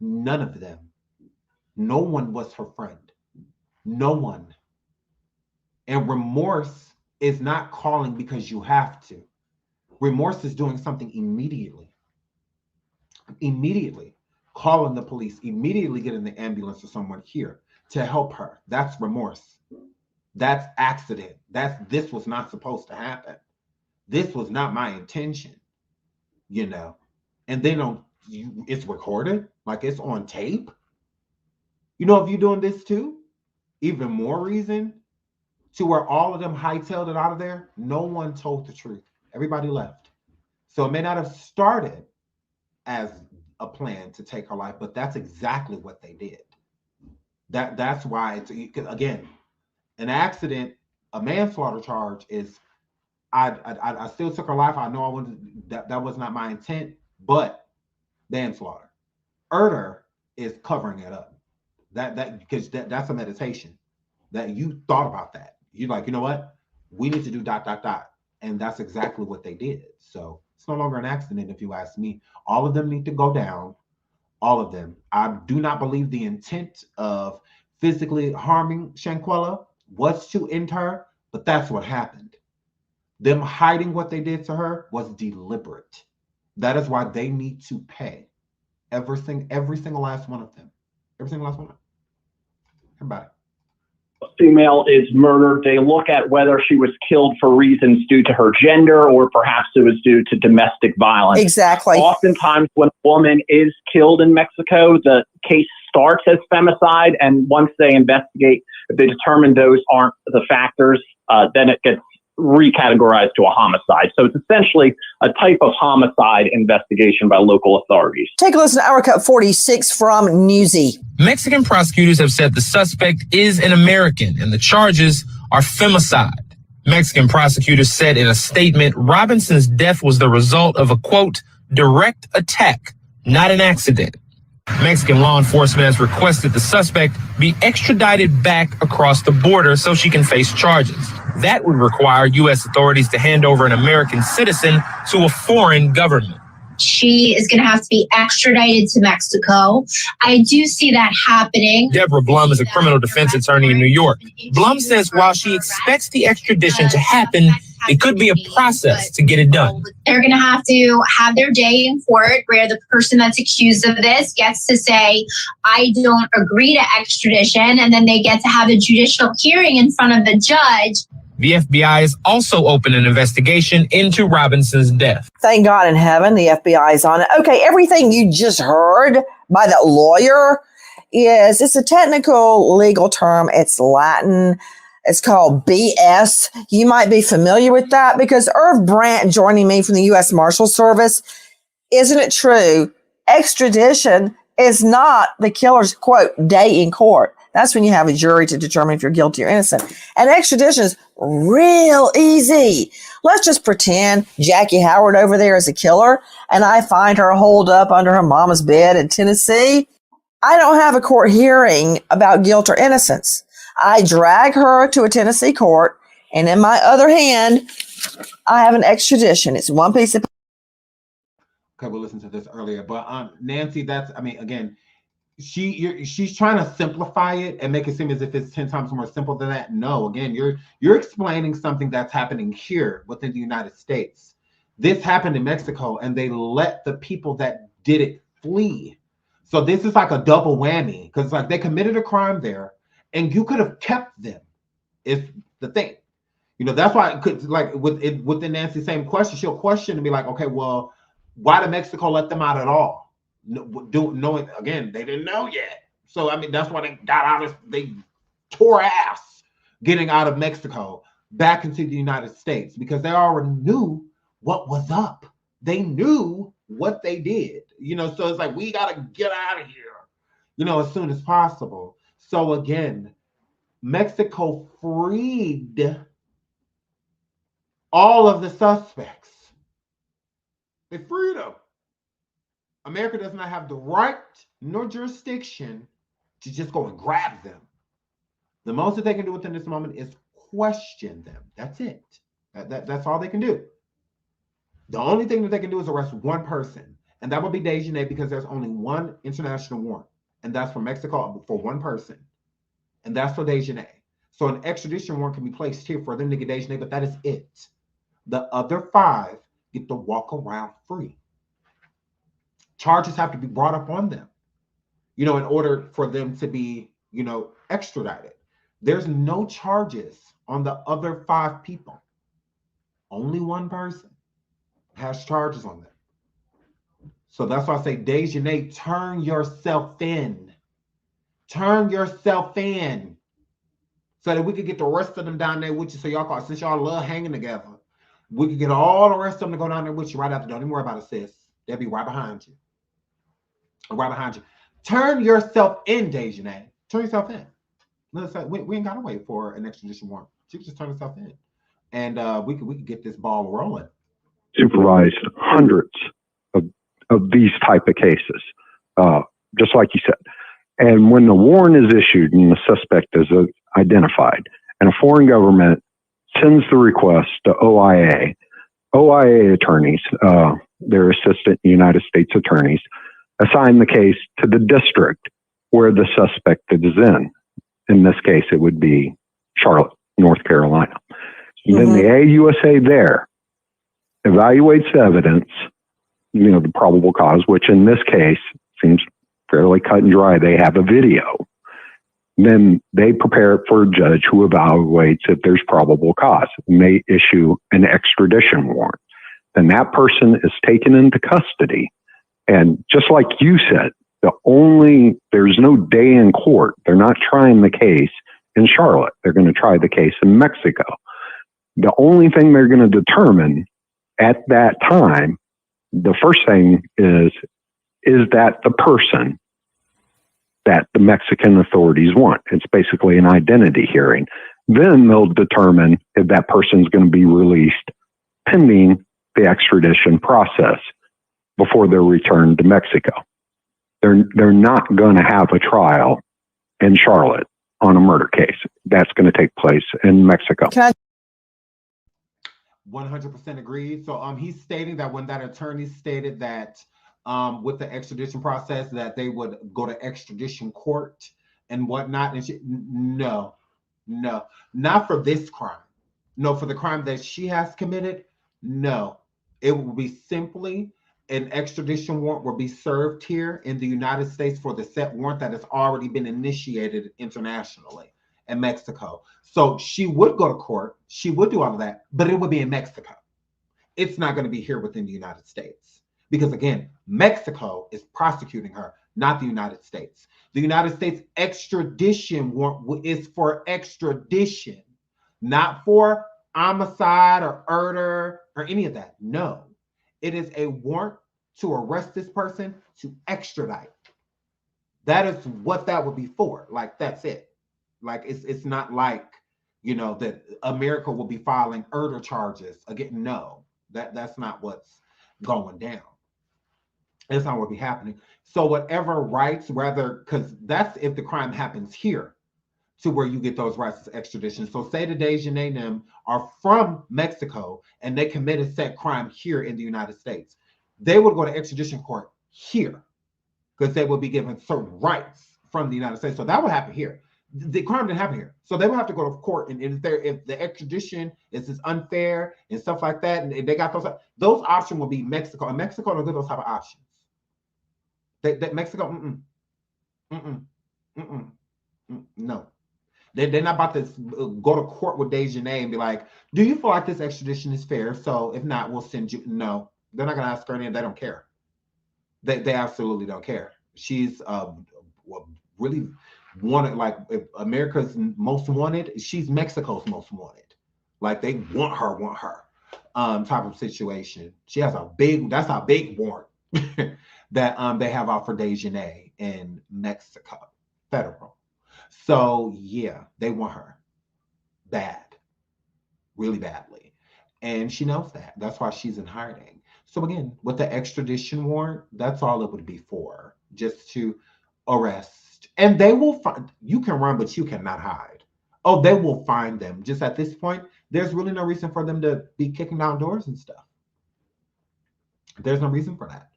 None of them. No one was her friend. No one. And remorse is not calling because you have to. Remorse is doing something immediately. Immediately. Calling the police, immediately getting the ambulance or someone here to help her. That's remorse. That's accident. This was not supposed to happen. This was not my intention, you know. And then it's recorded, like it's on tape. You know, if you're doing this too, even more reason to where all of them hightailed it out of there. No one told the truth. Everybody left. So it may not have started as a plan to take her life, but that's exactly what they did. That's why it's, again, an accident, a manslaughter charge is, I still took her life. I know I wouldn't, that was not my intent, but manslaughter. Murder is covering it up. Because that's a meditation. That you thought about that. You're like, you know what? We need to do ... And that's exactly what they did. So it's no longer an accident, if you ask me. All of them need to go down. All of them. I do not believe the intent of physically harming Shanquella was to end her, but that's what happened. Them hiding what they did to her was deliberate. That is why they need to pay. Every single last one of them. Every single last one of them. Everybody. Female is murdered. They look at whether she was killed for reasons due to her gender or perhaps it was due to domestic violence. Exactly. Oftentimes when a woman is killed in Mexico, the case starts as femicide, and once they investigate, if they determine those aren't the factors, then it gets recategorized to a homicide. So it's essentially a type of homicide investigation by local authorities. Take a listen to Hour Cut 46 from Newsy. Mexican prosecutors have said the suspect is an American and the charges are femicide. Mexican prosecutors said in a statement, Robinson's death was the result of a, quote, direct attack, not an accident. Mexican law enforcement has requested the suspect be extradited back across the border so she can face charges. That would require U.S. authorities to hand over an American citizen to a foreign government. She is going to have to be extradited to Mexico. I do see that happening. Deborah Blum is a criminal defense attorney in New York. Blum says while she expects the extradition to happen, it could be a process to get it done. They're going to have their day in court where the person that's accused of this gets to say, I don't agree to extradition, and then they get to have a judicial hearing in front of the judge. The FBI has also opened an investigation into Robinson's death. Thank God in heaven the FBI is on it. Okay, everything you just heard by that lawyer it's a technical legal term. It's Latin. It's called BS. You might be familiar with that because Irv Brandt joining me from the U.S. Marshal Service. Isn't it true? Extradition is not the killer's, quote, day in court. That's when you have a jury to determine if you're guilty or innocent. And extradition is real easy. Let's just pretend Jackie Howard over there is a killer and I find her holed up under her mama's bed in Tennessee. I don't have a court hearing about guilt or innocence. I drag her to a Tennessee court, and in my other hand, I have an extradition. It's one piece of... Okay, we'll listen to this earlier. But Nancy, again, she's trying to simplify it and make it seem as if it's 10 times more simple than that. No, again, you're explaining something that's happening here within the United States. This happened in Mexico, and they let the people that did it flee. So this is like a double whammy because like they committed a crime there, and you could have kept them. Is the thing, that's why it could, like within Nancy's same question, she'll question and be like, okay, well, why did Mexico let them out at all? Knowing again, they didn't know yet. So that's why they got out. They tore ass getting out of Mexico back into the United States because they already knew what was up. They knew what they did. So it's like we gotta get out of here, as soon as possible. So again, Mexico freed all of the suspects. They freed them. America does not have the right nor jurisdiction to just go and grab them. The most that they can do within this moment is question them. That's it. That's all they can do. The only thing that they can do is arrest one person, and that would be Dejanay, because there's only one international warrant, and that's for Mexico for one person, and that's for Dejanay. So an extradition warrant can be placed here for them to get Dejanay, but that is it. The other 5 get to walk around free. Charges have to be brought up on them, in order for them to be, extradited. There's no charges on the other 5 people. Only one person has charges on them. So that's why I say, Dejanay, turn yourself in. Turn yourself in. So that we could get the rest of them down there with you. So y'all, since y'all love hanging together, we could get all the rest of them to go down there with you right after. Don't even worry about it, sis. They'll be right behind you. Right behind you. Turn yourself in, Dejanay. Turn yourself in. We ain't got to wait for an extradition warrant. You can just turn yourself in. And we could get this ball rolling. Supervised hundreds of these type of cases, just like you said. And when the warrant is issued and the suspect is identified, and a foreign government sends the request to OIA attorneys, their assistant United States attorneys, assign the case to the district where the suspect is in. In this case, it would be Charlotte, North Carolina. Then the AUSA there evaluates the evidence, the probable cause, which in this case seems fairly cut and dry. They have a video. Then they prepare it for a judge who evaluates if there's probable cause, and they issue an extradition warrant. Then that person is taken into custody. And just like you said, there's no day in court. They're not trying the case in Charlotte. They're going to try the case in Mexico. The only thing they're going to determine at that time, the first thing is that the person that the Mexican authorities want? It's basically an identity hearing. Then they'll determine if that person's going to be released pending the extradition process before they're returned to Mexico. They're not going to have a trial in Charlotte on a murder case. That's going to take place in Mexico. 100% agreed. So he's stating that when that attorney stated that with the extradition process that they would go to extradition court and whatnot, and no, not for this crime. No, for the crime that she has committed, no. It will be simply an extradition warrant will be served here in the United States for the set warrant that has already been initiated internationally in Mexico. So she would go to court, she would do all of that, but it would be in Mexico. It's not going to be here within the United States. Because again, Mexico is prosecuting her, not the United States. The United States extradition warrant is for extradition, not for homicide or murder or any of that. No, it is a warrant to arrest this person to extradite. That is what that would be for. Like, that's it. Like, it's not like, that America will be filing murder charges again. No, that's not what's going down. That's not what will be happening. So whatever rights, rather, because that's if the crime happens here, to where you get those rights of extradition. So say the Dejanay and them are from Mexico and they committed said crime here in the United States. They would go to extradition court here because they would be given certain rights from the United States. So that would happen here. The crime didn't happen here. So they would have to go to court. And if the extradition is unfair and stuff like that, and they got those options will be Mexico. And Mexico don't get those type of options. Mexico, no. They're not about to go to court with Dejanay and be like, do you feel like this extradition is fair? So if not, we'll send you. No, they're not going to ask her anything. They don't care. They absolutely don't care. She's really wanted, like, if America's most wanted, she's Mexico's most wanted. Like, they want her type of situation. She has that's a big warrant that they have out for Dejanay in Mexico, federal. So yeah, they want her bad, really badly. And she knows that. That's why she's in hiding. So again, with the extradition warrant, that's all it would be for, just to arrest. And they will find, you can run, but you cannot hide. Oh, they will find them. Just at this point, there's really no reason for them to be kicking down doors and stuff. There's no reason for that.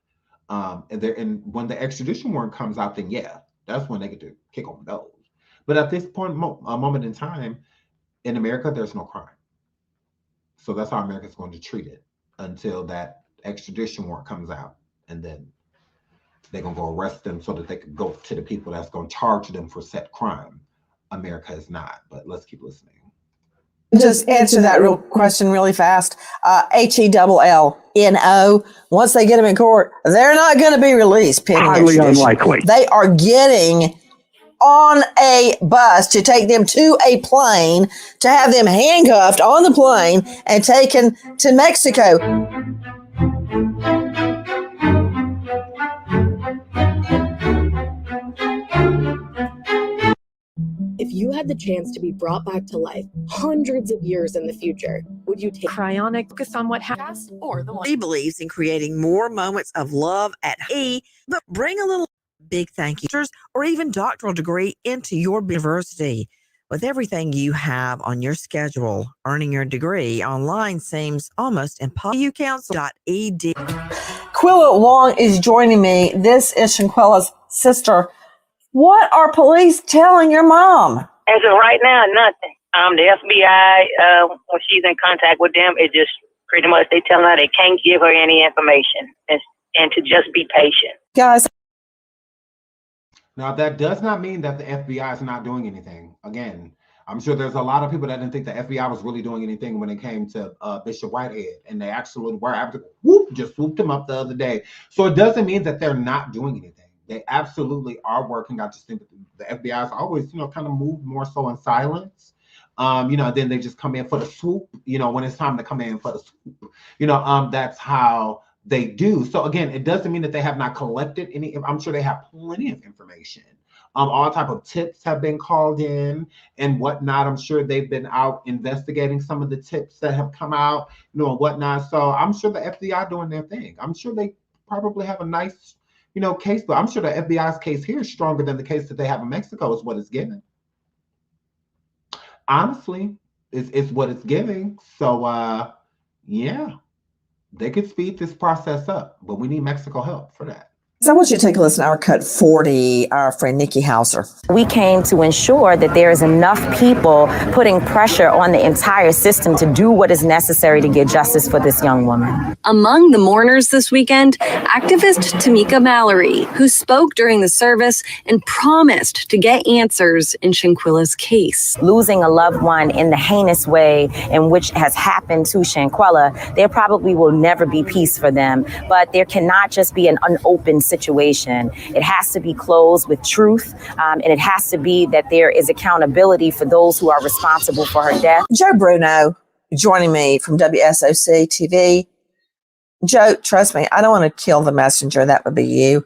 And when the extradition warrant comes out, then yeah, that's when they get to kick on those. But at this point, a moment in time, in America, there's no crime. So that's how America's going to treat it until that extradition warrant comes out. And then they're going to go arrest them so that they can go to the people that's going to charge them for said crime. America is not, but let's keep listening. Just answer that real question really fast. HELLNO, once they get them in court, they're not going to be released. Highly unlikely. They are getting on a bus to take them to a plane, to have them handcuffed on the plane and taken to Mexico. If you had the chance to be brought back to life hundreds of years in the future, would you take cryonic, focus on what happened, or the one? He believes in creating more moments of love at home, but bring a little big thank you or even doctoral degree into your university. With everything you have on your schedule, earning your degree online seems almost impossible. UCouncil.ed. Quilla Wong is joining me. This is Shanquella's sister. What are police telling your mom? As of right now, nothing. The FBI, when she's in contact with them, it just pretty much they tell her they can't give her any information and to just be patient. Guys. Now, that does not mean that the FBI is not doing anything. Again, I'm sure there's a lot of people that didn't think the FBI was really doing anything when it came to Bishop Whitehead, and they actually were after just swooped him up the other day. So it doesn't mean that they're not doing anything. They absolutely are working. I just think that the FBI is always, kind of move more so in silence. Then they just come in for the swoop, when it's time to come in for the swoop. That's how they do. So again, it doesn't mean that they have not collected any. I'm sure they have plenty of information. All type of tips have been called in and whatnot. I'm sure they've been out investigating some of the tips that have come out, and whatnot. So I'm sure the FBI doing their thing. I'm sure they probably have a nice, case, but I'm sure the FBI's case here is stronger than the case that they have in Mexico, is what it's giving. Honestly, it's what it's giving. So, yeah, they could speed this process up, but we need Mexico help for that. So I want you to take a listen to our cut 40, our friend Nikki Hauser. We came to ensure that there is enough people putting pressure on the entire system to do what is necessary to get justice for this young woman. Among the mourners this weekend, activist Tamika Mallory, who spoke during the service and promised to get answers in Shanquella's case. Losing a loved one in the heinous way in which has happened to Shanquella, there probably will never be peace for them, but there cannot just be an unopened situation. It has to be closed with truth, and it has to be that there is accountability for those who are responsible for her death. Joe Bruno joining me from WSOC TV. Joe, trust me, I don't want to kill the messenger. That would be you.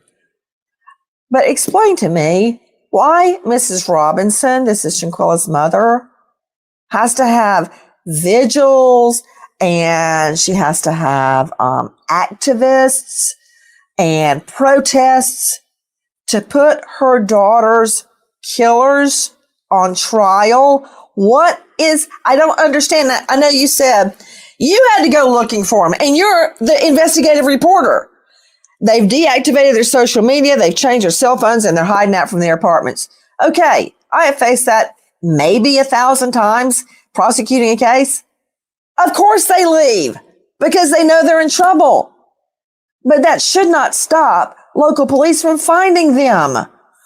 But explain to me why Mrs. Robinson, this is Shanquella's mother, has to have vigils and she has to have activists and protests to put her daughter's killers on trial. I don't understand that. I know you said you had to go looking for them and you're the investigative reporter. They've deactivated their social media. They've changed their cell phones and they're hiding out from their apartments. Okay. I have faced that maybe 1,000 times prosecuting a case. Of course they leave because they know they're in trouble. But that should not stop local police from finding them.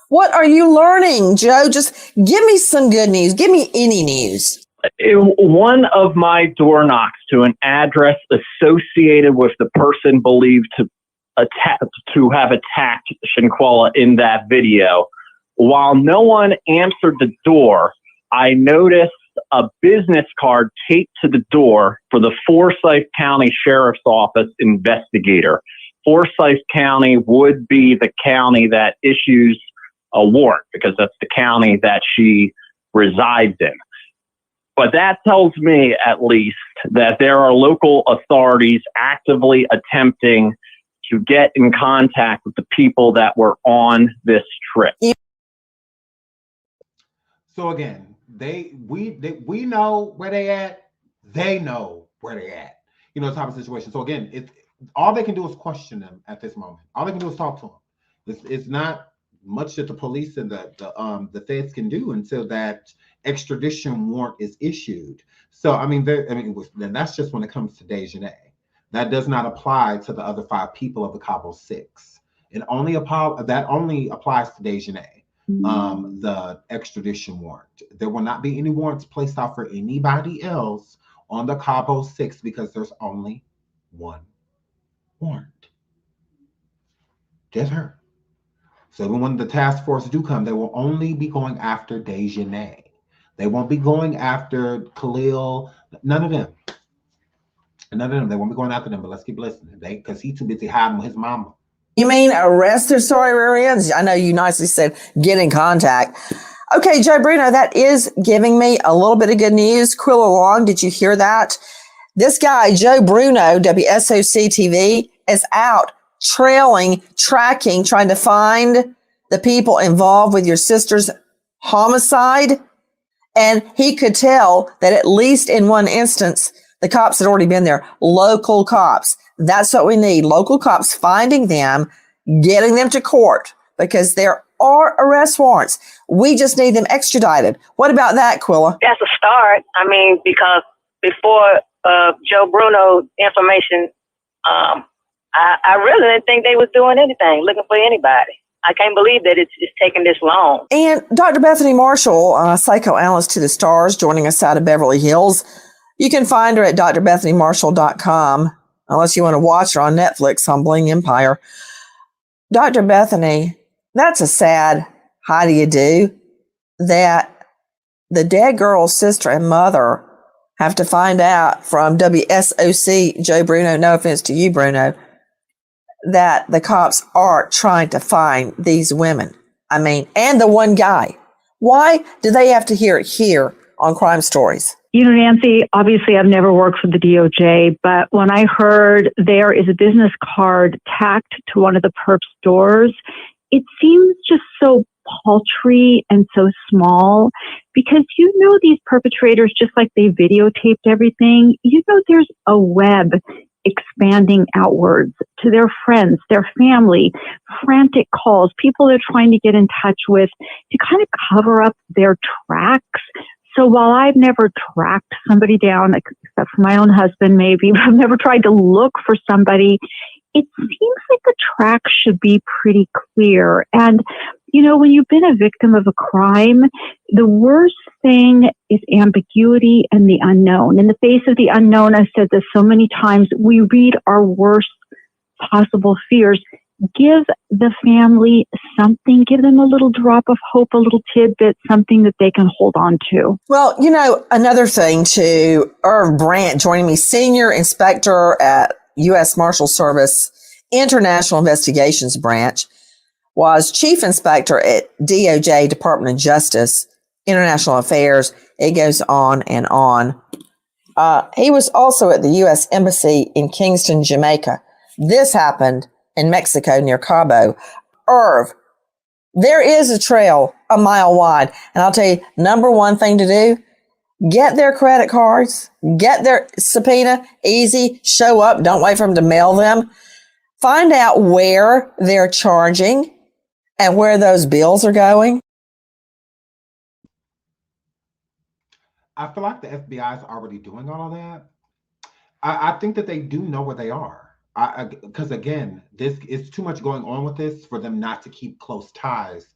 What are you learning, Joe? Just give me some good news. Give me any news. One of my door knocks to an address associated with the person believed to have attacked Shanquella in that video. While no one answered the door, I noticed a business card taped to the door for the Forsyth County Sheriff's Office investigator. Forsyth County would be the county that issues a warrant because that's the county that she resides in. But that tells me, at least, that there are local authorities actively attempting to get in contact with the people that were on this trip. So again, we know where they at. They know where they at. You know, type of situation. So again, it's all they can do is question them at this moment. All they can do is talk to them. It's not much that the police and the feds can do until that extradition warrant is issued. So I mean, and that's just when it comes to Dejanay. That does not apply to the other 5 people of the Cabo 6. That only applies to Dejanay. The extradition warrant. There will not be any warrants placed out for anybody else on the Cabo 6 because there's only one warrant. Just her. So even when the task force do come, they will only be going after Dejanay. They won't be going after Khalil. None of them. None of them. They won't be going after them. But let's keep listening. Because he's too busy hiding with his mama. You mean arrest their sorry rear ends? I know you nicely said get in contact. Okay, Joe Bruno, that is giving me a little bit of good news. Quilla Long, did you hear that? This guy, Joe Bruno, WSOC TV, is out trailing, tracking, trying to find the people involved with your sister's homicide. And he could tell that at least in one instance, the cops had already been there. Local cops. That's what we need. Local cops finding them, getting them to court, because there are arrest warrants. We just need them extradited. What about that, Quilla? That's a start. I mean, because before Joe Bruno information, I really didn't think they was doing anything, looking for anybody. I can't believe that it's taking this long. And Dr. Bethany Marshall, psychoanalyst to the stars, joining us out of Beverly Hills. You can find her at drbethanymarshall.com, unless you want to watch her on Netflix on Bling Empire. Dr. Bethany, that's a sad how do you do that the dead girl's sister and mother have to find out from WSOC, Joe Bruno, no offense to you, Bruno, that the cops are trying to find these women. I mean, and the one guy. Why do they have to hear it here on Crime Stories? You know, Nancy, obviously I've never worked for the DOJ, but when I heard there is a business card tacked to one of the perps' doors, it seems just so paltry and so small, because you know these perpetrators, just like they videotaped everything, you know there's a web expanding outwards to their friends, their family, frantic calls, people they're trying to get in touch with to kind of cover up their tracks. So while I've never tracked somebody down, except for my own husband maybe, but I've never tried to look for somebody, it seems like the tracks should be pretty clear. And, you know, when you've been a victim of a crime, the worst thing is ambiguity and the unknown. In the face of the unknown, I've said this so many times, we read our worst possible fears. Give the family something, give them a little drop of hope, a little tidbit, something that they can hold on to. Well, you know, another thing too, Irv Brandt joining me, Senior Inspector at U.S. Marshal Service International Investigations Branch, was Chief Inspector at DOJ, Department of Justice, International Affairs. It goes on and on. He was also at the U.S. Embassy in Kingston, Jamaica. This happened in Mexico near Cabo. Irv, there is a trail a mile wide. And I'll tell you, number one thing to do, get their credit cards, get their subpoena, easy, show up, don't wait for them to mail them. Find out where they're charging and where those bills are going. I feel like the FBI is already doing all of that. I think that they do know where they are. Because again, this is too much going on with this for them not to keep close ties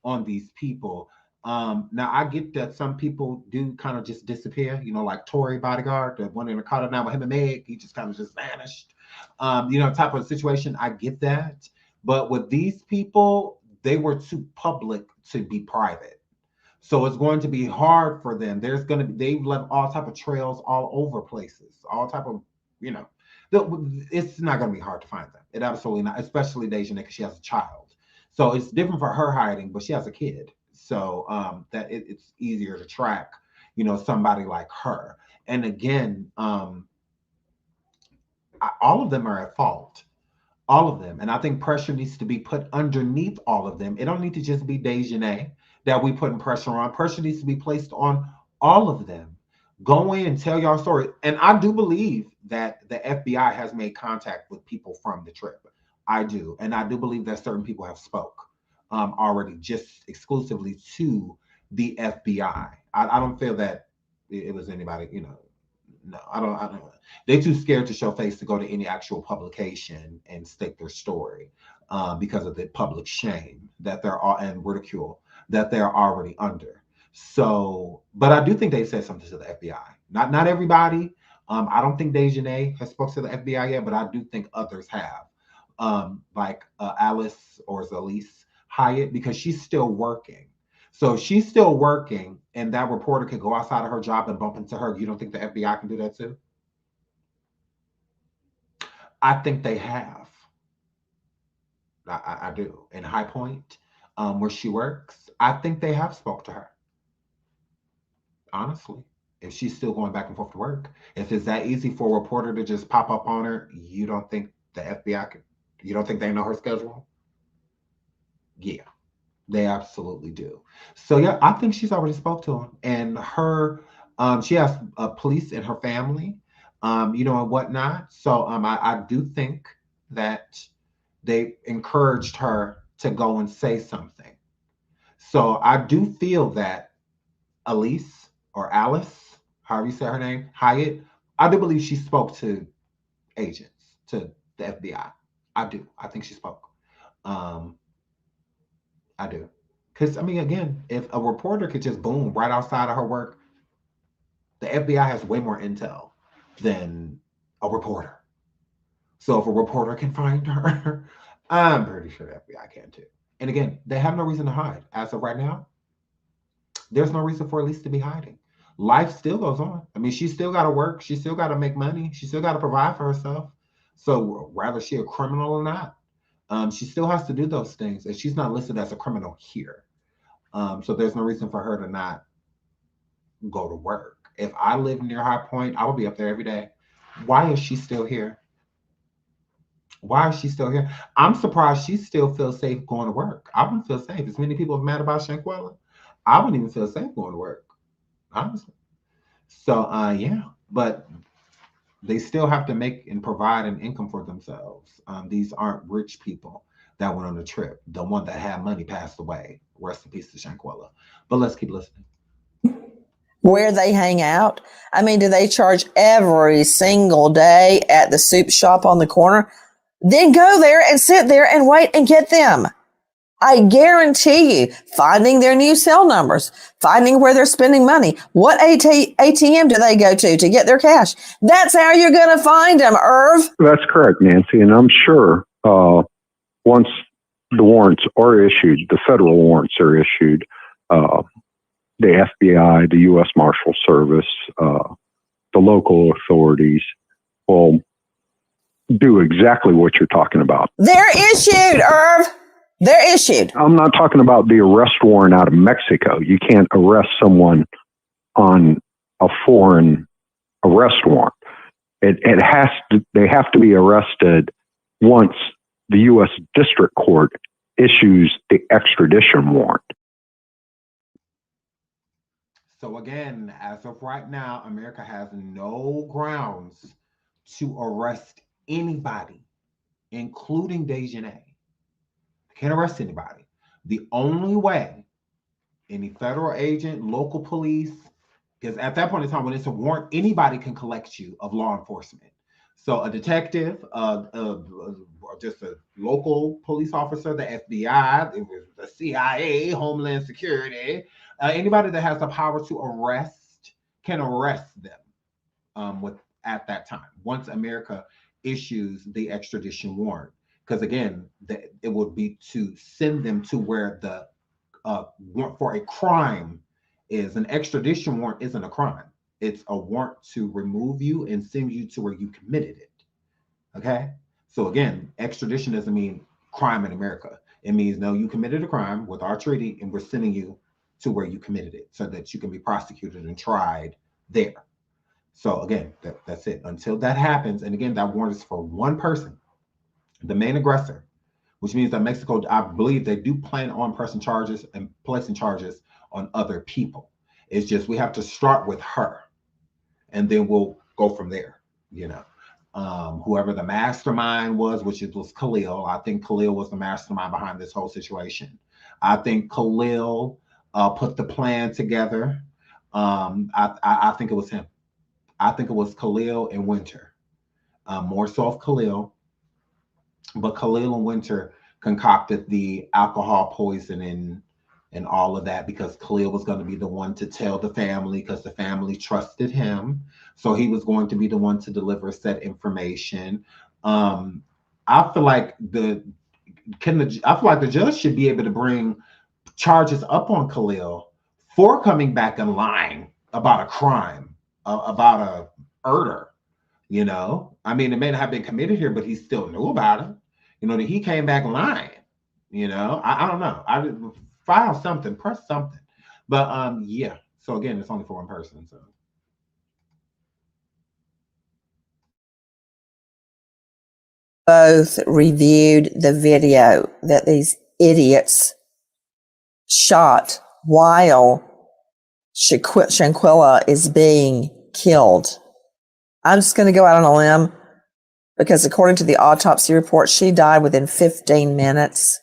on these people. Now I get that some people do kind of just disappear, you know, like Tory Bodyguard, the one in the car now with him and Meg, he just kind of just vanished. You know, type of situation. I get that. But with these people, they were too public to be private. So it's going to be hard for them. They've left all type of trails all over places, all type of, you know, it's not going to be hard to find them. It absolutely not, especially Dejanay, because she has a child. So it's different for her hiding, but she has a kid. So it's easier to track, you know, somebody like her. And again, all of them are at fault. All of them. And I think pressure needs to be put underneath all of them. It don't need to just be Dejanay. that we putting pressure on. Pressure needs to be placed on all of them. Go in, tell y'all story. And I do believe that the FBI has made contact with people from the trip. I do. And I do believe that certain people have spoke already just exclusively to the FBI. I don't feel that it was anybody, you know, no, I don't. They're too scared to show face to go to any actual publication and state their story because of the public shame that they're all and ridicule that they're already under. So, but I do think they said something to the FBI. Not everybody. I don't think DeJohnay has spoken to the FBI yet, but I do think others have. Like Alice or Zalise Hyatt, because she's still working. So if she's still working and that reporter could go outside of her job and bump into her, you don't think the FBI can do that too? I think they have. I do. In High Point, where she works, I think they have spoke to her. Honestly, if she's still going back and forth to work, if it's that easy for a reporter to just pop up on her, you don't think the FBI could, you don't think they know her schedule? Yeah. They absolutely do. So yeah, I think she's already spoke to him, and her, she has police in her family, you know, and whatnot. So I do think that they encouraged her to go and say something. So I do feel that Elise or Alice, however you say her name, Hyatt, I do believe she spoke to agents, to the FBI. I do. I think she spoke. I do. Because, I mean, again, if a reporter could just boom right outside of her work, the FBI has way more intel than a reporter. So if a reporter can find her, I'm pretty sure the FBI can too. And again, they have no reason to hide. As of right now, there's no reason for Elise to be hiding. Life still goes on. I mean, she still got to work. She still got to make money. She still got to provide for herself. So whether she's a criminal or not, she still has to do those things, and she's not listed as a criminal here. So there's no reason for her to not go to work. If I live near High Point, I would be up there every day. Why is she still here? Why is she still here? I'm surprised she still feels safe going to work. I wouldn't feel safe. As many people have mad about Shanquella, I wouldn't even feel safe going to work, honestly. So yeah, but they still have to make and provide an income for themselves. These aren't rich people that went on the trip. The one that had money passed away. Rest in peace to Shanquella. But let's keep listening. Where they hang out? I mean, do they charge every single day at the soup shop on the corner? Then go there and sit there and wait and get them. I guarantee you, finding their new cell numbers, finding where they're spending money, what ATM do they go to get their cash? That's how you're going to find them, Irv. That's correct, Nancy. And I'm sure once the warrants are issued, the federal warrants are issued, the FBI, the U.S. Marshal Service, the local authorities will do exactly what you're talking about. They're issued, Irv. They're issued. I'm not talking about the arrest warrant out of Mexico. You can't arrest someone on a foreign arrest warrant. It has to. They have to be arrested once the U.S. District Court issues the extradition warrant. So again, as of right now, America has no grounds to arrest anybody, including DeJohnay. Can't arrest anybody. The only way any federal agent, local police, because at that point in time, when it's a warrant, anybody can collect you of law enforcement. So a detective, just a local police officer, the FBI, the CIA, Homeland Security, anybody that has the power to arrest can arrest them at that time, once America issues the extradition warrant. Because again, it would be to send them to where the warrant for a crime is. An extradition warrant isn't a crime. It's a warrant to remove you and send you to where you committed it. Okay? So again, extradition doesn't mean crime in America. It means, no, you committed a crime with our treaty and we're sending you to where you committed it so that you can be prosecuted and tried there. So again, that's it. Until that happens, and again, that warrant is for one person, the main aggressor, which means that Mexico, I believe they do plan on pressing charges and placing charges on other people. It's just we have to start with her, and then we'll go from there. Whoever the mastermind was, which was Khalil. I think Khalil was the mastermind behind this whole situation. I think Khalil put the plan together. I think it was him. I think it was Khalil and Winter. More so of Khalil, but Khalil and Winter concocted the alcohol poisoning and all of that because Khalil was going to be the one to tell the family because the family trusted him. So he was going to be the one to deliver said information. I feel like the judge should be able to bring charges up on Khalil for coming back and lying about a crime, about a murder. I mean, it may not have been committed here, but he still knew about it. That he came back lying. I don't know. I would file something, press something. But yeah. So again, it's only for one person. So both reviewed the video that these idiots shot while Shanquella is being killed. I'm just going to go out on a limb because according to the autopsy report, she died within 15 minutes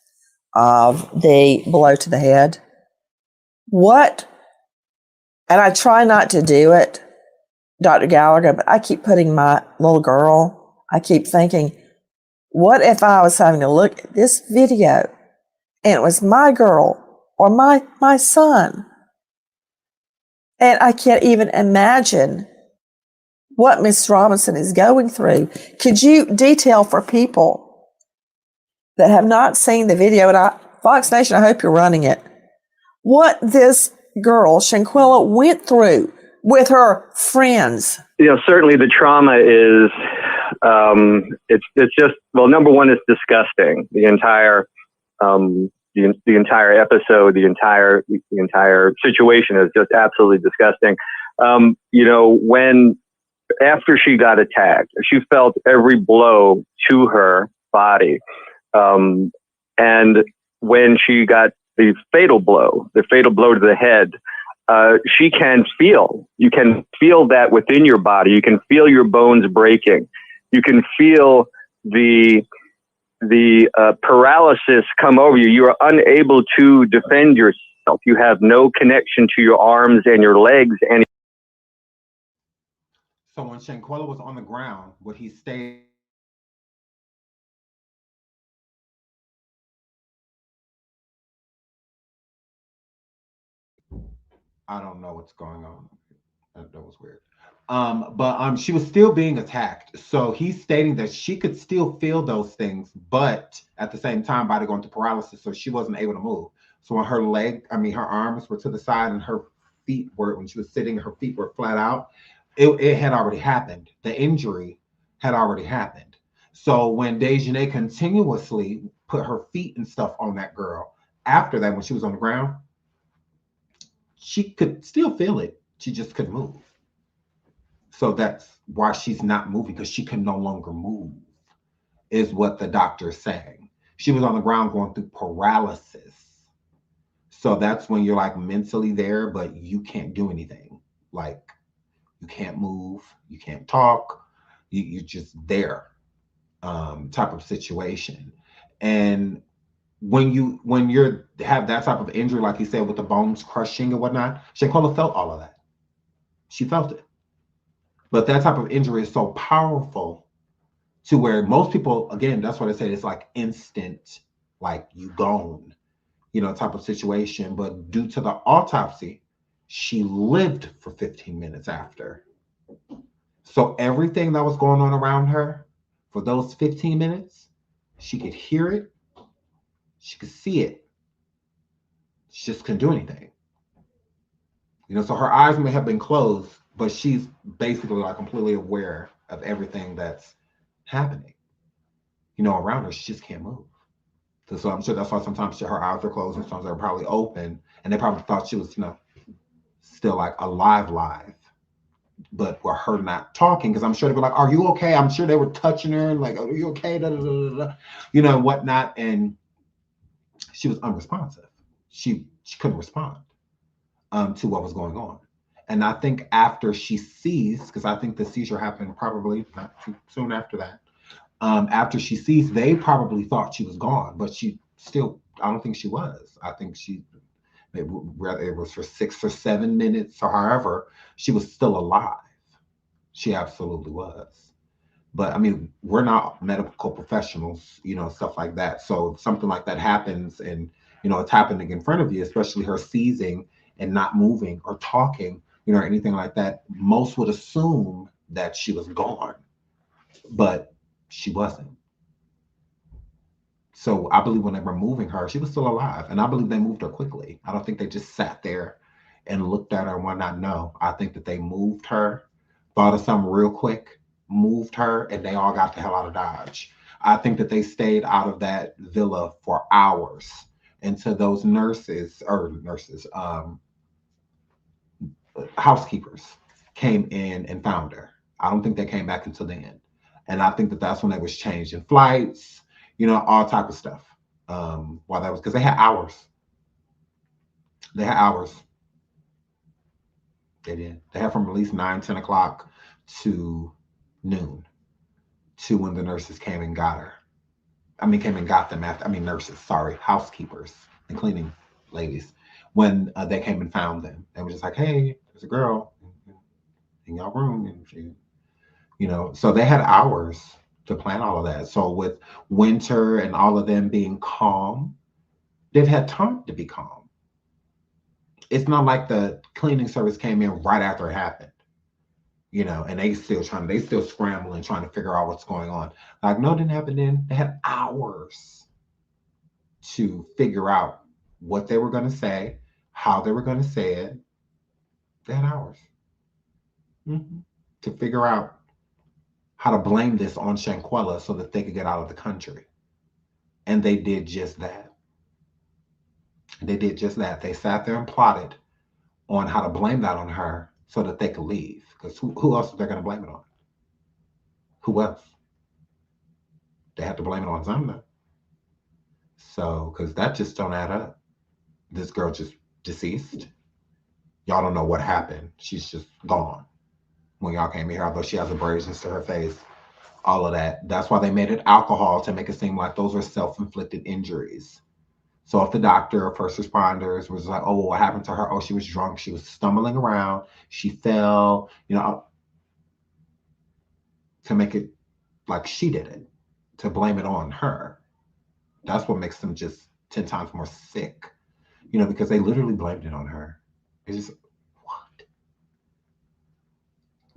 of the blow to the head. What? And I try not to do it, Dr. Gallagher, but I keep putting my little girl, I keep thinking, what if I was having to look at this video and it was my girl or my son? And I can't even imagine what Miss Robinson is going through. Could you detail for people that have not seen the video, and Fox Nation, I hope you're running it, what this girl, Shanquella, went through with her friends? Certainly the trauma is, it's just, well, number one, it's disgusting. The entire episode, the entire situation is just absolutely disgusting. After she got attacked, she felt every blow to her body. And when she got the fatal blow to the head, you can feel that within your body. You can feel your bones breaking. You can feel the paralysis come over you. You are unable to defend yourself. You have no connection to your arms and your legs. And so when Shanquella was on the ground, would he stay? I don't know what's going on. That was weird. But she was still being attacked. So he's stating that she could still feel those things, but at the same time, body going to paralysis, so she wasn't able to move. So when her arms were to the side and her feet were, when she was sitting, her feet were flat out, it had already happened. The injury had already happened. So when Dejanay continuously put her feet and stuff on that girl, after that, when she was on the ground, she could still feel it. She just couldn't move. So that's why she's not moving, because she can no longer move, is what the doctor is saying. She was on the ground going through paralysis. So that's when you're like mentally there, but you can't do anything. Like you can't move, you can't talk, you're just there, type of situation. And when you have that type of injury, like you said, with the bones crushing and whatnot, Shanquella felt all of that. She felt it. But that type of injury is so powerful to where most people, again, that's what I said, it's like instant, like you gone, type of situation. But due to the autopsy, she lived for 15 minutes after. So everything that was going on around her for those 15 minutes, she could hear it, she could see it. She just couldn't do anything. So her eyes may have been closed, but she's basically like completely aware of everything that's happening, around her. She just can't move. So I'm sure that's why sometimes her eyes are closed and sometimes they're probably open, and they probably thought she was, still like alive. but were her not talking, because I'm sure they were like, "Are you okay?" I'm sure they were touching her and like, "Are you okay?" Da, da, da, da, da, you know, and whatnot. And she was unresponsive. She couldn't respond to what was going on. And I think after she seized, because I think the seizure happened probably not too soon after that. After she seized, they probably thought she was gone, but she still, I don't think she was. I think whether it was for 6 or 7 minutes or however, she was still alive. She absolutely was. But I mean, we're not medical professionals, you know, stuff like that. So if something like that happens and, you know, it's happening in front of you, especially her seizing and not moving or talking, you know, or anything like that, most would assume that she was gone, but she wasn't. So I believe when they were moving her, she was still alive. And I believe they moved her quickly. I don't think they just sat there and looked at her and whatnot. No, I think that they moved her, thought of something real quick, moved her, and they all got the hell out of Dodge. I think that they stayed out of that villa for hours until those housekeepers came in and found her. I don't think they came back until then. And I think that that's when they was changing flights, you know, all type of stuff. While that was, because they had hours. They had hours. They did. They had from at least 9, 10 o'clock to noon to when the nurses came and got her. I mean, came and got them after, nurses, sorry, housekeepers and cleaning ladies. When they came and found them, they were just like, "Hey, there's a girl in your room." And she, you know, so they had hours to plan all of that. So with Winter and all of them being calm, they've had time to be calm. It's not like the cleaning service came in right after it happened, you know, and they still scrambling, trying to figure out what's going on. Like, no, it didn't happen then. They had hours to figure out what they were going to say, how they were going to say it. They had hours to figure out how to blame this on Shanquella so that they could get out of the country. And they did just that. They did just that. They sat there and plotted on how to blame that on her so that they could leave. Because who else are they going to blame it on? Who else? They have to blame it on something. So, because that just don't add up. This girl just deceased. Y'all don't know what happened. She's just gone when y'all came here, although she has abrasions to her face, all of that. That's why they made it alcohol, to make it seem like those were self-inflicted injuries. So if the doctor or first responders was like, "Oh, well, what happened to her? Oh, she was drunk. She was stumbling around. She fell," you know, to make it like she did it, to blame it on her. That's what makes them just 10 times more sick, you know, because they literally blamed it on her. It's just, what?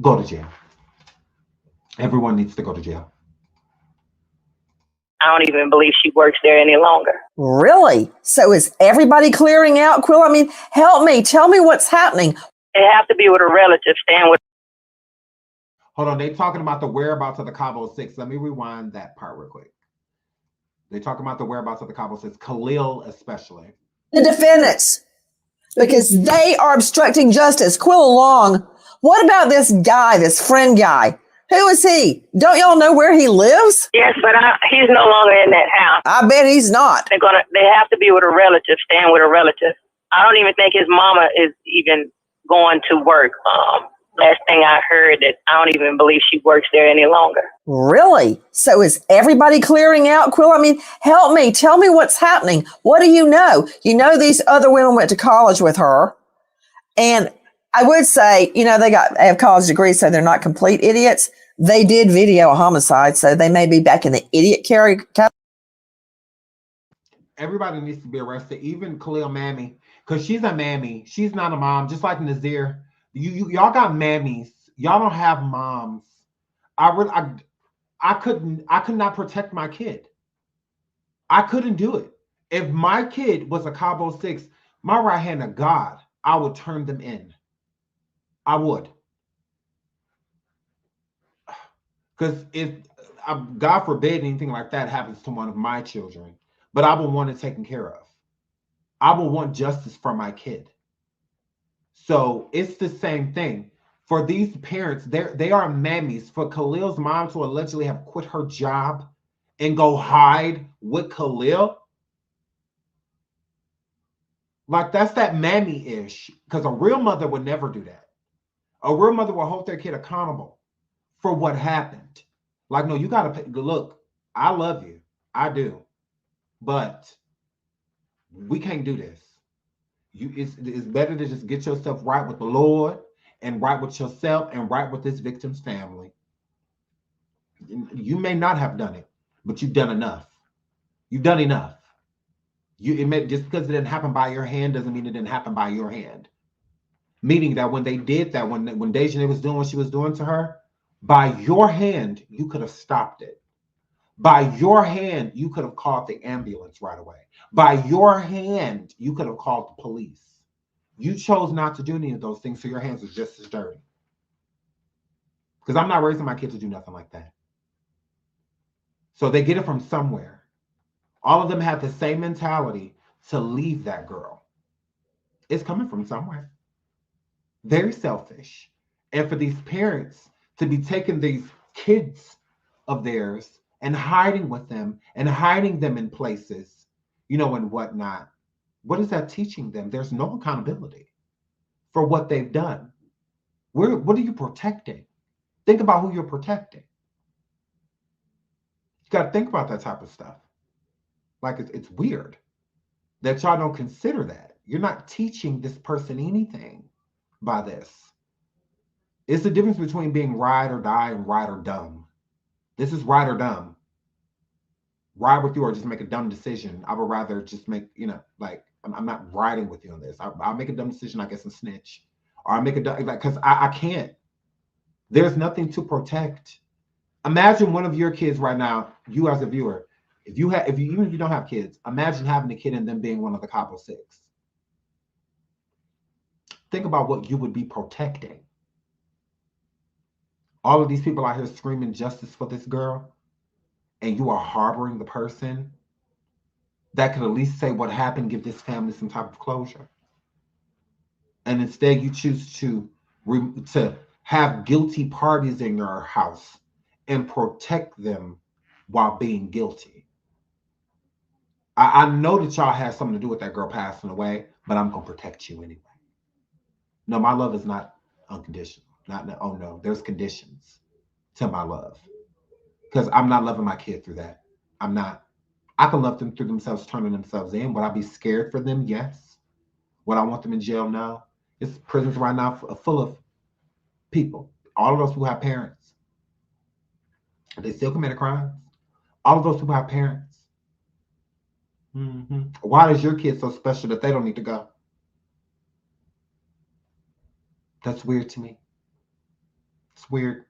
Go to jail. Everyone needs to go to jail. I don't even believe she works there any longer. Really? So is everybody clearing out, Quill? I mean, help me. Tell me what's happening. They have to be with a relative, staying with. Hold on, they talking about the whereabouts of the Cabo 6. Let me rewind that part real quick. They talking about the whereabouts of the Cabo 6, Khalil especially. The defendants, because they are obstructing justice. Quill Long, what about this guy, this friend guy? Who is he? Don't y'all know where he lives? Yes, but he's no longer in that house. I bet he's not. They have to be with a relative, staying with a relative. I don't even think his mama is even going to work. Last thing I heard, that I don't even believe she works there any longer. Really? So is everybody clearing out, Quill? I mean, help me. Tell me what's happening. What do you know? You know these other women went to college with her. And I would say, you know, they have college degrees, so they're not complete idiots. They did video a homicide, so they may be back in the idiot category. Everybody needs to be arrested, even Khalil Mammy, because she's a mammy. She's not a mom, just like Nazir. Y'all got mammies. Y'all don't have moms. I could not protect my kid. I couldn't do it. If my kid was a Cabo 6, my right hand of God, I would turn them in. I would. Because if, God forbid, anything like that happens to one of my children, but I would want it taken care of. I would want justice for my kid. So it's the same thing. For these parents, they are mammies. For Khalil's mom to allegedly have quit her job and go hide with Khalil, like that's that mammy-ish. Because a real mother would never do that. A real mother will hold their kid accountable for what happened. Like, no, you gotta look. I love you, I do, but we can't do this. It's better to just get yourself right with the Lord and right with yourself and right with this victim's family. You may not have done it, but you've done enough. You've done enough. Just because it didn't happen by your hand doesn't mean it didn't happen by your hand. Meaning that when they did that, when Dejanay was doing what she was doing to her, by your hand, you could have stopped it. By your hand, you could have called the ambulance right away. By your hand, you could have called the police. You chose not to do any of those things, so your hands are just as dirty. Because I'm not raising my kid to do nothing like that. So they get it from somewhere. All of them have the same mentality to leave that girl. It's coming from somewhere. Very selfish. And for these parents to be taking these kids of theirs and hiding with them and hiding them in places, and whatnot. What is that teaching them? There's no accountability for what they've done. What are you protecting? Think about who you're protecting. You got to think about that type of stuff. Like, it's weird that y'all don't consider that. You're not teaching this person anything by this. It's the difference between being ride or die and ride or dumb. This is ride or dumb. Ride with you or just make a dumb decision. I would rather just make, I'm not riding with you on this. I'll make a dumb decision, I guess, and snitch. Or I'll make a dumb, because I can't. There's nothing to protect. Imagine one of your kids right now, you as a viewer, even if you don't have kids, imagine having a kid and them being one of the Cabo 6. Think about what you would be protecting. All of these people out here screaming justice for this girl, and you are harboring the person that could at least say what happened, give this family some type of closure. And instead you choose to have guilty parties in your house and protect them while being guilty. I know that y'all had something to do with that girl passing away, but I'm going to protect you anyway. No, my love is not unconditional. Oh no, there's conditions to my love. Because I'm not loving my kid through that. I'm not. I can love them through themselves turning themselves in. Would I be scared for them? Yes. Would I want them in jail? No. It's prisons right now full of people. All of those who have parents. They still commit crimes. All of those who have parents. Why is your kid so special that they don't need to go? That's weird to me. It's weird.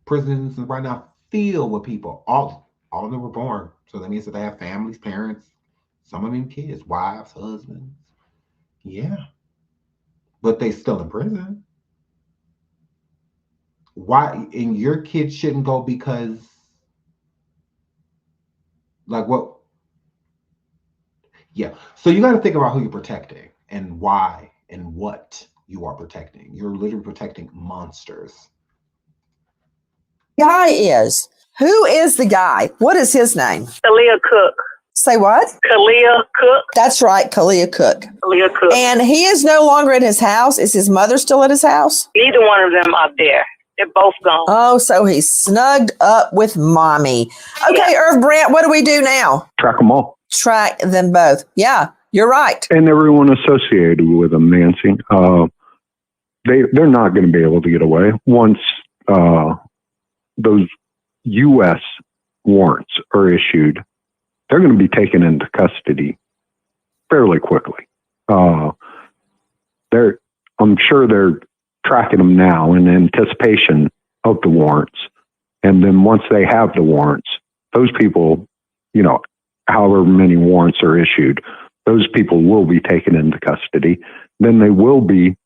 Prisons right now filled with people. All of them were born. So that means that they have families, parents, some of them kids, wives, husbands. Yeah. But they still in prison. Why? And your kid shouldn't go because, like, what? Yeah. So you got to think about who you're protecting and why and what you are protecting. You're literally protecting monsters. Guy is. Who is the guy? What is his name? Khalil Cook. Say what? Khalil Cook. That's right, Khalil Cook. Khalil Cook. And he is no longer at his house. Is his mother still at his house? Neither one of them are there. They're both gone. Oh, so he's snugged up with mommy. Okay, yeah. Irv Brandt, what do we do now? Track them all. Track them both. Yeah, you're right. And everyone associated with them, Nancy. They're not going to be able to get away once those U.S. warrants are issued. They're going to be taken into custody fairly quickly. I'm sure they're tracking them now in anticipation of the warrants. And then once they have the warrants, those people, however many warrants are issued, those people will be taken into custody. Then they will be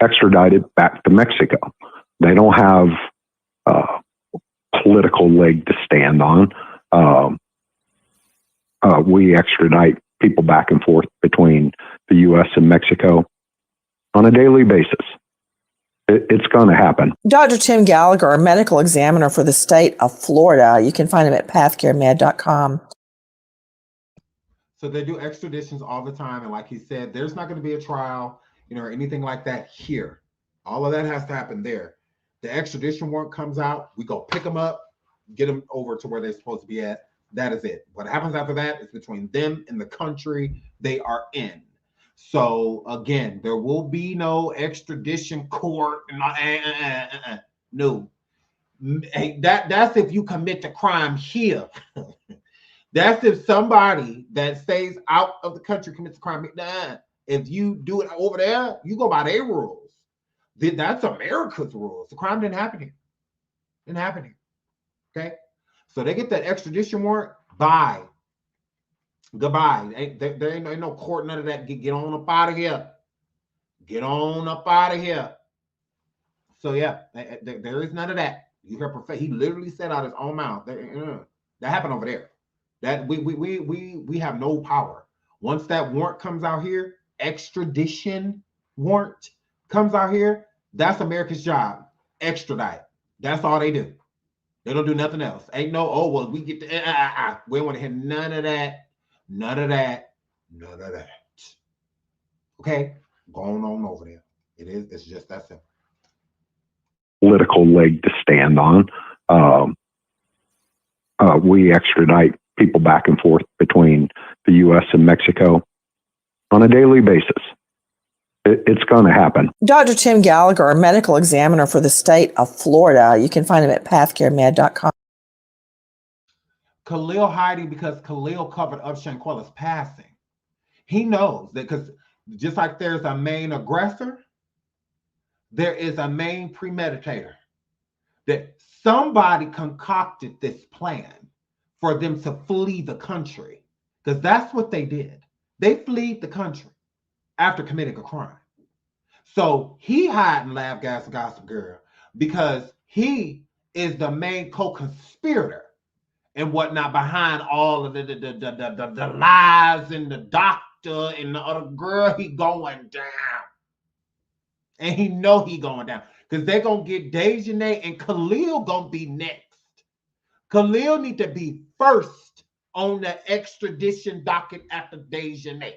extradited back to Mexico. They don't have political leg to stand on. We extradite people back and forth between the U.S. and Mexico on a daily basis. It's going to happen. Dr. Tim Gallagher, a medical examiner for the state of Florida. You can find him at pathcaremed.com. So they do extraditions all the time. And like he said, there's not going to be a trial, or anything like that here. All of that has to happen there. The extradition warrant comes out. We go pick them up, get them over to where they're supposed to be at. That is it. What happens after that is between them and the country they are in. So again, there will be no extradition court. No. That's if you commit the crime here. That's if somebody that stays out of the country commits a crime. If you do it over there, you go by their rules. That's America's rules. The crime didn't happen here. Didn't happen here. Okay? So they get that extradition warrant. Bye. Goodbye. There ain't no court, none of that. Get on up out of here. Get on up out of here. So yeah, there is none of that. You hear he literally said out his own mouth. That happened over there. That we have no power. Once that warrant comes out here, extradition warrant comes out here, that's America's job. Extradite. That's all they do. They don't do nothing else. Ain't no, oh, well, we get the, we don't want to hear none of that. None of that. None of that. Okay? Going on over there. It's just that simple. Political leg to stand on. We extradite people back and forth between the U.S. and Mexico on a daily basis. It's going to happen. Dr. Tim Gallagher, a medical examiner for the state of Florida. You can find him at pathcaremed.com. Khalil hiding because Khalil covered up Shanquella's passing. He knows that, because just like there's a main aggressor, there is a main premeditator. That somebody concocted this plan for them to flee the country, because that's what they did. They fled the country after committing a crime. So he hiding Laugh Gas Gossip Girl because he is the main co-conspirator and whatnot behind all of the lies and the doctor and the other girl. He going down. And he know he going down because they're going to get Dejanay and Khalil going to be next. Khalil need to be first on the extradition docket after Dejanay.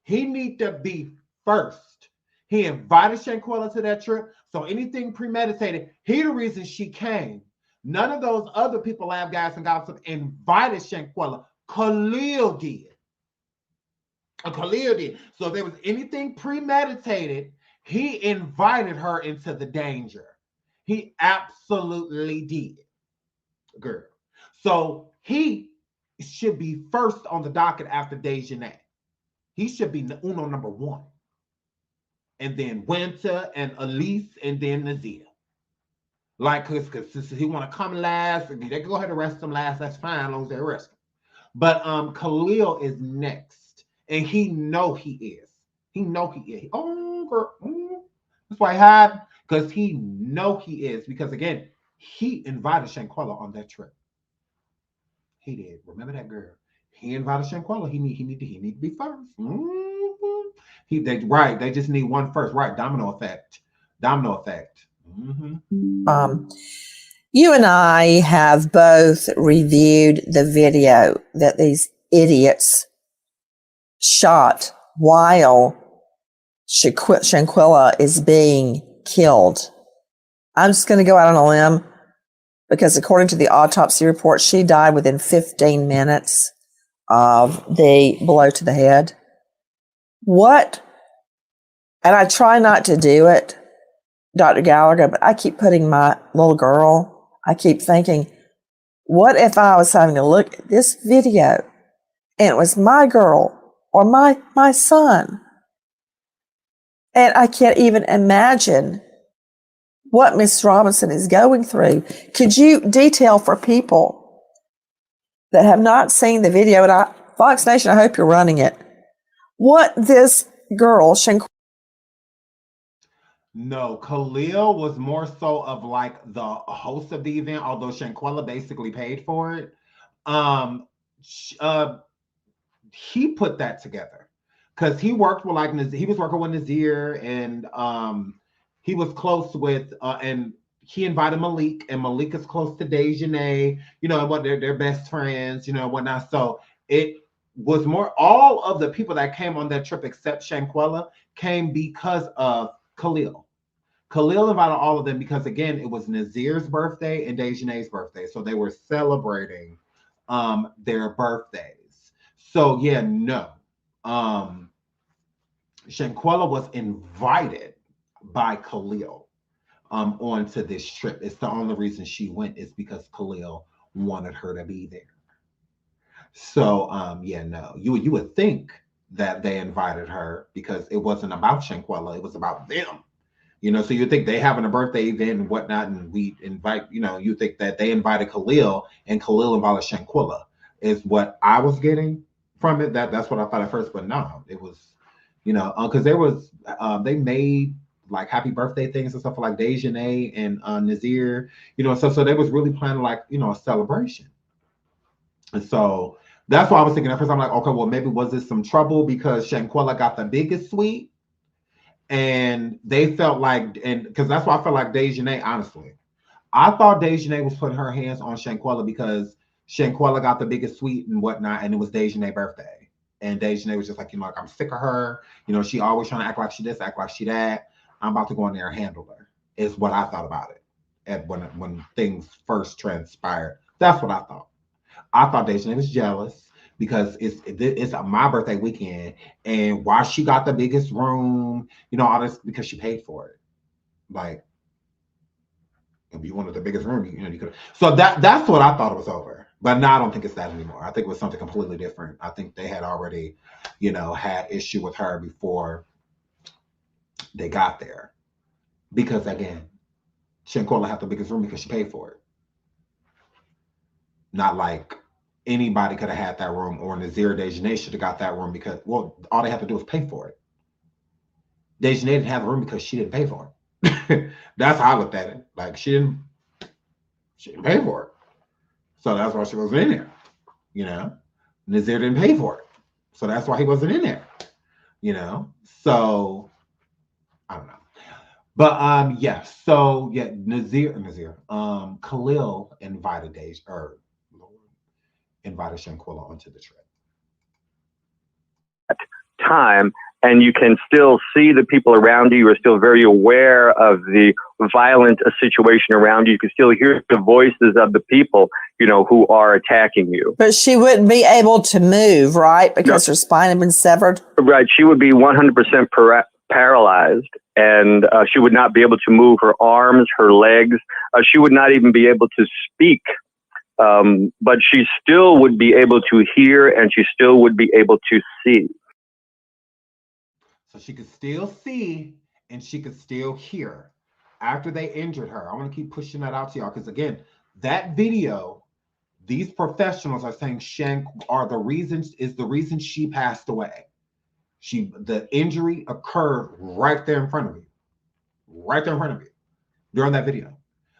He need to be first. He invited Shanquella to that trip. So anything premeditated, he the reason she came. None of those other people, Lab Guys and Gossip, invited Shanquella. Khalil did. Khalil did. So if there was anything premeditated, he invited her into the danger. He absolutely did. Girl. So he should be first on the docket after Dejanay. He should be Uno number one. And then Winter and Elise and then Nazia. Like, because he want to come last, they can go ahead and arrest him last, that's fine, as long as they arrest him. But Khalil is next. And he know he is. He know he is. Oh, girl. That's why he hide, because he know he is. Because again, he invited Shanquella on that trip. He did. Remember that girl? He invited Shanquella. He need to be first. They just need one first. Right. Domino effect. You and I have both reviewed the video that these idiots shot while Shanquella is being killed. I'm just going to go out on a limb because according to the autopsy report, she died within 15 minutes of the blow to the head. What? And I try not to do it, Dr. Gallagher, but I keep putting my little girl, I keep thinking, what if I was having to look at this video and it was my girl or my son? And I can't even imagine what Miss Robinson is going through. Could you detail for people that have not seen the video, and Fox Nation, I hope you're running it, what this girl, No, Khalil was more so of like the host of the event, although Shanquella basically paid for it. He put that together because he worked with he was working with Nazir and he was close with, and he invited Malik, and Malik is close to Dejanay, you know, what they're best friends, you know, whatnot. So it was more, all of the people that came on that trip except Shanquella came because of Khalil. Khalil invited all of them because, again, it was Nazir's birthday and Dejanay's birthday. So they were celebrating their birthdays. So yeah, no. Shanquella was invited by Khalil onto this trip. It's the only reason she went is because Khalil wanted her to be there. So yeah, no, you would think that they invited her because it wasn't about Shanquella, it was about them. You know, so you think they having a birthday event and whatnot, and we invite, you know, you think that they invited Khalil and Khalil invited Shanquella is what I was getting from it. That's what I thought at first, but no, it was, you know, because there was they made like happy birthday things and stuff for like Dejanay and Nazir, you know, so they was really planning like, you know, a celebration. And so that's why I was thinking at first, I'm like, okay, well, maybe was this some trouble because Shanquella got the biggest suite and they felt like, and because that's why I felt like Dejanay, honestly, I thought Dejanay was putting her hands on Shanquella because Shanquella got the biggest suite and whatnot, and it was Dejanay's birthday. And Dejanay was just like, you know, like, I'm sick of her. You know, she always trying to act like she this, act like she that. I'm about to go in there and handle her, is what I thought about it. And when things first transpired, that's what I thought. I thought Dejanay was jealous because it's my birthday weekend, and why she got the biggest room, you know, all this because she paid for it. Like, if you wanted the biggest room, you know, you could. So that's what I thought it was over. But now I don't think it's that anymore. I think it was something completely different. I think they had already, you know, had issue with her before they got there. Because again, Shanquella had the biggest room because she paid for it. Not like anybody could have had that room, or Nazir Dejanay should have got that room because, well, all they have to do is pay for it. Dejanay didn't have the room because she didn't pay for it. That's how I looked at it. Like she didn't pay for it. So that's why she wasn't in there. You know, Nazir didn't pay for it. So that's why he wasn't in there. You know, so I don't know. But yeah, so yeah, Khalil invited Shanquella onto the trip. Time, and you can still see the people around you. You are still very aware of the violent situation around you. You can still hear the voices of the people, you know, who are attacking you. But she wouldn't be able to move, right? Because her spine had been severed. Right. She would be 100% paralyzed, and she would not be able to move her arms, her legs. She would not even be able to speak. But she still would be able to hear, and she still would be able to see. So she could still see and she could still hear after they injured her. I want to keep pushing that out to y'all because, again, that video, these professionals are saying Shank is the reason she passed away. The injury occurred right there in front of you, during that video.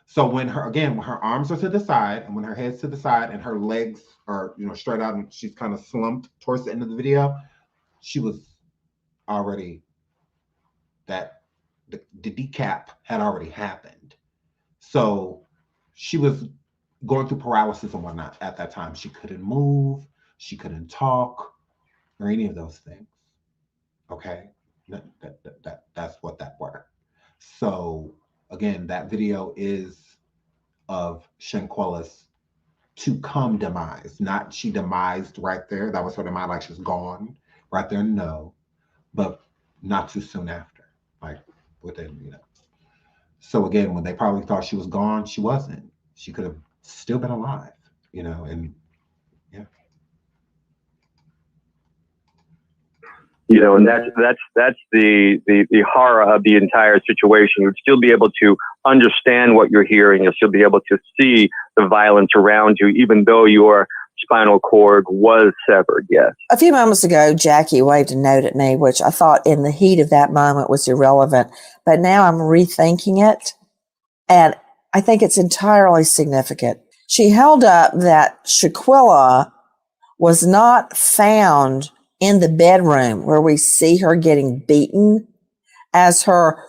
So when her arms are to the side and when her head's to the side and her legs are, you know, straight out and she's kind of slumped towards the end of the video, she was already, the decap had already happened. So she was going through paralysis and whatnot at that time. She couldn't move, she couldn't talk, or any of those things. Okay, that's what that were. So again, that video is of Shanquella's to come demise, not she demised right there. That was her demise, like she was gone right there. No, but not too soon after, like within, you know. So again, when they probably thought she was gone, she wasn't. She could have still been alive, you know, and yeah. You know, and that's the horror of the entire situation. You'd still be able to understand what you're hearing. You'll still be able to see the violence around you, even though your spinal cord was severed. Yes. A few moments ago, Jackie waved a note at me, which I thought in the heat of that moment was irrelevant. But now I'm rethinking it, and I think it's entirely significant. She held up that Shanquella was not found in the bedroom where we see her getting beaten, as her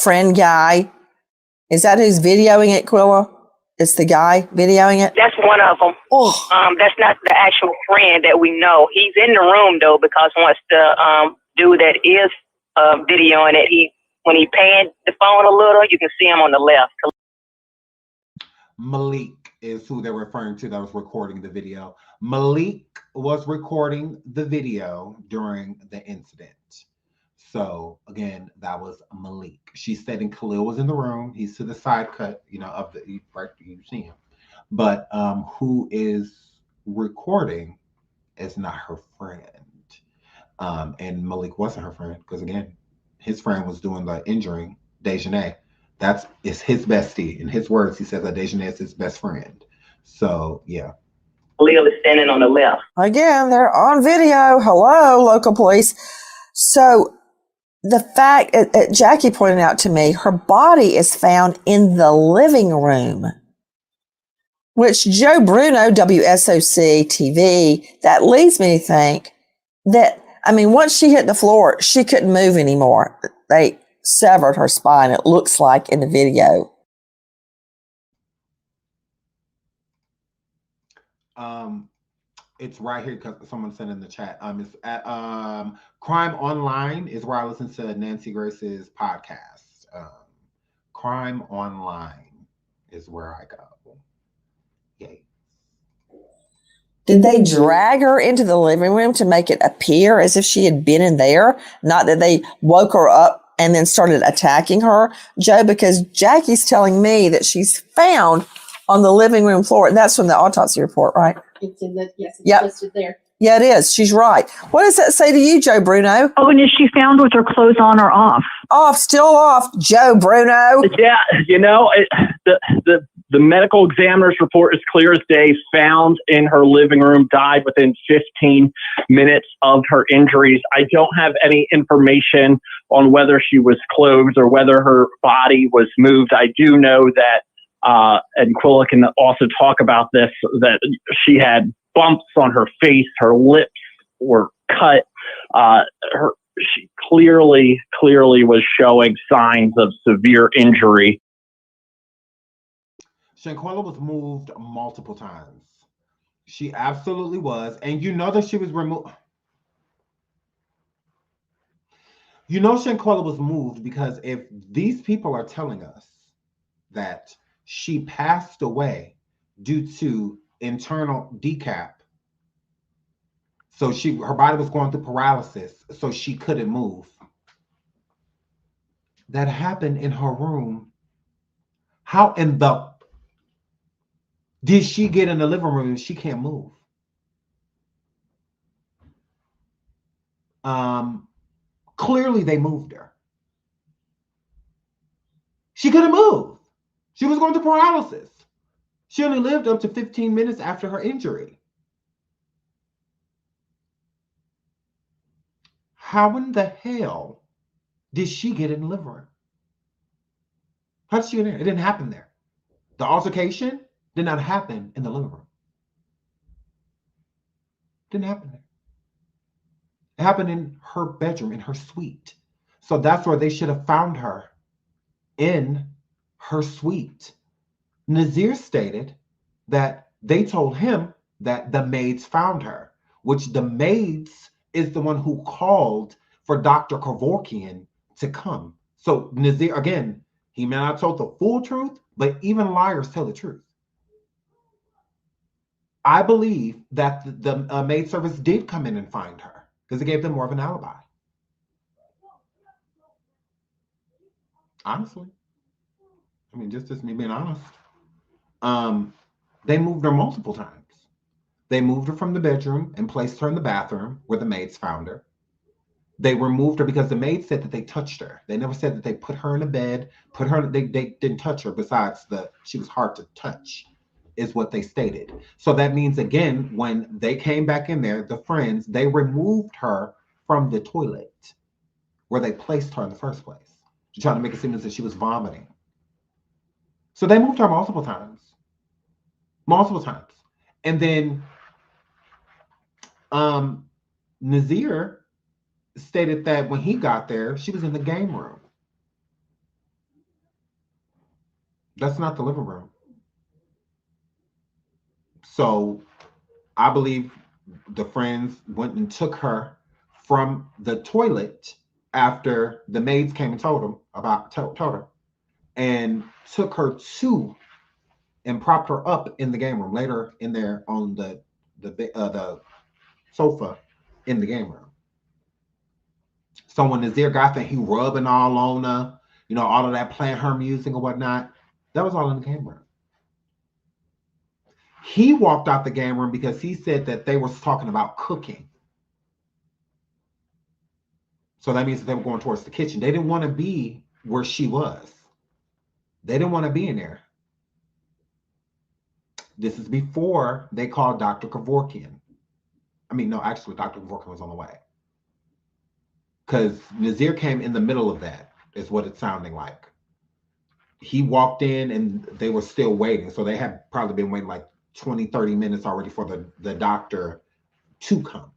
friend guy. Is that who's videoing it, Quilla? It's the guy videoing it? That's one of them. Oh. That's not the actual friend that we know. He's in the room though, because once the dude that is videoing it, when he panned the phone a little, you can see him on the left. Malik is who they're referring to that was recording the video. Malik was recording the video during the incident. So again, that was Malik. She said, and Khalil was in the room. He's to the side cut, of the right. You see him, but who is recording is not her friend. And Malik wasn't her friend because again, his friend was doing the injuring Dejanay. It's his bestie. In his words, he says that Dejanay is his best friend. So yeah. Khalil is standing on the left. Again, they're on video. Hello, local police. So the fact Jackie pointed out to me, her body is found in the living room, which Joe Bruno, WSOC TV, that leads me to think that, once she hit the floor, she couldn't move anymore. They severed her spine, it looks like in the video. It's right here because someone sent in the chat. It's at Crime Online is where I listen to Nancy Grace's podcast. Crime Online is where I go. Yay. Did they drag her into the living room to make it appear as if she had been in there? Not that they woke her up and then started attacking her, Joe, because Jackie's telling me that she's found on the living room floor. And that's from the autopsy report, right? It's in the, yes, it's Yep. listed there. Yeah, it is. She's right. What does that say to you, Joe Bruno? Oh, and is she found with her clothes on or off? Off, still off, Joe Bruno. Yeah, the medical examiner's report is clear as day. Found in her living room, died within 15 minutes of her injuries. I don't have any information on whether she was clothed or whether her body was moved. I do know that, and Quilla can also talk about this, that she had bumps on her face, her lips were cut. She clearly was showing signs of severe injury. Shanquella was moved multiple times. She absolutely was. And you know that she was removed. You know Shanquella was moved because if these people are telling us that she passed away due to internal decap, so her body was going through paralysis, so she couldn't move. That happened in her room. How in the did she get in the living room if she can't move? Clearly they moved her. She couldn't move. She was going through paralysis. She only lived up to 15 minutes after her injury. How in the hell did she get in the living room? How did she get in there? It didn't happen there. The altercation did not happen in the living room. Didn't happen there. It happened in her bedroom, in her suite. So that's where they should have found her, in her suite. Nazir stated that they told him that the maids found her, which the maids is the one who called for Dr. Kevorkian to come. So Nazir, again, he may not have told the full truth, but even liars tell the truth. I believe that the maid service did come in and find her because it gave them more of an alibi. Honestly. Just me being honest. They moved her multiple times. They moved her from the bedroom and placed her in the bathroom where the maids found her. They removed her because the maids said that they touched her. They never said that they put her in a bed, they didn't touch her besides she was hard to touch, is what they stated. So that means, again, when they came back in there, the friends, they removed her from the toilet where they placed her in the first place to try to make it seem as if she was vomiting. So they moved her multiple times. And then Nazir stated that when he got there, she was in the game room. That's not the living room. So I believe the friends went and took her from the toilet after the maids came and told her, and took her to and propped her up in the game room, later in there on the sofa in the game room. So when Nazir got there, he rubbing all on her, all of that, playing her music or whatnot. That was all in the game room. He walked out the game room because he said that they were talking about cooking. So that means that they were going towards the kitchen. They didn't want to be where she was. They didn't want to be in there. This is before they called Dr. Kevorkian. I mean, no, actually, Dr. Kevorkian was on the way. Because Nazir came in the middle of that, is what it's sounding like. He walked in and they were still waiting. So they had probably been waiting like 20, 30 minutes already for the doctor to come.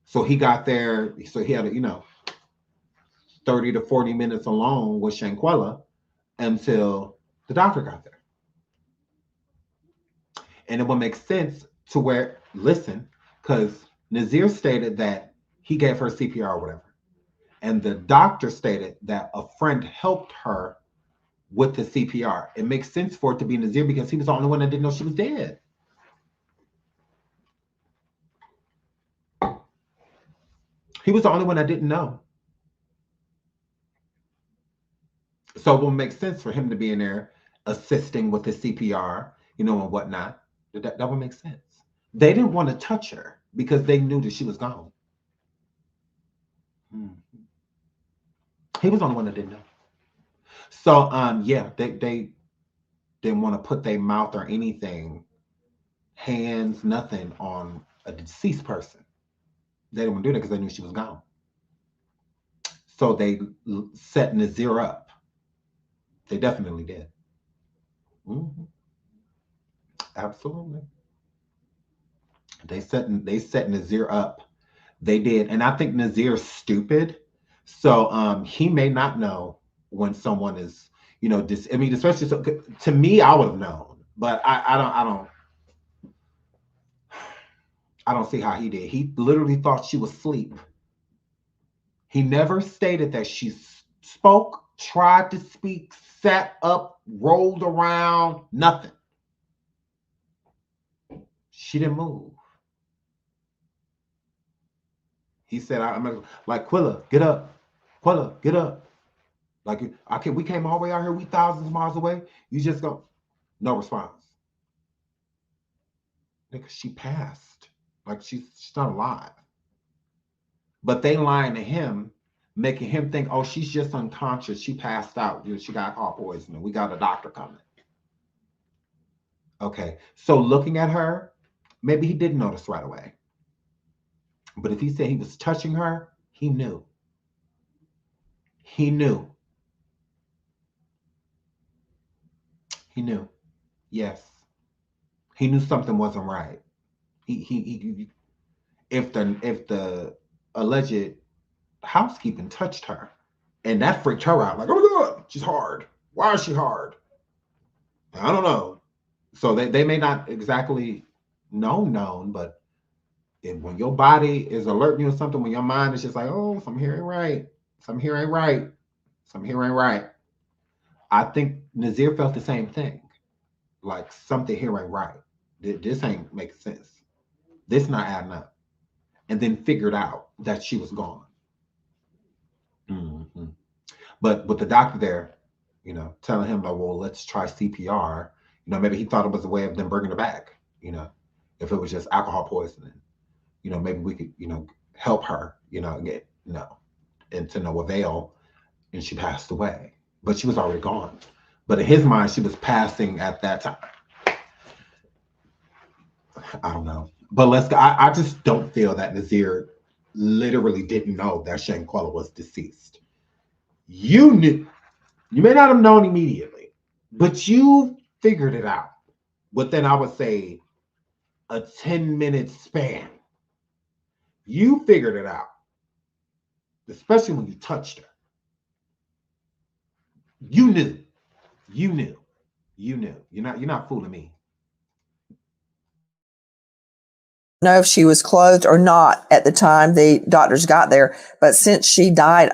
So he got there. So he had, 30 to 40 minutes alone with Shanquella until the doctor got there. And it would make sense to where, listen, because Nazir stated that he gave her CPR or whatever. And the doctor stated that a friend helped her with the CPR. It makes sense for it to be Nazir because he was the only one that didn't know she was dead. He was the only one that didn't know. So it will make sense for him to be in there assisting with the CPR, and whatnot. That would make sense. They didn't want to touch her because they knew that she was gone. He was the only one that didn't know. So, yeah, they didn't want to put their mouth or anything, hands, nothing on a deceased person. They didn't want to do that because they knew she was gone. So they set Nazir up. They definitely did. Absolutely. They set Nazir up. They did. And I think Nazir's stupid. So he may not know when someone is, especially to me, I would have known. But I don't see how he did. He literally thought she was asleep. He never stated that she spoke, tried to speak, sat up, rolled around, nothing. She didn't move. He said, I'm like, Quilla, get up. Quilla, get up. Like, we came all the way out here, we thousands of miles away. You just go, no response. Because she passed. Like, she's not alive. But they lying to him, making him think, oh, she's just unconscious. She passed out. She got alcohol poisoning. We got a doctor coming. Okay. So looking at her, maybe he didn't notice right away. But if he said he was touching her, he knew. He knew. He knew. Yes. He knew something wasn't right. He if the alleged housekeeping touched her, and that freaked her out, like, oh my God, she's hard. Why is she hard? I don't know. So they may not exactly known, but when your body is alerting you or something, when your mind is just like, oh, something here ain't right. Something here ain't right. Something here ain't right. I think Nazir felt the same thing. Like, something here ain't right. This ain't making sense. This not adding up. And then figured out that she was gone. But with the doctor there, telling him, like, well, let's try CPR. Maybe he thought it was a way of them bringing her back. If it was just alcohol poisoning, maybe we could, help her, and to no avail. And she passed away. But she was already gone. But in his mind, she was passing at that time. I don't know. But I just don't feel that Nazir literally didn't know that Shanquella was deceased. You knew. You may not have known immediately, but you figured it out within, I would say, a 10-minute span. You figured it out, especially when you touched her. You knew. You knew. You knew. You're not fooling me. Know if she was clothed or not at the time the doctors got there, but since she died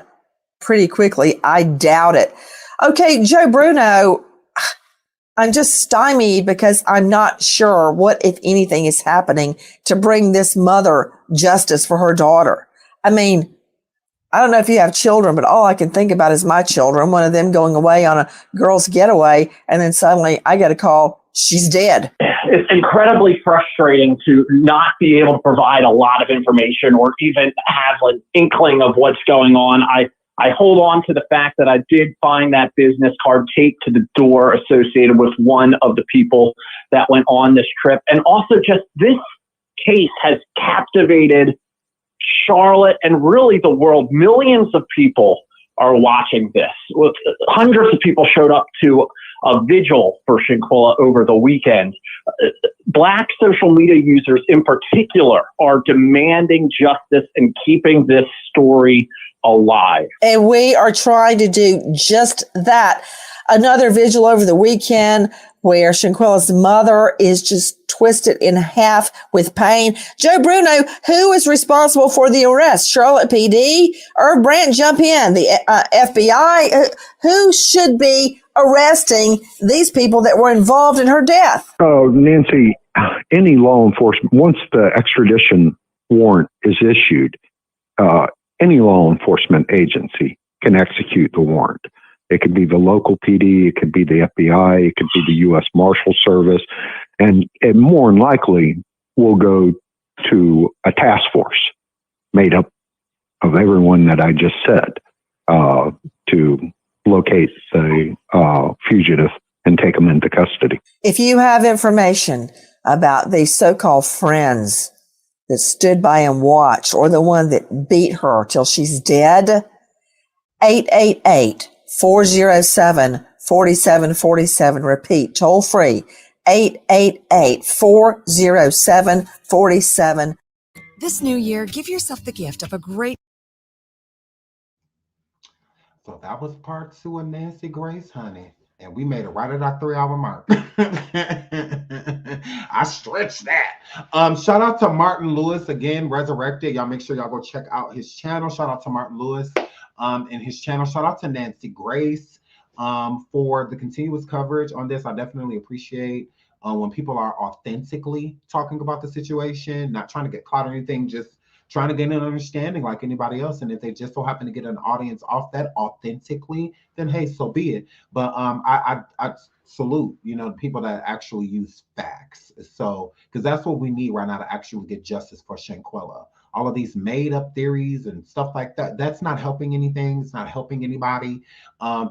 pretty quickly, I doubt it. Okay, Joe Bruno, I'm just stymied because I'm not sure what, if anything, is happening to bring this mother justice for her daughter. I mean, I don't know if you have children, but all I can think about is my children, one of them going away on a girl's getaway, and then suddenly I get a call, she's dead. It's incredibly frustrating to not be able to provide a lot of information or even have an inkling of what's going on. I hold on to the fact that I did find that business card taped to the door associated with one of the people that went on this trip. And also just this case has captivated Charlotte and really the world. Millions of people are watching this. Hundreds of people showed up to a vigil for Shanquella over the weekend. Black social media users in particular are demanding justice and keeping this story alive. And we are trying to do just that. Another vigil over the weekend where Shanquella's mother is just twisted in half with pain. Joe Bruno, who is responsible for the arrest? Charlotte PD? Irv Brandt, jump in. The FBI? Who should be arresting these people that were involved in her death? Oh, Nancy, any law enforcement, once the extradition warrant is issued, any law enforcement agency can execute the warrant. It could be the local PD, it could be the FBI, it could be the U.S. Marshal Service, and it more than likely will go to a task force made up of everyone that I just said to locate the fugitive and take them into custody. If you have information about these so-called friends that stood by and watched, or the one that beat her till she's dead, 888-407-4747. Repeat, toll free, 888-407-4747. This new year, give yourself the gift of a great... So that was part 2 of Nancy Grace, honey. And we made it right at our 3-hour mark. I stretched that. Shout out to Martin Lewis again, Resurrected. Y'all make sure y'all go check out his channel. Shout out to Martin Lewis and his channel. Shout out to Nancy Grace for the continuous coverage on this. I definitely appreciate when people are authentically talking about the situation, not trying to get caught or anything, just trying to get an understanding like anybody else. And if they just so happen to get an audience off that authentically, then hey, so be it. But I salute, the people that actually use facts. So, because that's what we need right now to actually get justice for Shanquella. All of these made up theories and stuff like that, that's not helping anything. It's not helping anybody.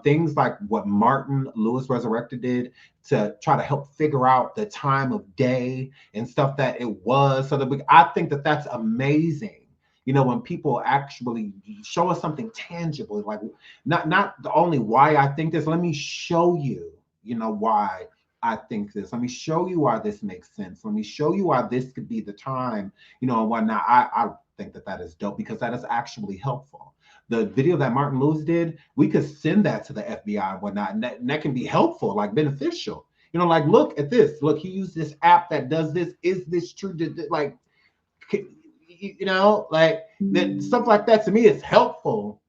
Things like what Martin Lewis Resurrected did to try to help figure out the time of day and stuff that it was. So that I think that that's amazing. When people actually show us something tangible, like not only why I think this, let me show you, why I think this. Let me show you why this makes sense. Let me show you why this could be the time, and whatnot. I think that is dope because that is actually helpful. The video that Martin Lewis did, we could send that to the FBI and whatnot, and that can be helpful, like beneficial. Like, look at this. Look, he used this app that does this. Is this true? Like, like that stuff like that to me is helpful.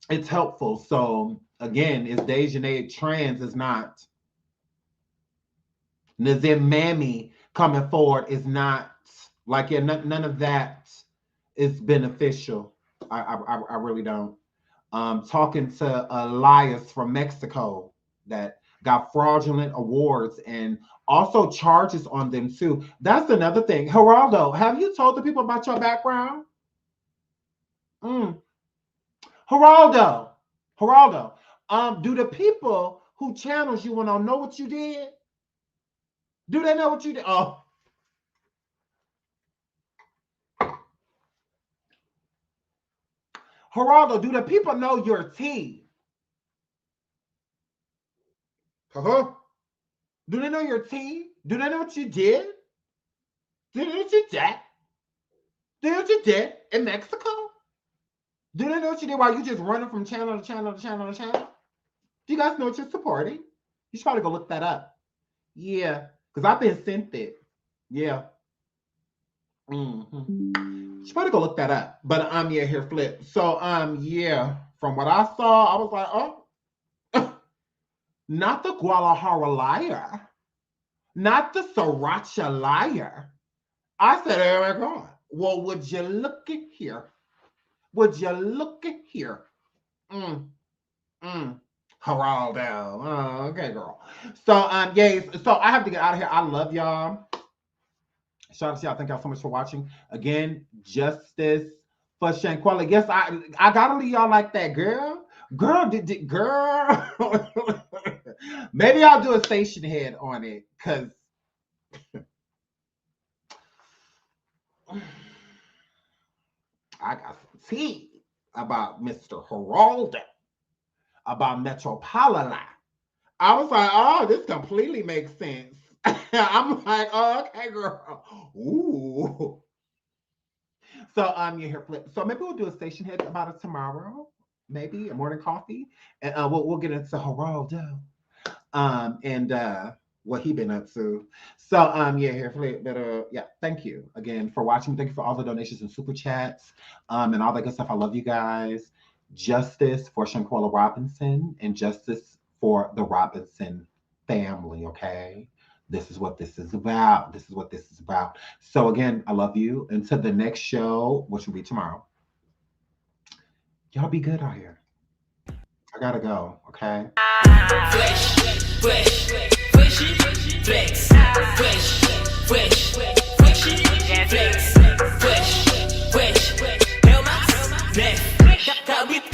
It's helpful. So again, is Dejanay trans is not. Nazim Mammy coming forward is not like, none of that is beneficial. I really don't. Talking to Elias from Mexico that got fraudulent awards and also charges on them too. That's another thing. Geraldo, have you told the people about your background? Geraldo, do the people who channels you want to know what you did? Do they know what you did? Oh. Geraldo, do the people know your tea? Do they know your tea? Do they know what you did? Do they know what you did? Do they know what you did in Mexico? Do they know what you did while you just running from channel to channel to channel to channel? Do you guys know what you're supporting? You should probably go look that up. Yeah, because I've been sent it. Yeah. You should probably go look that up. But yeah, here, Flip. So yeah, from what I saw, I was like, oh, not the Guadalajara liar, not the Sriracha liar. I said, oh my God. Well, would you look at here? Would you look at here? Geraldo. Oh, okay, girl. So yeah, so I have to get out of here. I love y'all. Shout out to y'all. Thank y'all so much for watching. Again, justice for Shanquella. Yes, I gotta leave y'all like that, girl. Girl. Maybe I'll do a station head on it, because I got some tea about Mr. Geraldo, about Metropolitan. I was like, oh, this completely makes sense. I'm like, oh, okay, girl. Ooh. So you hear Flip. So maybe we'll do a station head about it tomorrow. Maybe a morning coffee, and we'll get into Geraldo, and what he been up to. So yeah, here Flip. But yeah, thank you again for watching. Thank you for all the donations and super chats, and all that good stuff. I love you guys. Justice for Shanquella Robinson and justice for the Robinson family. Okay. This is what this is about. This is what this is about. So again, I love you. Until the next show, which will be tomorrow. Y'all be good out here. I gotta go, okay? Fresh, flex, flex, hell my, neck, got with